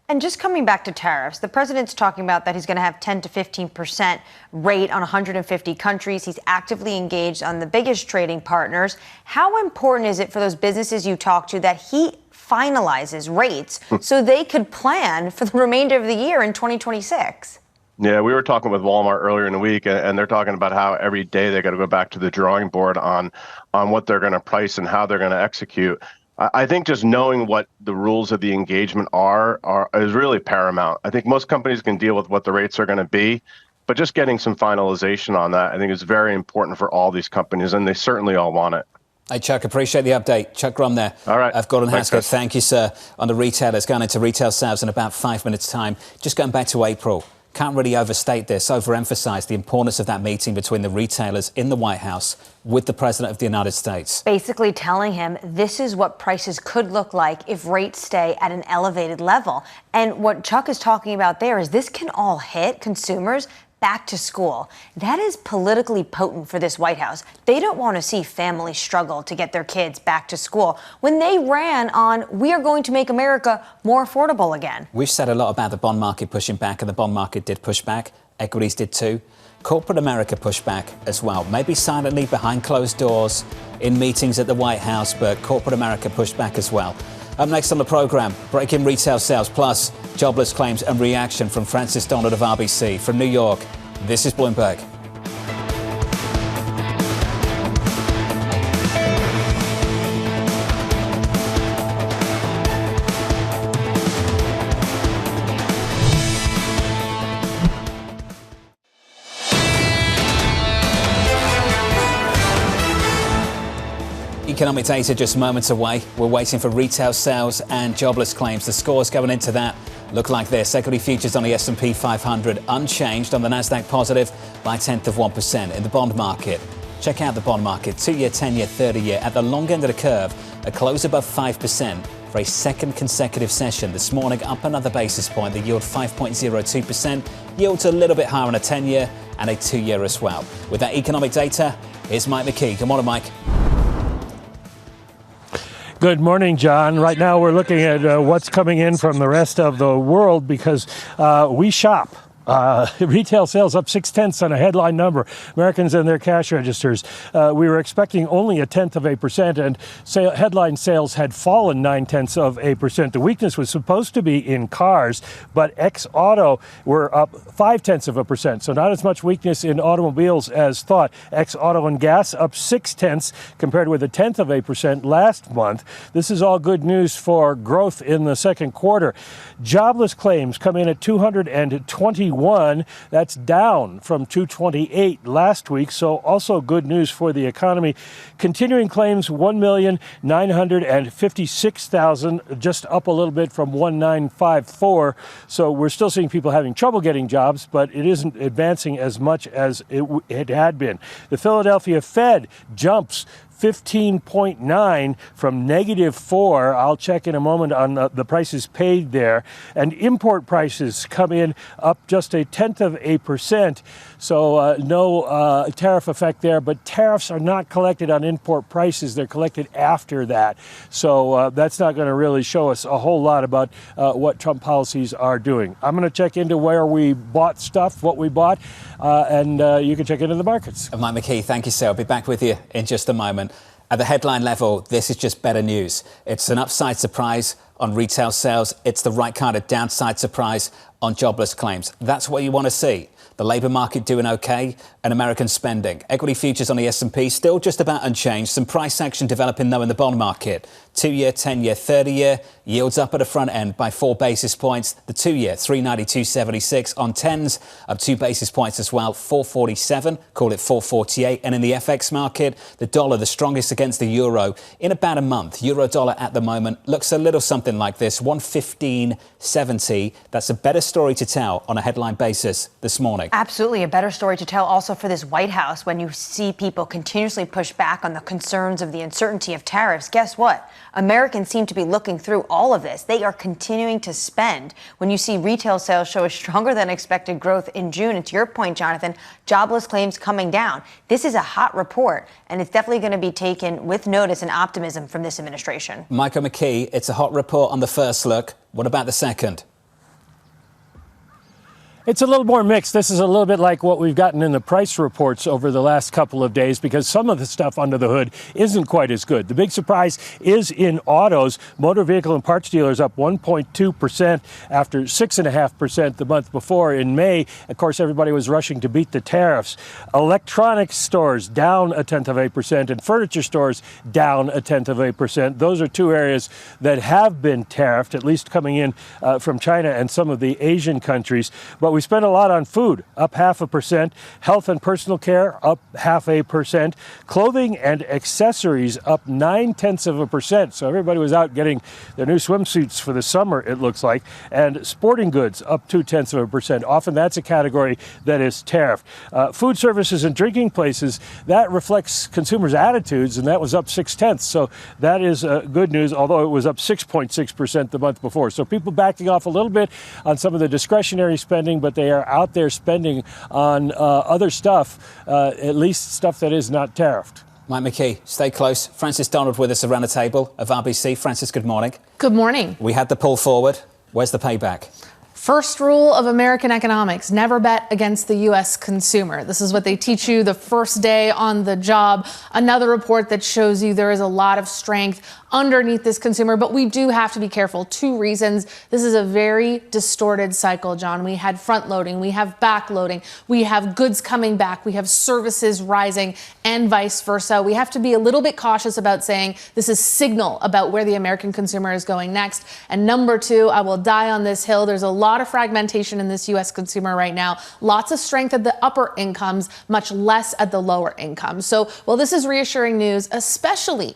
And just coming back to tariffs, the president's talking about that he's going to have 10 to 15% rate on 150 countries. He's actively engaged on the biggest trading partners. How important is it for those businesses you talk to that he finalizes rates so they could plan for the remainder of the year in 2026? Yeah, we were talking with Walmart earlier in the week, and they're talking about how every day they got to go back to the drawing board on what they're going to price and how they're going to execute. I think just knowing what the rules of the engagement are is really paramount. I think most companies can deal with what the rates are going to be, but just getting some finalization on that, I think, is very important for all these companies, and they certainly all want it. Hey, Chuck, appreciate the update. Chuck Grom there. All right. I've got Thanks, Haskett. guys. Thank you, sir. On the retailers, going into retail sales in about 5 minutes' time. Just going back to April. Can't really overstate this, overemphasize the importance of that meeting between the retailers in the White House with the President of the United States. Basically telling him this is what prices could look like if rates stay at an elevated level. And what Chuck is talking about there is this can all hit consumers back to school. That is politically potent for this White House. They don't want to see families struggle to get their kids back to school when they ran on, we are going to make America more affordable again. We've said a lot about the bond market pushing back, and the bond market did push back. Equities did too. Corporate America pushed back as well, maybe silently behind closed doors in meetings at the White House, but corporate America pushed back as well. Up next on the programme, breaking retail sales, plus jobless claims and reaction from Francis Donald of RBC. From New York, this is Bloomberg. Economic data just moments away. We're waiting for retail sales and jobless claims. The scores going into that look like this. Equity futures on the S&P 500 unchanged, on the Nasdaq positive by 0.1% in the bond market. Check out the bond market, 2-year, 10-year, 30-year at the long end of the curve, a close above 5% for a second consecutive session. This morning up another basis point, the yield 5.02%. Yields a little bit higher on a 10-year and a 2-year as well. With that economic data, here's Mike McKee. Good morning, Mike. Good morning, John. Right now we're looking at what's coming in from the rest of the world because we shop. Retail sales up 0.6 on a headline number. Americans and their cash registers. We were expecting only 0.1%, and headline sales had fallen 0.9%. The weakness was supposed to be in cars, but ex-auto were up 0.5%. So not as much weakness in automobiles as thought. Ex-auto and gas up 0.6 compared with 0.1% last month. This is all good news for growth in the second quarter. Jobless claims come in at 221. That's down from 228 last week, so also good news for the economy. Continuing claims, 1,956,000, just up a little bit from 1,954. So we're still seeing people having trouble getting jobs, but it isn't advancing as much as it had been. The Philadelphia Fed jumps 15.9 from -4. I'll check in a moment on the prices paid there. And import prices come in up just 0.1%. So no tariff effect there. But tariffs are not collected on import prices. They're collected after that. So that's not going to really show us a whole lot about what Trump policies are doing. I'm going to check into where we bought stuff, what we bought, and you can check into the markets. Mike McKee, thank you, sir. I'll be back with you in just a moment. At the headline level, this is just better news. It's an upside surprise on retail sales. It's the right kind of downside surprise on jobless claims. That's what you want to see. The labour market doing OK, and American spending. Equity futures on the S&P still just about unchanged. Some price action developing though in the bond market. 2-year, 10-year, 30-year. Yields up at the front end by 4 basis points. The 2-year, 392.76 on 10s, up 2 basis points as well, 447, call it 448. And in the FX market, the dollar the strongest against the euro in about a month. Euro dollar at the moment looks a little something like this, 115.70. That's a better story to tell on a headline basis this morning. Absolutely a better story to tell also for this White House when you see people continuously push back on the concerns of the uncertainty of tariffs. Guess what? Americans seem to be looking through all of this. They are continuing to spend. When you see retail sales show a stronger than expected growth in June, and to your point, Jonathan, jobless claims coming down. This is a hot report, and it's definitely going to be taken with notice and optimism from this administration. Michael McKee, it's a hot report on the first look. What about the second? It's a little more mixed. This is a little bit like what we've gotten in the price reports over the last couple of days because some of the stuff under the hood isn't quite as good. The big surprise is in autos. Motor vehicle and parts dealers up 1.2% after 6.5% the month before in May. Of course, everybody was rushing to beat the tariffs. Electronics stores down 0.1%, and furniture stores down 0.1%. Those are two areas that have been tariffed, at least coming in from China and some of the Asian countries. But we spent a lot on food, up 0.5%. Health and personal care, up 0.5%. Clothing and accessories, up 0.9%. So everybody was out getting their new swimsuits for the summer, it looks like. And sporting goods, up 0.2%. Often that's a category that is tariffed. Food services and drinking places, that reflects consumers' attitudes, and that was up 0.6. So that is good news, although it was up 6.6% the month before. So people backing off a little bit on some of the discretionary spending, but they are out there spending on other stuff, at least stuff that is not tariffed. Mike McKee, stay close. Francis Donald with us around the table of RBC. Francis, good morning. Good morning. We had the pull forward. Where's the payback? First rule of American economics, never bet against the U.S. consumer. This is what they teach you the first day on the job. Another report that shows you there is a lot of strength underneath this consumer, but we do have to be careful. 2 reasons. This is a very distorted cycle, John. We had front loading, we have back loading, we have goods coming back, we have services rising, and vice versa. We have to be a little bit cautious about saying this is signal about where the American consumer is going next. And number 2, I will die on this hill. There's a lot of fragmentation in this U.S. consumer right now. Lots of strength at the upper incomes, much less at the lower incomes. So, well, this is reassuring news, especially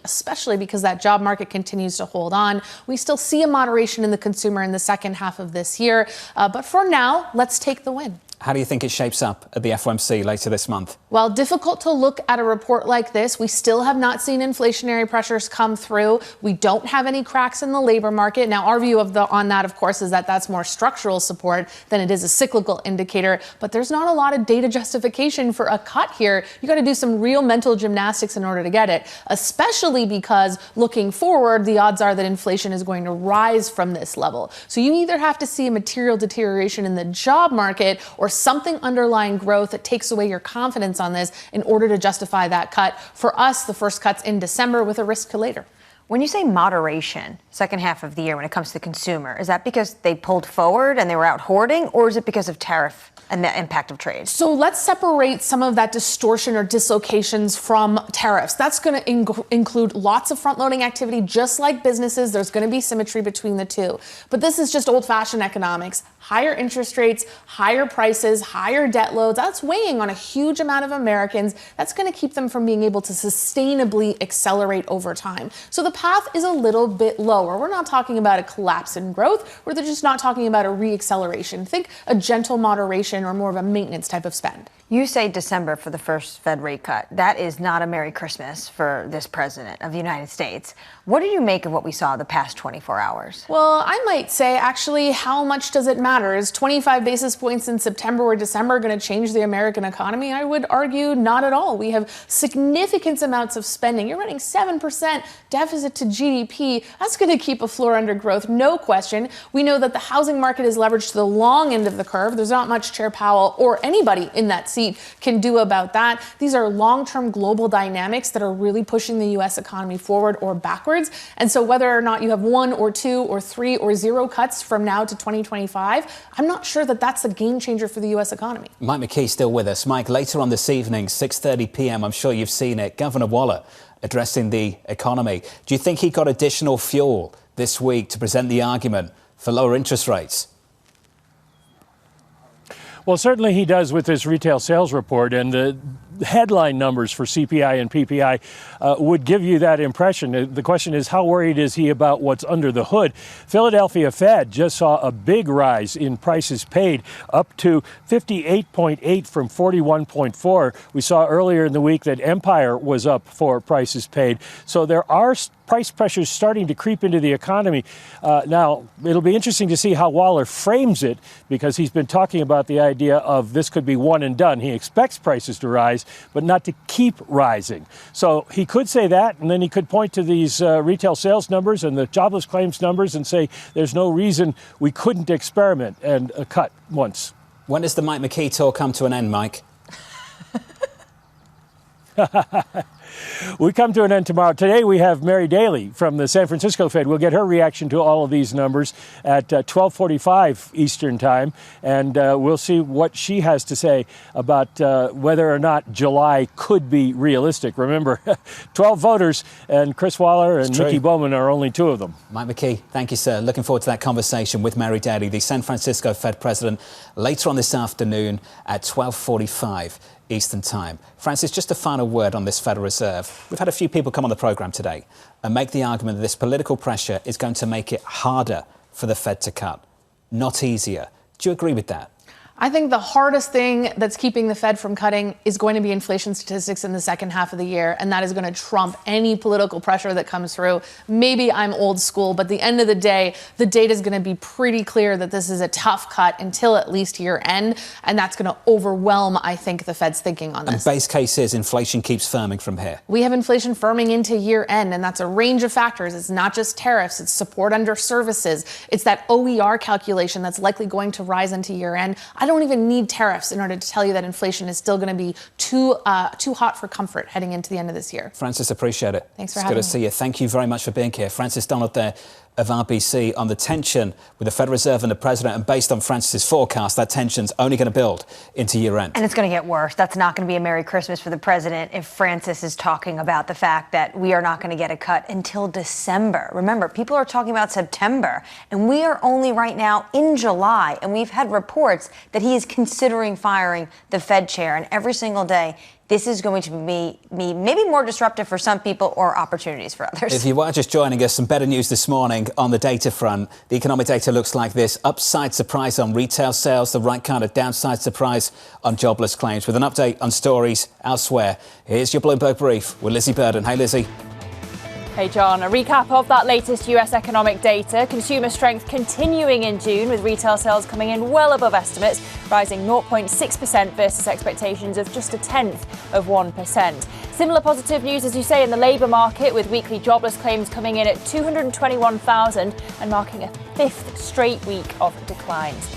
because that job market continues to hold on. We still see a moderation in the consumer in the second half of this year. But for now, let's take the win. How do you think it shapes up at the FOMC later this month? Well, difficult to look at a report like this. We still have not seen inflationary pressures come through. We don't have any cracks in the labor market. Now, our view on that, of course, is that that's more structural support than it is a cyclical indicator. But there's not a lot of data justification for a cut here. You got to do some real mental gymnastics in order to get it, especially because looking forward, the odds are that inflation is going to rise from this level. So you either have to see a material deterioration in the job market or something underlying growth that takes away your confidence on this in order to justify that cut. For us, the first cut's in December with a risk to later. When you say moderation, second half of the year when it comes to consumer, is that because they pulled forward and they were out hoarding, or is it because of tariff and the impact of trade? So let's separate some of that distortion or dislocations from tariffs. That's going to include lots of front-loading activity, just like businesses. There's going to be symmetry between the two. But this is just old-fashioned economics. Higher interest rates, higher prices, higher debt loads. That's weighing on a huge amount of Americans. That's going to keep them from being able to sustainably accelerate over time. So the path is a little bit lower. We're not talking about a collapse in growth. We're just not talking about a re-acceleration. Think a gentle moderation or more of a maintenance type of spend. You say December for the first Fed rate cut. That is not a Merry Christmas for this president of the United States. What did you make of what we saw the past 24 hours? Well, I might say, actually, how much does it matter? Is 25 basis points in September or December going to change the American economy? I would argue not at all. We have significant amounts of spending. You're running 7% deficit to GDP. That's going to keep a floor under growth, no question. We know that the housing market is leveraged to the long end of the curve. There's not much Chair Powell or anybody in that seat seat can do about that. These are long-term global dynamics that are really pushing the U.S. economy forward or backwards. And so whether or not you have 1 or 2 or 3 or 0 cuts from now to 2025, I'm not sure that that's a game changer for the U.S. economy. Mike McKee still with us. Mike, later on this evening, 6:30 p.m., I'm sure you've seen it, Governor Waller addressing the economy. Do you think he got additional fuel this week to present the argument for lower interest rates? Well, certainly he does with this retail sales report, and the headline numbers for CPI and PPI would give you that impression. The question is, how worried is he about what's under the hood? Philadelphia Fed just saw a big rise in prices paid, up to 58.8 from 41.4. We saw earlier in the week that Empire was up for prices paid. So there are price pressures starting to creep into the economy. Now, it'll be interesting to see how Waller frames it, because he's been talking about the idea of this could be one and done. He expects prices to rise, but not to keep rising. So he could say that, and then he could point to these retail sales numbers and the jobless claims numbers and say there's no reason we couldn't experiment and cut once. When does the Mike McKee tour come to an end, Mike? We come to an end tomorrow. Today we have Mary Daly from the San Francisco Fed. We'll get her reaction to all of these numbers at 12:45 Eastern Time, and we'll see what she has to say about whether or not July could be realistic. Remember, 12 voters, and Chris Waller and Nikki Bowman are only 2 of them. Mike McKee, thank you, sir. Looking forward to that conversation with Mary Daly, the San Francisco Fed president, later on this afternoon at 12:45 Eastern Time. Francis, just a final word on this Federal Reserve. We've had a few people come on the programme today and make the argument that this political pressure is going to make it harder for the Fed to cut, not easier. Do you agree with that? I think the hardest thing that's keeping the Fed from cutting is going to be inflation statistics in the second half of the year, and that is going to trump any political pressure that comes through. Maybe I'm old school, but at the end of the day, the data is going to be pretty clear that this is a tough cut until at least year end, and that's going to overwhelm, I think, the Fed's thinking on this. And base case is inflation keeps firming from here. We have inflation firming into year end, and that's a range of factors. It's not just tariffs, it's support under services. It's that OER calculation that's likely going to rise into year end. I don't even need tariffs in order to tell you that inflation is still going to be too hot for comfort heading into the end of this year. Francis, appreciate it. Thanks for having me. It's good to see you. Thank you very much for being here. Francis Donald there of RBC on the tension with the Federal Reserve and the President, and based on Francis's forecast, that tension's only going to build into year end. And it's going to get worse. That's not going to be a Merry Christmas for the President if Francis is talking about the fact that we are not going to get a cut until December. Remember, people are talking about September, and we are only right now in July, and we've had reports that he is considering firing the Fed chair, and every single day this is going to be maybe more disruptive for some people or opportunities for others. If you are just joining us, some better news this morning on the data front. The economic data looks like this. Upside surprise on retail sales, the right kind of downside surprise on jobless claims. With an update on stories elsewhere, here's your Bloomberg Brief with Lizzie Burden. Hey, Lizzie. Hey, John. A recap of that latest US economic data. Consumer strength continuing in June, with retail sales coming in well above estimates, rising 0.6% versus expectations of just 0.1%. Similar positive news, as you say, in the labour market, with weekly jobless claims coming in at 221,000 and marking a 5th straight week of declines.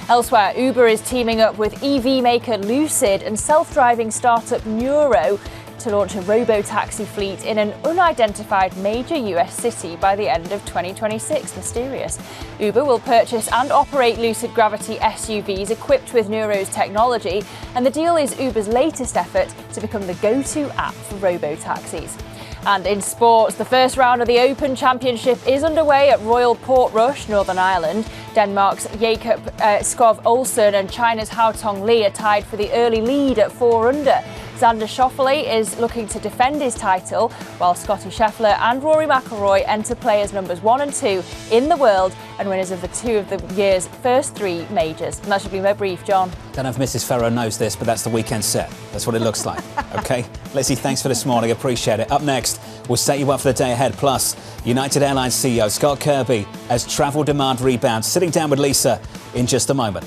Elsewhere, Uber is teaming up with EV maker Lucid and self-driving startup Neuro to launch a robo-taxi fleet in an unidentified major US city by the end of 2026. Mysterious. Uber will purchase and operate Lucid Gravity SUVs equipped with Neuro's technology, and the deal is Uber's latest effort to become the go-to app for robo-taxis. And in sports, the first round of the Open Championship is underway at Royal Portrush, Northern Ireland. Denmark's Jakob Skov Olsen and China's Hao Tong Li are tied for the early lead at 4 under. Xander Schauffele is looking to defend his title, while Scottie Scheffler and Rory McIlroy enter play as numbers 1 and 2 in the world and winners of the year's first 3 majors. And that should be my brief, John. Don't know if Mrs. Ferro knows this, but that's the weekend set. That's what it looks like. OK? Lizzie, thanks for this morning. Appreciate it. Up next, we'll set you up for the day ahead. Plus, United Airlines CEO Scott Kirby as travel demand rebounds. Sitting down with Lisa in just a moment.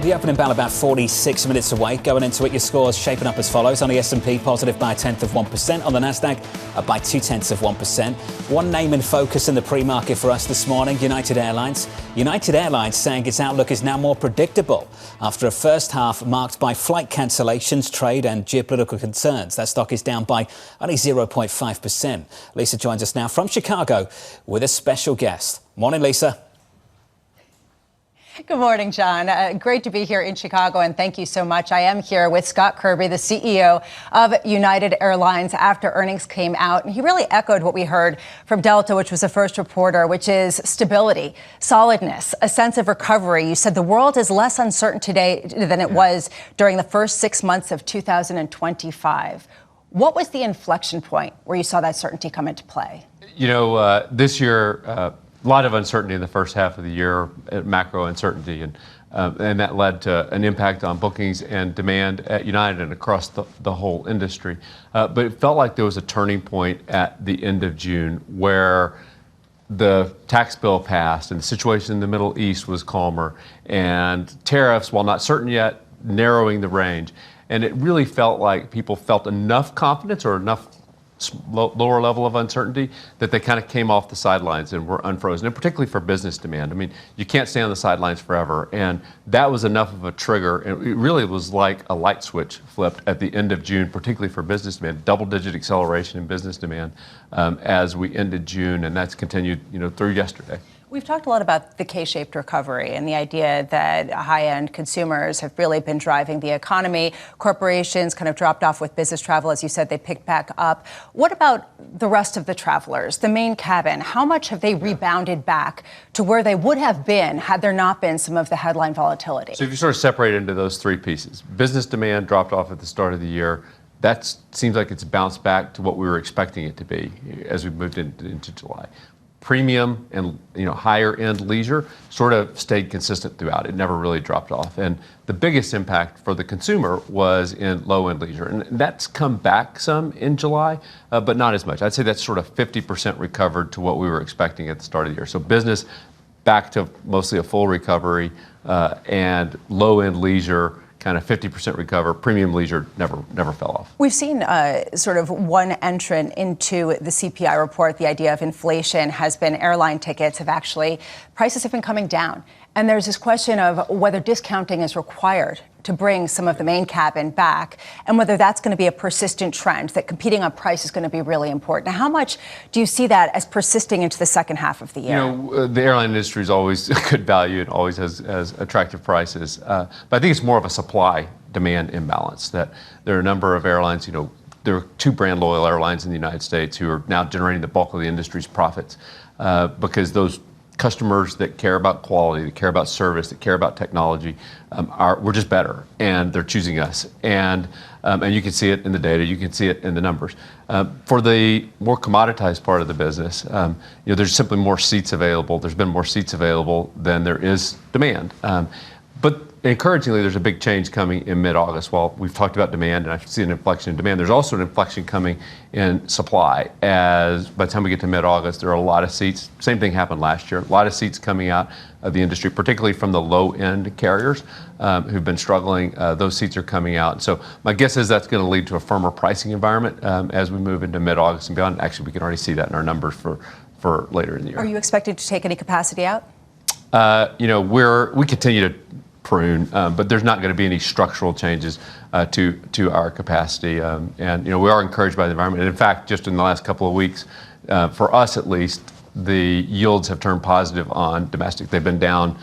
The opening bell about 46 minutes away. Going into it, your scores shaping up as follows. On the S&P, positive by 0.1%. On the Nasdaq, up by 0.2%. One name in focus in the pre-market for us this morning, United Airlines. United Airlines saying its outlook is now more predictable after a first half marked by flight cancellations, trade and geopolitical concerns. That stock is down by only 0.5%. Lisa joins us now from Chicago with a special guest. Morning, Lisa. Good morning, John. Great to be here in Chicago, and thank you so much. I am here with Scott Kirby, the CEO of United Airlines, after earnings came out. And he really echoed what we heard from Delta, which was the first reporter, which is stability, solidness, a sense of recovery. You said the world is less uncertain today than it was during the first 6 months of 2025. What was the inflection point where you saw that certainty come into play? You know, this year, a lot of uncertainty in the first half of the year, macro uncertainty, and that led to an impact on bookings and demand at United and across the whole industry. But it felt like there was a turning point at the end of June where the tax bill passed and the situation in the Middle East was calmer, and tariffs, while not certain yet, narrowing the range. And it really felt like people felt enough confidence or enough lower level of uncertainty that they kind of came off the sidelines and were unfrozen, and particularly for business demand. I mean, you can't stay on the sidelines forever, and that was enough of a trigger. And it really was like a light switch flipped at the end of June, particularly for business demand, double-digit acceleration in business demand as we ended June, and that's continued, through yesterday. We've talked a lot about the K-shaped recovery and the idea that high-end consumers have really been driving the economy. Corporations kind of dropped off with business travel. As you said, they picked back up. What about the rest of the travelers, the main cabin? How much have they rebounded back to where they would have been had there not been some of the headline volatility? So if you sort of separate into those three pieces, business demand dropped off at the start of the year. That seems like it's bounced back to what we were expecting it to be as we moved into July. Premium and higher end leisure sort of stayed consistent throughout. It never really dropped off. And the biggest impact for the consumer was in low end leisure. And that's come back some in July, but not as much. I'd say that's sort of 50% recovered to what we were expecting at the start of the year. So business back to mostly a full recovery, and low end leisure kind of 50% recover. Premium leisure never fell off. We've seen sort of one entrant into the CPI report. The idea of inflation has been airline tickets prices have been coming down. And there's this question of whether discounting is required to bring some of the main cabin back, and whether that's going to be a persistent trend, that competing on price is going to be really important. Now, how much do you see that as persisting into the second half of the year? The airline industry is always a good value and always has attractive prices. But I think it's more of a supply-demand imbalance, that there are a number of airlines, there are two brand loyal airlines in the United States who are now generating the bulk of the industry's profits because those customers that care about quality, that care about service, that care about technology, we're just better, and they're choosing us. And you can see it in the data, you can see it in the numbers. For the more commoditized part of the business, there's simply more seats available. There's been more seats available than there is demand. But encouragingly, there's a big change coming in mid-August. While we've talked about demand, and I see an inflection in demand, there's also an inflection coming in supply. As by the time we get to mid-August, there are a lot of seats. Same thing happened last year. A lot of seats coming out of the industry, particularly from the low-end carriers who've been struggling. Those seats are coming out. So my guess is that's going to lead to a firmer pricing environment as we move into mid-August and beyond. Actually, we can already see that in our numbers for later in the year. Are you expected to take any capacity out? We continue to prune, but there's not going to be any structural changes to our capacity. And we are encouraged by the environment. And in fact, just in the last couple of weeks, for us at least, the yields have turned positive on domestic. They've been down,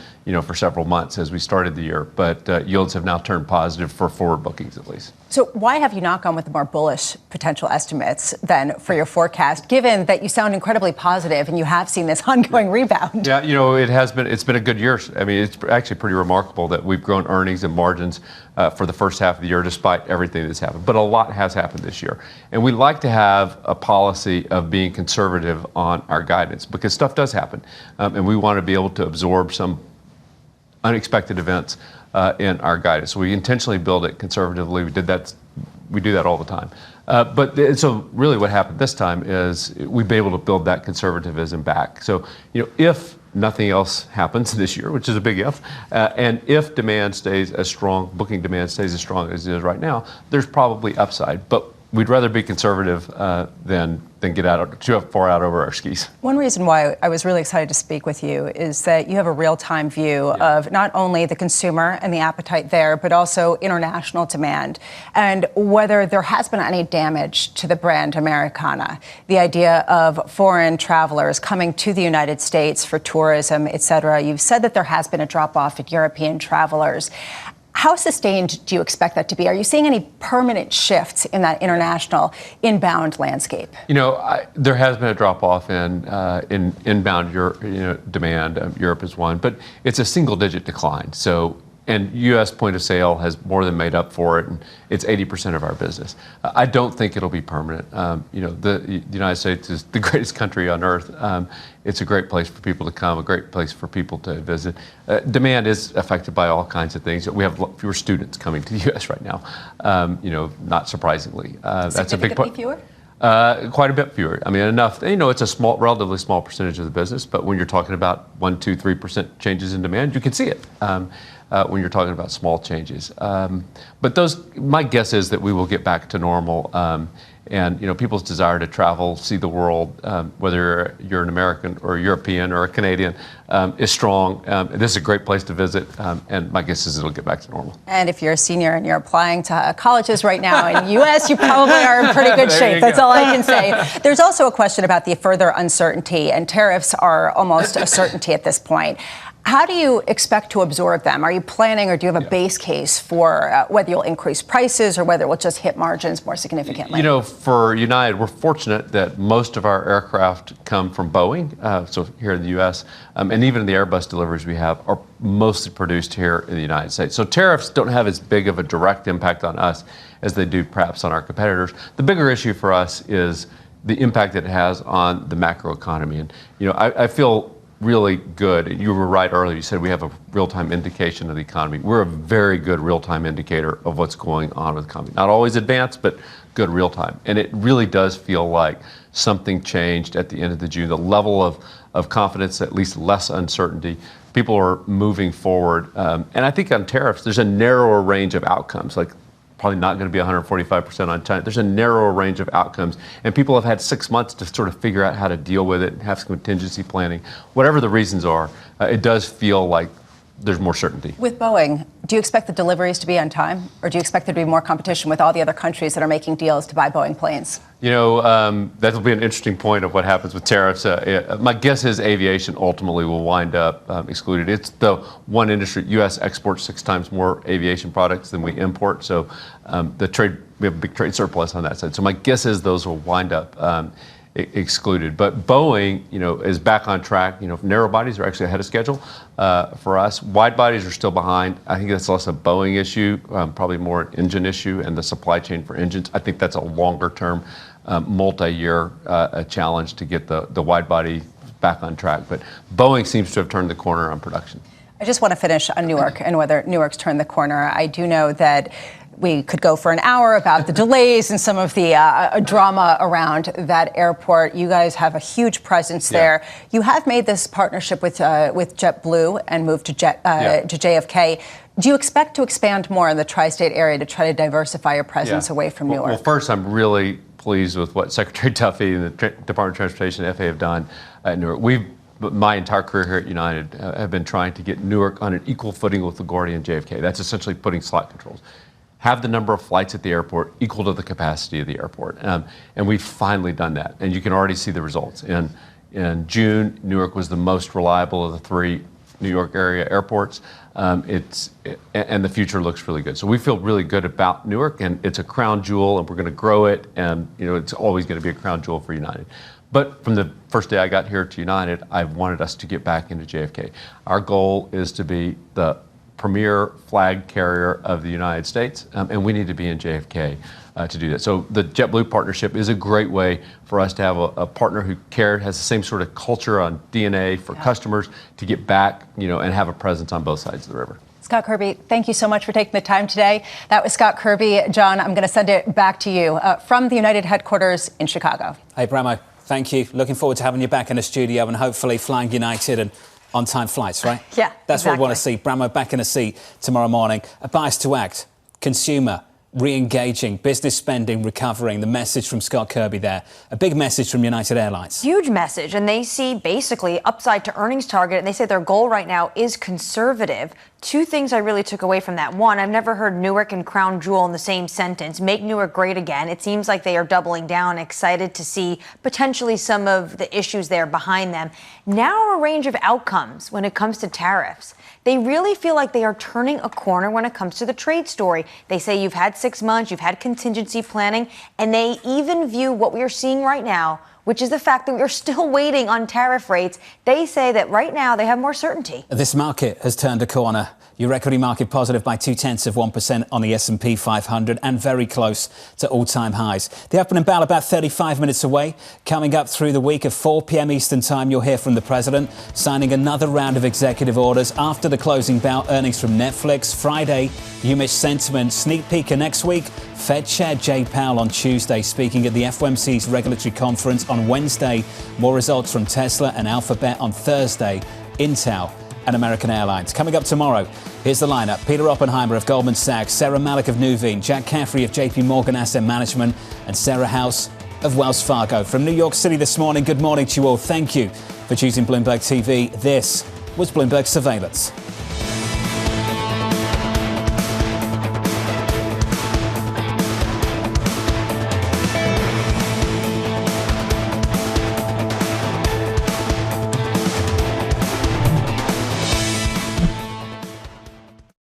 for several months as we started the year, but yields have now turned positive for forward bookings at least. So why have you not gone with the more bullish potential estimates then for your forecast, given that you sound incredibly positive and you have seen this ongoing rebound? Yeah, it's been a good year. I mean, it's actually pretty remarkable that we've grown earnings and margins for the first half of the year despite everything that's happened. But a lot has happened this year. And we like to have a policy of being conservative on our guidance because stuff does happen. And we want to be able to absorb some unexpected events in our guidance. So we intentionally build it conservatively. We do that all the time. So really what happened this time is we've been able to build that conservatism back. So, if nothing else happens this year, which is a big if, and if demand stays as strong, booking demand stays as strong as it is right now, there's probably upside. But we'd rather be conservative than get too far out over our skis. One reason why I was really excited to speak with you is that you have a real-time view of not only the consumer and the appetite there, but also international demand and whether there has been any damage to the brand Americana. The idea of foreign travelers coming to the United States for tourism, et cetera. You've said that there has been a drop-off in European travelers. How sustained do you expect that to be? Are you seeing any permanent shifts in that international inbound landscape? There has been a drop-off in inbound demand. Europe is one, but it's a single-digit decline. And U.S. point of sale has more than made up for it, and it's 80% of our business. I don't think it'll be permanent. The United States is the greatest country on earth. It's a great place for people to come, a great place for people to visit. Demand is affected by all kinds of things. We have fewer students coming to the U.S. right now, not surprisingly. That's a big part. Fewer? Quite a bit fewer. I mean, enough. It's a relatively small percentage of the business, but when you're talking about 1%, 2%, 3% changes in demand, you can see it. When you're talking about small changes. But my guess is that we will get back to normal. And people's desire to travel, see the world, whether you're an American or a European or a Canadian, is strong. This is a great place to visit, and my guess is it'll get back to normal. And if you're a senior and you're applying to colleges right now in the U.S., you probably are in pretty good shape. That's all I can say. There's also a question about the further uncertainty, and tariffs are almost a certainty at this point. How do you expect to absorb them? Are you planning or do you have a base case for whether you'll increase prices or whether it will just hit margins more significantly? For United, we're fortunate that most of our aircraft come from Boeing, so here in the U.S., and even the Airbus deliveries we have are mostly produced here in the United States. So tariffs don't have as big of a direct impact on us as they do perhaps on our competitors. The bigger issue for us is the impact that it has on the macroeconomy. And, I feel really good. You were right earlier. You said we have a real-time indication of the economy. We're a very good real-time indicator of what's going on with the economy. Not always advanced, but good real-time. And it really does feel like something changed at the end of the June. The level of confidence, at least less uncertainty. People are moving forward. And I think on tariffs, there's a narrower range of outcomes. Like probably not going to be 145% on China. There's a narrower range of outcomes. And people have had 6 months to sort of figure out how to deal with it and have some contingency planning. Whatever the reasons are, it does feel like there's more certainty. With Boeing, do you expect the deliveries to be on time? Or do you expect there to be more competition with all the other countries that are making deals to buy Boeing planes? That'll be an interesting point of what happens with tariffs. My guess is aviation ultimately will wind up excluded. It's the one industry, U.S. exports 6 times more aviation products than we import. So we have a big trade surplus on that side. So my guess is those will wind up excluded. But Boeing, is back on track. Narrow bodies are actually ahead of schedule for us. Wide bodies are still behind. I think that's less a Boeing issue, probably more an engine issue and the supply chain for engines. I think that's a longer term, multi-year challenge to get the wide body back on track. But Boeing seems to have turned the corner on production. I just want to finish on Newark and whether Newark's turned the corner. I do know that we could go for an hour about the delays and some of the drama around that airport. You guys have a huge presence there. You have made this partnership with JetBlue and moved to JFK. Do you expect to expand more in the tri-state area to try to diversify your presence away from Newark? Well, first, I'm really pleased with what Secretary Duffy and the Department of Transportation and FAA have done at Newark. My entire career here at United have been trying to get Newark on an equal footing with LaGuardia and JFK. That's essentially putting slot controls. Have the number of flights at the airport equal to the capacity of the airport. And we've finally done that. And you can already see the results. In June, Newark was the most reliable of the 3 New York area airports. And the future looks really good. So we feel really good about Newark, and it's a crown jewel, and we're going to grow it. And it's always going to be a crown jewel for United. But from the first day I got here to United, I wanted us to get back into JFK. Our goal is to be the premier flag carrier of the United States, and we need to be in JFK to do that. So the JetBlue partnership is a great way for us to have a partner who has the same sort of culture on DNA for customers to get back, and have a presence on both sides of the river. Scott Kirby, thank you so much for taking the time today. That was Scott Kirby. John, I'm going to send it back to you from the United headquarters in Chicago. Hey, Bramo, thank you. Looking forward to having you back in the studio and hopefully flying United and On-time flights, right? Yeah, That's what we want to exactly. see. Bramwell back in a seat tomorrow morning. A bias to act. Consumer re-engaging, business spending recovering. The message from Scott Kirby there. A big message from United Airlines. Huge message. And they see basically upside to earnings target. And they say their goal right now is conservative. Two things I really took away from that. One, I've never heard Newark and Crown Jewel in the same sentence. Make Newark great again. It seems like they are doubling down, excited to see potentially some of the issues there behind them. Now a range of outcomes when it comes to tariffs. They really feel like they are turning a corner when it comes to the trade story. They say you've had 6 months, you've had contingency planning, and they even view what we are seeing right now, which is the fact that we are still waiting on tariff rates. They say that right now they have more certainty. This market has turned a corner. Your equity market positive by 0.2% on the S&P 500 and very close to all-time highs. The opening bell about 35 minutes away. Coming up through the week at 4 p.m. Eastern Time, you'll hear from the President signing another round of executive orders after the closing bell. Earnings from Netflix. Friday, UMich sentiment. Sneak peek of next week. Fed Chair Jay Powell on Tuesday speaking at the FOMC's regulatory conference on Wednesday. More results from Tesla and Alphabet on Thursday. Intel and American Airlines. Coming up tomorrow, here's the lineup. Peter Oppenheimer of Goldman Sachs, Sarah Malik of Nuveen, Jack Caffrey of JP Morgan Asset Management, and Sarah House of Wells Fargo. From New York City this morning, good morning to you all. Thank you for choosing Bloomberg TV. This was Bloomberg Surveillance.